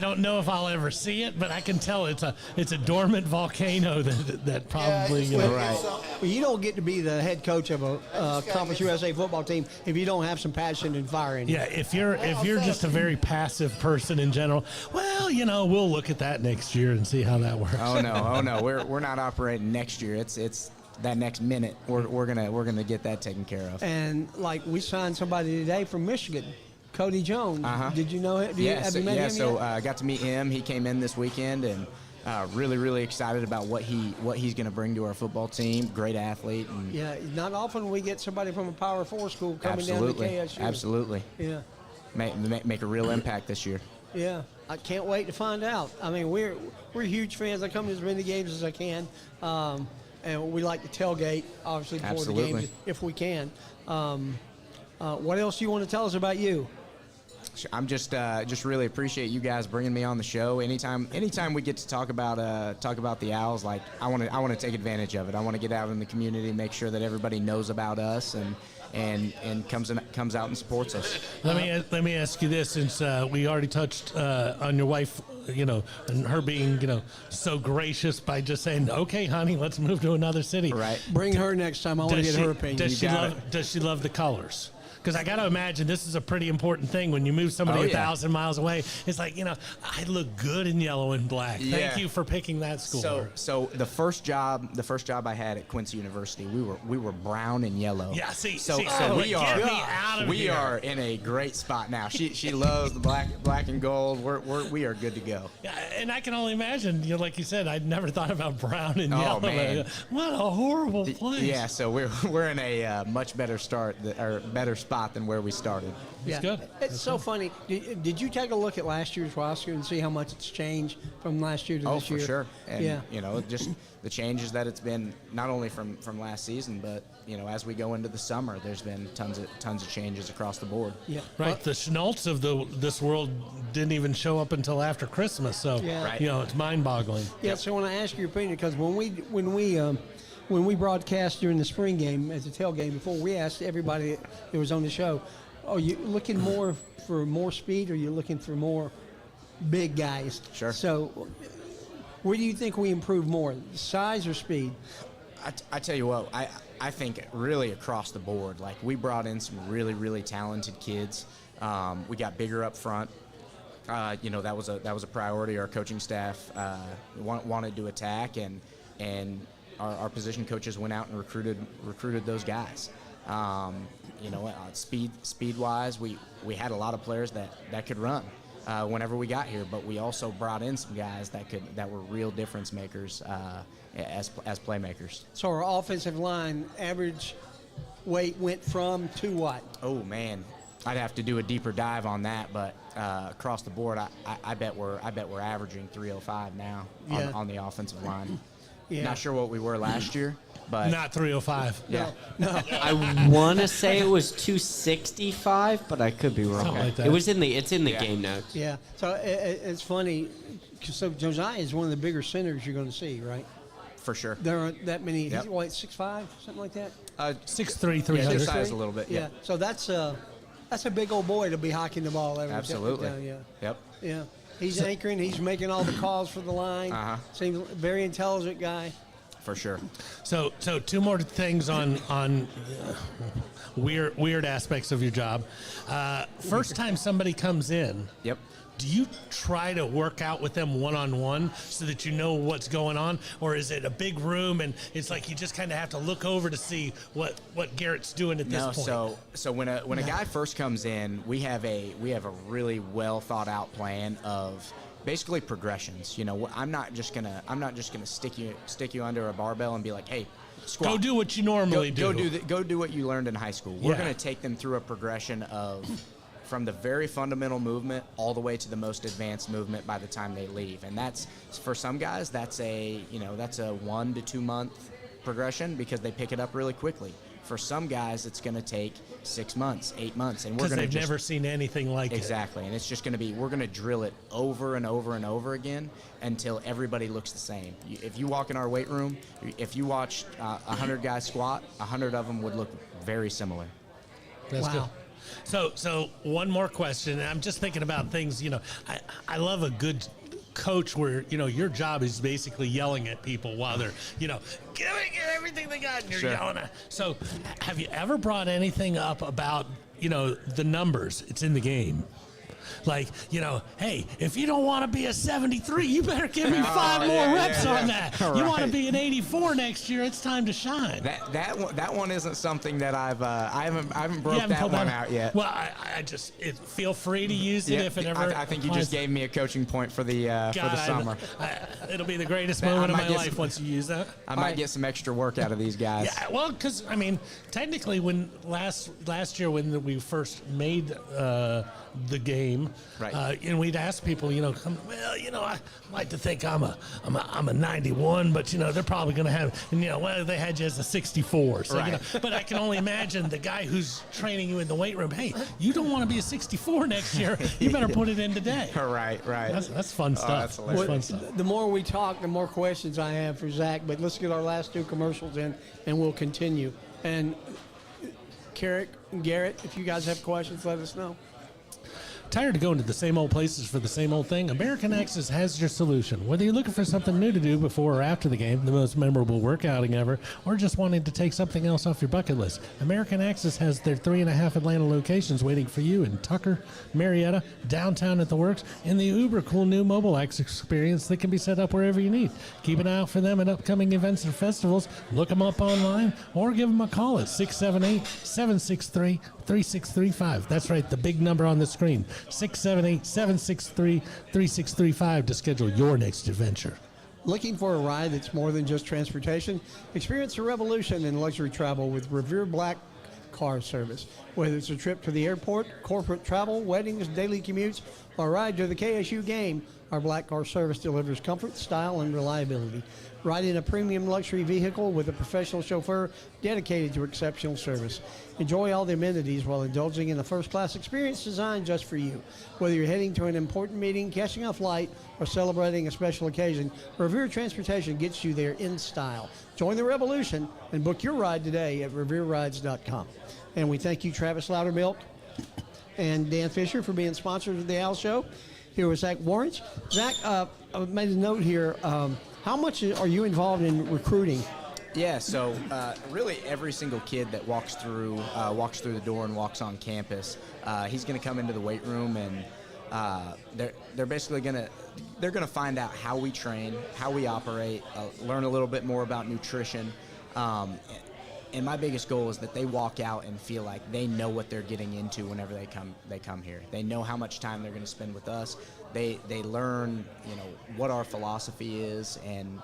don't know if I'll ever see it, but I can tell it's a dormant volcano that probably. Well, you don't get to be the head coach of a Conference USA football team if you don't have some passion and fire in you. Yeah, if you're just a very passive person in general, well, we'll look at that next year and see how that works. Oh no. We're not operating next year. It's that next minute. We're gonna get that taken care of. And like we signed somebody today from Michigan, Cody Jones. Did you know him? Have you met him So yet? I got to meet him. He came in this weekend, and really excited about what he's going to bring to our football team. Great athlete. And Yeah, not often we get somebody from a Power 4 school coming down to KSU. Absolutely. Yeah, Make a real impact this year. yeah. I can't wait to find out. I mean, we're huge fans. I come to as many games as I can, and we like to tailgate, obviously, before Absolutely. the games if we can. What else do you want to tell us about you? I'm just really appreciate you guys bringing me on the show. Anytime we get to talk about the Owls, like I want to take advantage of it. I want to get out in the community, make sure that everybody knows about us and comes out and supports us. Let me ask you this, since we already touched on your wife, and her being, so gracious by just saying, "Okay, honey, let's move to another city." Right. Bring her next time. I want to get her opinion. Does she love the colors? Because I got to imagine this is a pretty important thing when you move somebody 1,000 miles away. It's like, I look good in yellow and black. Yeah. Thank you for picking that school. So the first job I had at Quincy University, we were brown and yellow. Yeah, see, we are get me out of we here. are in a great spot now. She loves the black and gold. We are good to go. Yeah, and I can only imagine, like you said, I'd never thought about brown and Oh, yellow. man. What a horrible place. Yeah, so we're in a much better better spot than where we started. Yeah. good. It's so funny. Did you take a look at last year's roster and see how much it's changed from last year to Oh, this for year? sure. And, yeah. just the changes that it's been, not only from last season, but, as we go into the summer, there's been tons of changes across the board. Yeah. Right, the Schnaults of this world didn't even show up until after Christmas, so Yeah. Right. it's mind-boggling. Yeah. So I want to ask your opinion because when we broadcast during the spring game as a tailgate before, we asked everybody that was on the show, "Are you looking more for more speed, or are you looking for more big guys?" Sure. So, where do you think we improve more, size or speed? I tell you what, I think really across the board, like we brought in some really talented kids. We got bigger up front. That was a priority. Our coaching staff wanted to attack, and our position coaches went out and recruited those guys. Speed wise, we had a lot of players that could run whenever we got here, but we also brought in some guys that were real difference makers as playmakers. So our offensive line average weight went from to what? Oh man, I'd have to do a deeper dive on that, but across the board, I bet we're averaging 305 now Yeah. on the offensive line. Yeah. Not sure what we were last year, but Not 305. yeah. I want to say it was 265, but I could be wrong. Something like that. It's in the game notes. Yeah. So it's funny. So Josiah is one of the bigger centers you're going to see, right? For sure. There aren't that many. Yep. He's what, 6'5", something like that. 6'3", Yeah, 300. his size a little bit. Yeah. So that's a big old boy to be hocking the ball every Absolutely. down. Yeah. Yep. Yeah. He's anchoring. He's making all the calls for the line. Uh-huh. Seems a very intelligent guy. For sure. So two more things on weird aspects of your job. First time somebody comes in, Yep. do you try to work out with them one-on-one so that you know what's going on, or is it a big room and it's like you just kind of have to look over to see what Garrett's doing at this No, point? so when a guy first comes in, we have a really well thought out plan of basically progressions. I'm not just gonna stick you under a barbell and be like, hey, squat. Go do what you normally Go do what you learned in high school. We're Yeah. gonna take them through a progression of from the very fundamental movement all the way to the most advanced movement by the time they leave. And that's, for some guys, that's a 1 to 2 month progression because they pick it up really quickly. For some guys, it's going to take 6 months, 8 months, and we're Because going to they've never seen anything like it. exactly, and it's just going to be we're going to drill it over and over and over again until everybody looks the same. If you walk in our weight room, if you watch 100 guys squat, 100 of them would look very similar. That's Wow. good. So one more question. And I'm just thinking about things, I love a good coach where, your job is basically yelling at people while they're, give everything they got and you're Sure. yelling at. So have you ever brought anything up about, the numbers? It's in the game. Like, hey, if you don't want to be a 73, you better give me 5 more reps on that. You want to Right. be an 84 next year, it's time to shine. That one isn't something that I haven't broke You haven't that pulled one out yet. Well, I just feel free to use it Yeah, if it ever. I think you applies. just gave me a coaching point for the summer. It'll be the greatest I moment of might my get life some- once you use that. I might get some extra work out of these guys. Yeah, well, because technically, when last year when we first made the game, Right. And we'd ask people, I like to think I'm a 91, but they're probably going to have, they had you as a 64. So Right. but I can only imagine the guy who's training you in the weight room. Hey, you don't want to be a 64 next year. You better put it in today. Right. That's fun stuff. that's hilarious. Fun stuff. The more we talk, the more questions I have for Zach. But let's get our last 2 commercials in, and we'll continue. And Garrett, if you guys have questions, let us know. Tired of going to the same old places for the same old thing? American Access has your solution. Whether you're looking for something new to do before or after the game, the most memorable workouting ever, or just wanting to take something else off your bucket list, American Access has their 3.5 Atlanta locations waiting for you in Tucker, Marietta, downtown at the Works, and the uber cool new mobile access experience that can be set up wherever you need. Keep an eye out for them at upcoming events and festivals. Look them up online or give them a call at 678-763-3635. That's right, the big number on the screen. 678-763-3635 to schedule your next adventure. Looking for a ride that's more than just transportation? Experience a revolution in luxury travel with Revere Black Car Service. Whether it's a trip to the airport, corporate travel, weddings, daily commutes, or a ride to the KSU game, our Black Car Service delivers comfort, style, and reliability. Ride in a premium luxury vehicle with a professional chauffeur dedicated to exceptional service. Enjoy all the amenities while indulging in a first-class experience designed just for you. Whether you're heading to an important meeting, catching a flight, or celebrating a special occasion, Revere Transportation gets you there in style. Join the revolution and book your ride today at RevereRides.com. And we thank you, Travis Loudermilk and Dan Fisher, for being sponsors of the Al Show. Here with Zach Warrich. Zach, I made a note here. How much are you involved in recruiting? Yeah, so really every single kid that walks through the door and walks on campus, he's going to come into the weight room, and they're basically gonna find out how we train, how we operate, learn a little bit more about nutrition. And my biggest goal is that they walk out and feel like they know what they're getting into whenever they come here. They know how much time they're going to spend with us. They learn, what our philosophy is, and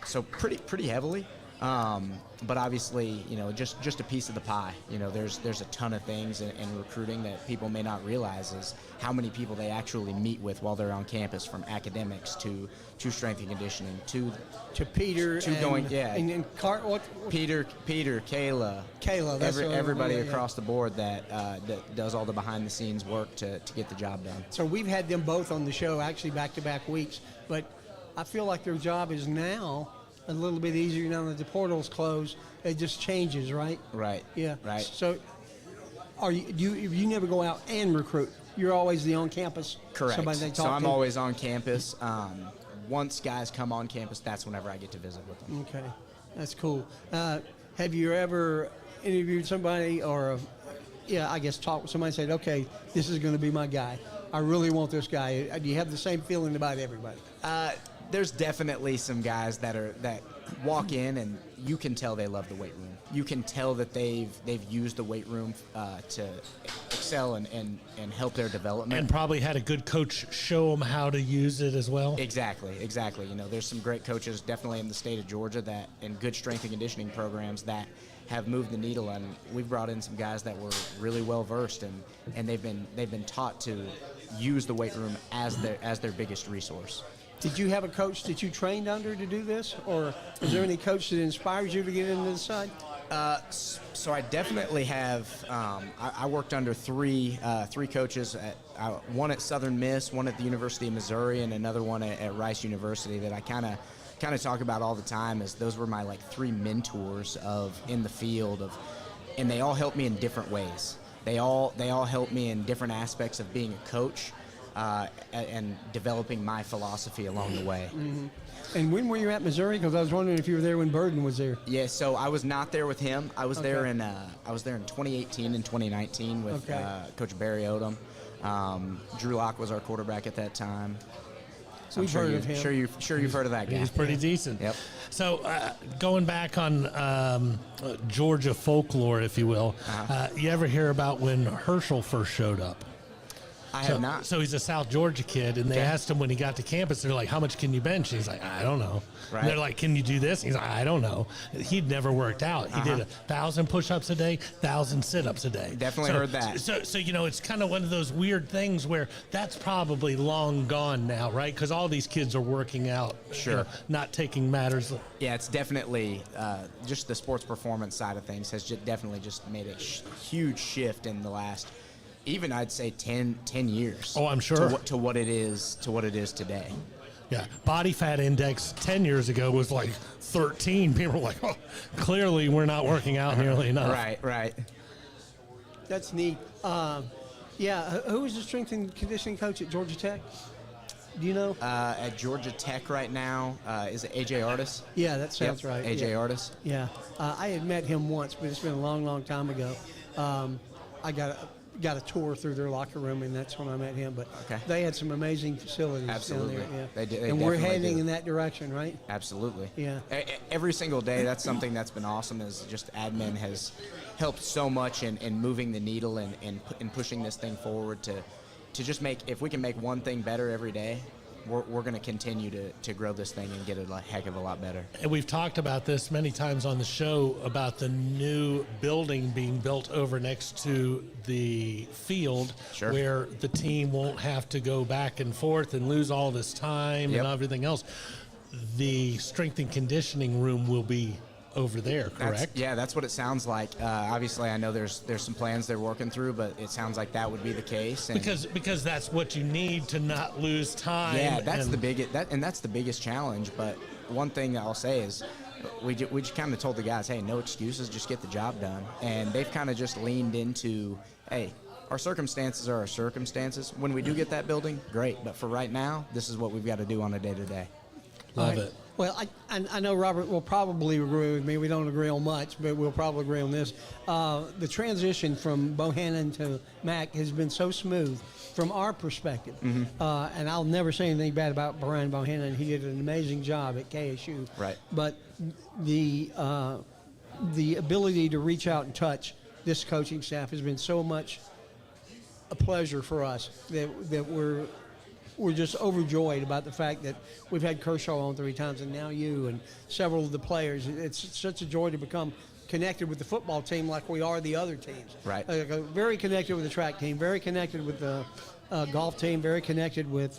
so pretty heavily. But obviously, just a piece of the pie. There's a ton of things in recruiting that people may not realize is how many people they actually meet with while they're on campus, from academics to strength and conditioning to Peter to and, going and Peter, Kayla, that's everybody yeah. across the board that does all the behind the scenes work to get the job done. So we've had them both on the show, actually back-to-back weeks, but I feel like their job is now a little bit easier now that the portal's closed. It just changes, right? Right. Yeah. Right. So you never go out and recruit? You're always the on-campus? Correct. Somebody they talk So I'm to? always on campus. Once guys come on campus, that's whenever I get to visit with them. Okay. That's cool. Have you ever interviewed somebody I guess talked with somebody and said, okay, this is going to be my guy. I really want this guy. Do you have the same feeling about everybody? There's definitely some guys that walk in and you can tell they love the weight room. You can tell that they've used the weight room to excel and help their development. And probably had a good coach show them how to use it as well. Exactly. There's some great coaches definitely in the state of Georgia and good strength and conditioning programs that have moved the needle, and we've brought in some guys that were really well versed and they've been taught to use the weight room as their biggest resource. Did you have a coach that you trained under to do this, or is there any coach that inspires you to get into the side? So I definitely have. I worked under three coaches. One at Southern Miss, one at the University of Missouri, and another one at Rice University that I kind of talk about all the time. As those were my like three mentors in the field and they all helped me in different ways. They all helped me in different aspects of being a coach and developing my philosophy along the way. Mm-hmm. And when were you at Missouri? Because I was wondering if you were there when Burden was there. Yeah, so I was not there with him. I was there in 2018 and 2019 with Coach Barry Odom. Drew Lock was our quarterback at that time. So We've heard of him. Sure you've heard of that guy. He's pretty decent. Yep. So going back on Georgia folklore, if you will, you ever hear about when Herschel first showed up? I have not. So he's a South Georgia kid, and they asked him when he got to campus, they're like, how much can you bench? And he's like, I don't know. Right. And they're like, can you do this? He's like, I don't know. He'd never worked out. He did 1,000 push-ups a day, 1,000 sit-ups a day. Definitely heard that. So it's kind of one of those weird things where that's probably long gone now, right? Because all these kids are working out. Sure. Not taking matters. Yeah, it's definitely just the sports performance side of things has definitely just made a huge shift in the last, even I'd say 10 years. Oh, I'm sure. To what it is today. Yeah, body fat index 10 years ago was like 13. People were like, oh, clearly we're not working out nearly enough. Right. That's neat. Who was the strength and conditioning coach at Georgia Tech? Do you know? At Georgia Tech right now, is it A.J. Artis? Yeah, that sounds right. A.J. Artis? Yeah. I had met him once, but it's been a long, long time ago. I got a tour through their locker room, and that's when I met him. But they had some amazing facilities Absolutely. down there. Yeah. They and we're definitely heading do. in that direction, right? Absolutely. Yeah. Every single day, that's something that's been awesome is just admin has helped so much in moving the needle and pushing this thing forward to just make, if we can make one thing better every day, we're going to continue to grow this thing and get it a heck of a lot better. And we've talked about this many times on the show about the new building being built over next to the field where the team won't have to go back and forth and lose all this time and everything else. The strength and conditioning room will be over there, correct? That's what it sounds like. Obviously, I know there's some plans they're working through, but it sounds like that would be the case. And because that's what you need to not lose time. Yeah, that's the biggest challenge. But one thing I'll say is we just kind of told the guys, hey, no excuses, just get the job done. And they've kind of just leaned into, hey, our circumstances are our circumstances. When we do get that building, great. But for right now, this is what we've got to do on a day-to-day. Love it. Well, I know Robert will probably agree with me. We don't agree on much, but we'll probably agree on this. The transition from Bohannon to Mack has been so smooth from our perspective. And I'll never say anything bad about Brian Bohannon. He did an amazing job at KSU. Right. But the ability to reach out and touch this coaching staff has been so much a pleasure for us that we're just overjoyed about the fact that we've had Kershaw on 3 times and now you and several of the players. It's such a joy to become connected with the football team like we are the other teams. Right. Very connected with the track team, very connected with the golf team, very connected with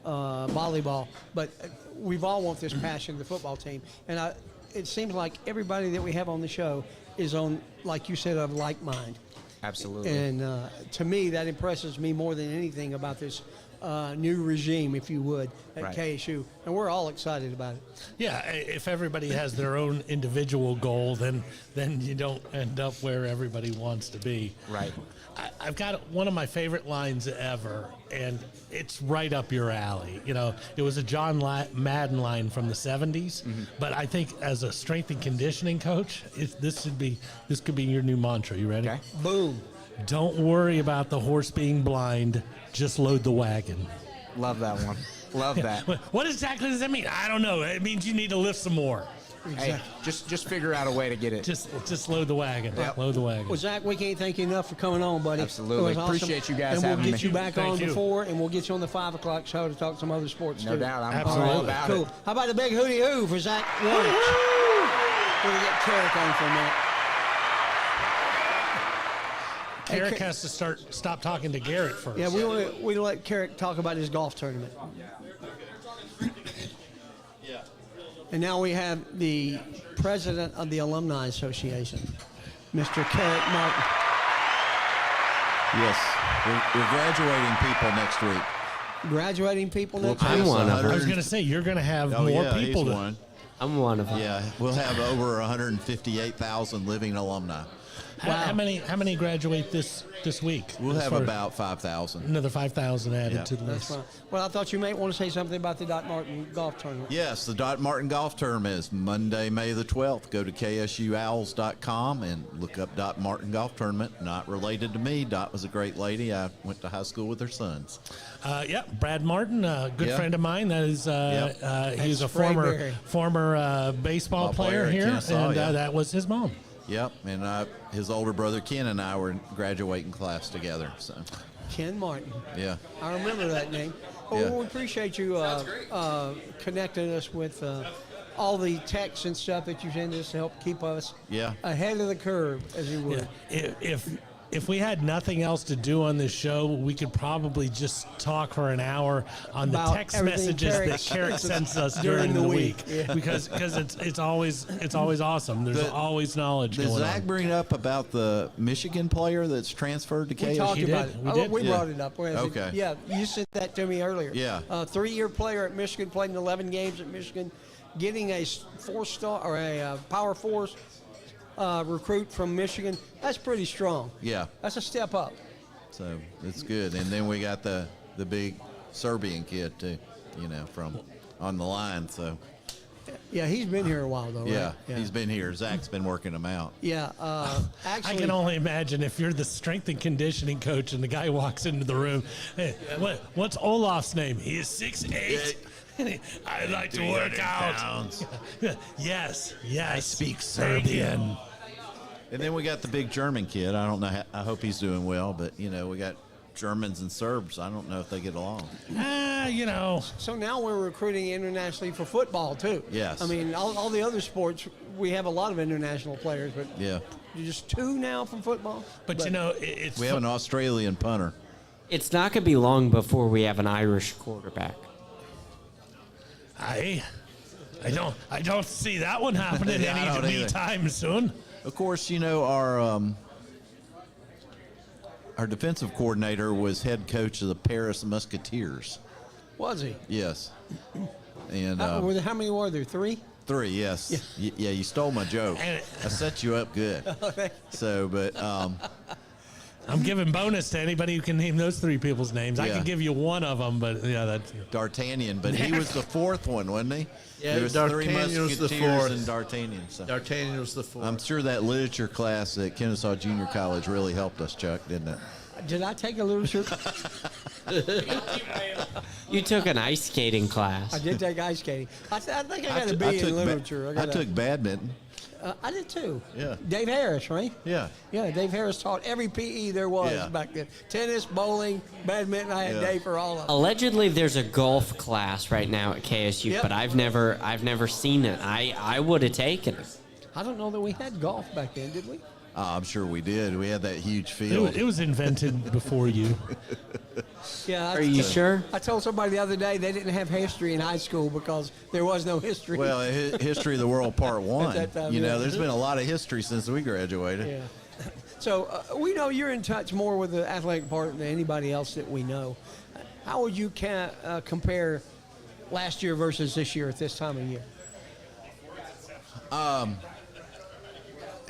volleyball. But we've all want this passion of the football team. And it seems like everybody that we have on the show is on, like you said, of like mind. Absolutely. And to me, that impresses me more than anything about this new regime, if you would, at KSU. And we're all excited about it. Yeah, if everybody has their own individual goal, then you don't end up where everybody wants to be. Right. I've got one of my favorite lines ever, and it's right up your alley. You know, it was a John Madden line from the 70s, but I think as a strength and conditioning coach, this could be your new mantra. You ready? Okay. Boom. Don't worry about the horse being blind. Just load the wagon. Love that one. Love that. What exactly does that mean? I don't know. It means you need to lift some more. Exactly. Hey, just figure out a way to get it. Just load the wagon. Yep. Load the wagon. Well, Zach, we can't thank you enough for coming on, buddy. Absolutely. It was awesome. Appreciate you guys and having we'll get me. you back Thank on you. before, and we'll get you on the 5 o'clock show to talk some other sports, No too. doubt. I'm Absolutely. all about Cool. it. How about the big hootie hoo for Zach Lawrence? We're going to get Carrick on for a minute. Carrick has to stop talking to Garrett first. Yeah, we let Carrick talk about his golf tournament. And now we have the president of the Alumni Association, Mr. Carrick Martin. Yes, we're graduating people next week. Graduating people next I'm week. one of them. I was going to say, you're going to have Oh, more yeah, people. he's To, one. I'm one of them. Yeah, we'll have over 158,000 living alumni. how many graduate this week? We'll As have far as- about 5,000. another 5,000 added Yeah. to the That's list. fine. Well, I thought you may want to say something about the Dot Martin golf tournament. Yes, the Dot Martin Golf Tournament is Monday, May the 12th. Go to ksuowls.com and look up Dot Martin Golf Tournament. Not related to me. Dot was a great lady. I went to high school with her sons. Brad Martin, a good Yeah. friend of mine. That is, he's a Sprayberry. former baseball Ball player player at here, Kennesaw, and yeah. that was his mom. Yep, and his older brother Ken and I were in graduating class together. So, Ken Martin. yeah. I remember that name. Well, Yeah. we appreciate you connecting us with all the texts and stuff that you send us to help keep us Yeah. ahead of the curve, as you would. Yeah. If we had nothing else to do on this show, we could probably just talk for an hour on the About text everything messages Carrick that Carrick sends us during during the the week. week, Yeah. because it's always awesome. There's Did- always knowledge Did going Zach on. bring up about the Michigan player that's transferred to We KSU? talked You about did? it. We did? We Yeah. brought it up. Okay. Yeah, you sent that to me earlier. Yeah. 3-year player at Michigan, played in 11 games at Michigan, getting a 4-star or a Power 4 recruit from Michigan. That's pretty strong. Yeah. That's a step up. So it's good. And then we got the big Serbian kid too, from on the line. So Yeah, he's been here a while though. yeah, Right? he's been here. Zach's been working him out. Yeah. I Actually, can only imagine if you're the strength and conditioning coach and the guy walks into the room. Hey, what's Olaf's name? He is 6'8". I'd like to work out. Yes. I speak Serbian. And then we got the big German kid. I don't know. I hope he's doing well. But we got Germans and Serbs. I don't know if they get along. So now we're recruiting internationally for football too. Yes. I mean, all the other sports, we have a lot of international players, but Yeah. you're just 2 now from football. But it's We have an Australian punter. It's not going to be long before we have an Irish quarterback. I don't see that one happening Yeah, I don't either. anytime soon. Of course, our defensive coordinator was head coach of the Paris Musketeers. Was he? Yes. And How many were there? 3? 3, yes. Yeah, you stole my joke. And- I set you up good. So, but I'm giving bonus to anybody who can name those 3 people's names. I Yeah. can give you one of them, but yeah, that's D'Artagnan, but he was the 4th one, wasn't he? Yeah, there was 3 D'Artagnan was the Musketeers 4th. and D'Artagnan. So. D'Artagnan was the 4th. I'm sure that literature class at Kennesaw Junior College really helped us, Chuck, didn't it? Did I take a literature? You took an ice skating I class. did take ice skating. I think I got a t- B took in ba- literature. I took badminton. I did too. Yeah. Dave Harris, right? Yeah. Yeah, Dave Harris taught every PE there was Yeah. back then. Tennis, bowling, badminton. I had Yeah. Dave for all of them. Allegedly, there's a golf class right now at KSU, Yep. but I've never seen it. I would have taken it. I don't know that we had golf back then, did we? I'm sure we did. We had that huge it field. was, it was invented before you. Yeah. Are you sure? I told somebody the other day they didn't have history in high school because there was no history. Well, History of the World Part 1. that time, yeah. There's been a lot of history since we graduated. Yeah. So we know you're in touch more with the athletic department than anybody else that we know. How would you compare last year versus this year at this time of year?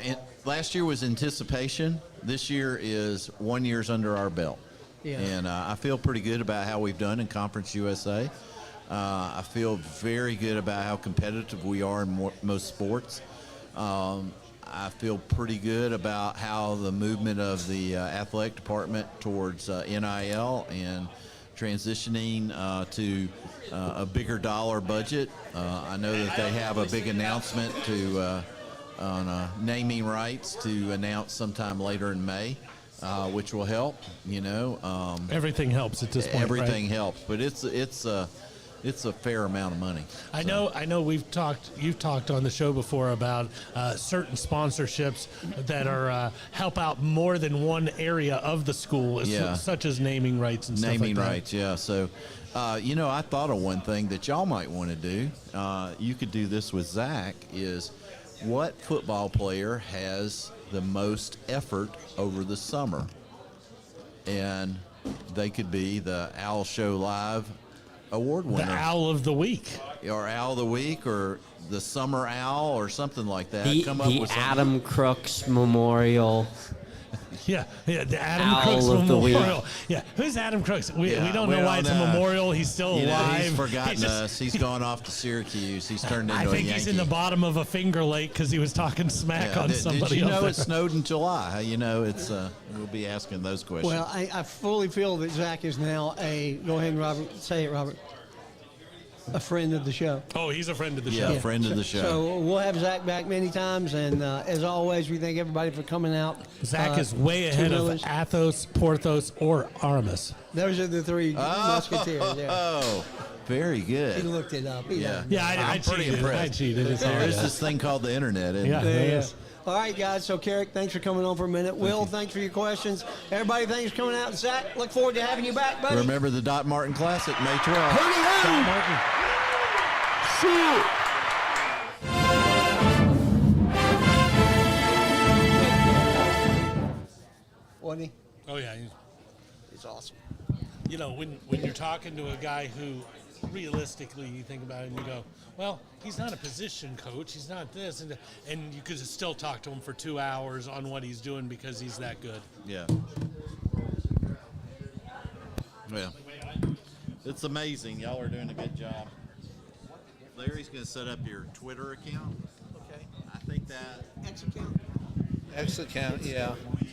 And last year was anticipation. This year is 1 year's under our belt. Yeah. And I feel pretty good about how we've done in Conference USA. I feel very good about how competitive we are in most sports. I feel pretty good about how the movement of the athletic department towards NIL and transitioning to a bigger dollar budget. I know that they have a big announcement on naming rights to announce sometime later in May, which will help. Everything helps at this point. Everything right? helps, but it's a fair amount of money. I know you've talked on the show before about certain sponsorships that are help out more than one area of the school, Yeah. such as naming rights and stuff Naming like that. rights, yeah. So I thought of one thing that y'all might want to do. You could do this with Zach. Is what football player has the most effort over the summer? And they could be the Owl Show Live award winner. The Owl of the Week. Or Owl of the Week, or the Summer Owl, or something like that. The Come up with something. Adam Crooks Memorial. Yeah, the Adam Owl Crooks of the Week. Memorial. Yeah, who's Adam Crooks? We don't know why it's a don't know. memorial. He's still alive. He's forgotten just- us. He's gone off to Syracuse. He's turned into I a think Yankee. he's in the bottom of a Finger Lake because he was talking smack on Did somebody. you up know there. it snowed in July? It's we'll be asking those questions. Well, I fully feel that Zach is now go ahead, Robert. Say it, Robert. A friend of the show. Oh, he's a friend of the Yeah, show. friend of the show. So we'll have Zach back many times, and as always, we thank everybody for coming out. Zach is way ahead of Athos, Porthos, or Aramis. Those are the three musketeers. Yeah. Oh, very He good. looked it up. He Yeah. knows. Yeah, I I'm pretty cheated. impressed. I cheated. It's all There is right. this thing called the internet, isn't Yeah. there? Yeah, yeah. Yes. All right, guys. So, Carrick, thanks for coming on for a minute. Will, thanks for your questions. Everybody, thanks for coming out. Zach, look forward to having you back, buddy. Remember the Doc Martin Classic, May 12th. Hooty-hoo! Shoot! Wasn't he? Oh, yeah. He's awesome. You know, when you're talking to a guy who realistically you think about it and you go, well, he's not a position coach. He's not this. And you could still talk to him for 2 hours on what he's doing because he's that good. Yeah. Well, it's amazing. Y'all are doing a good job. Larry's going to set up your Twitter account. Okay. I think that X account. X account, yeah. we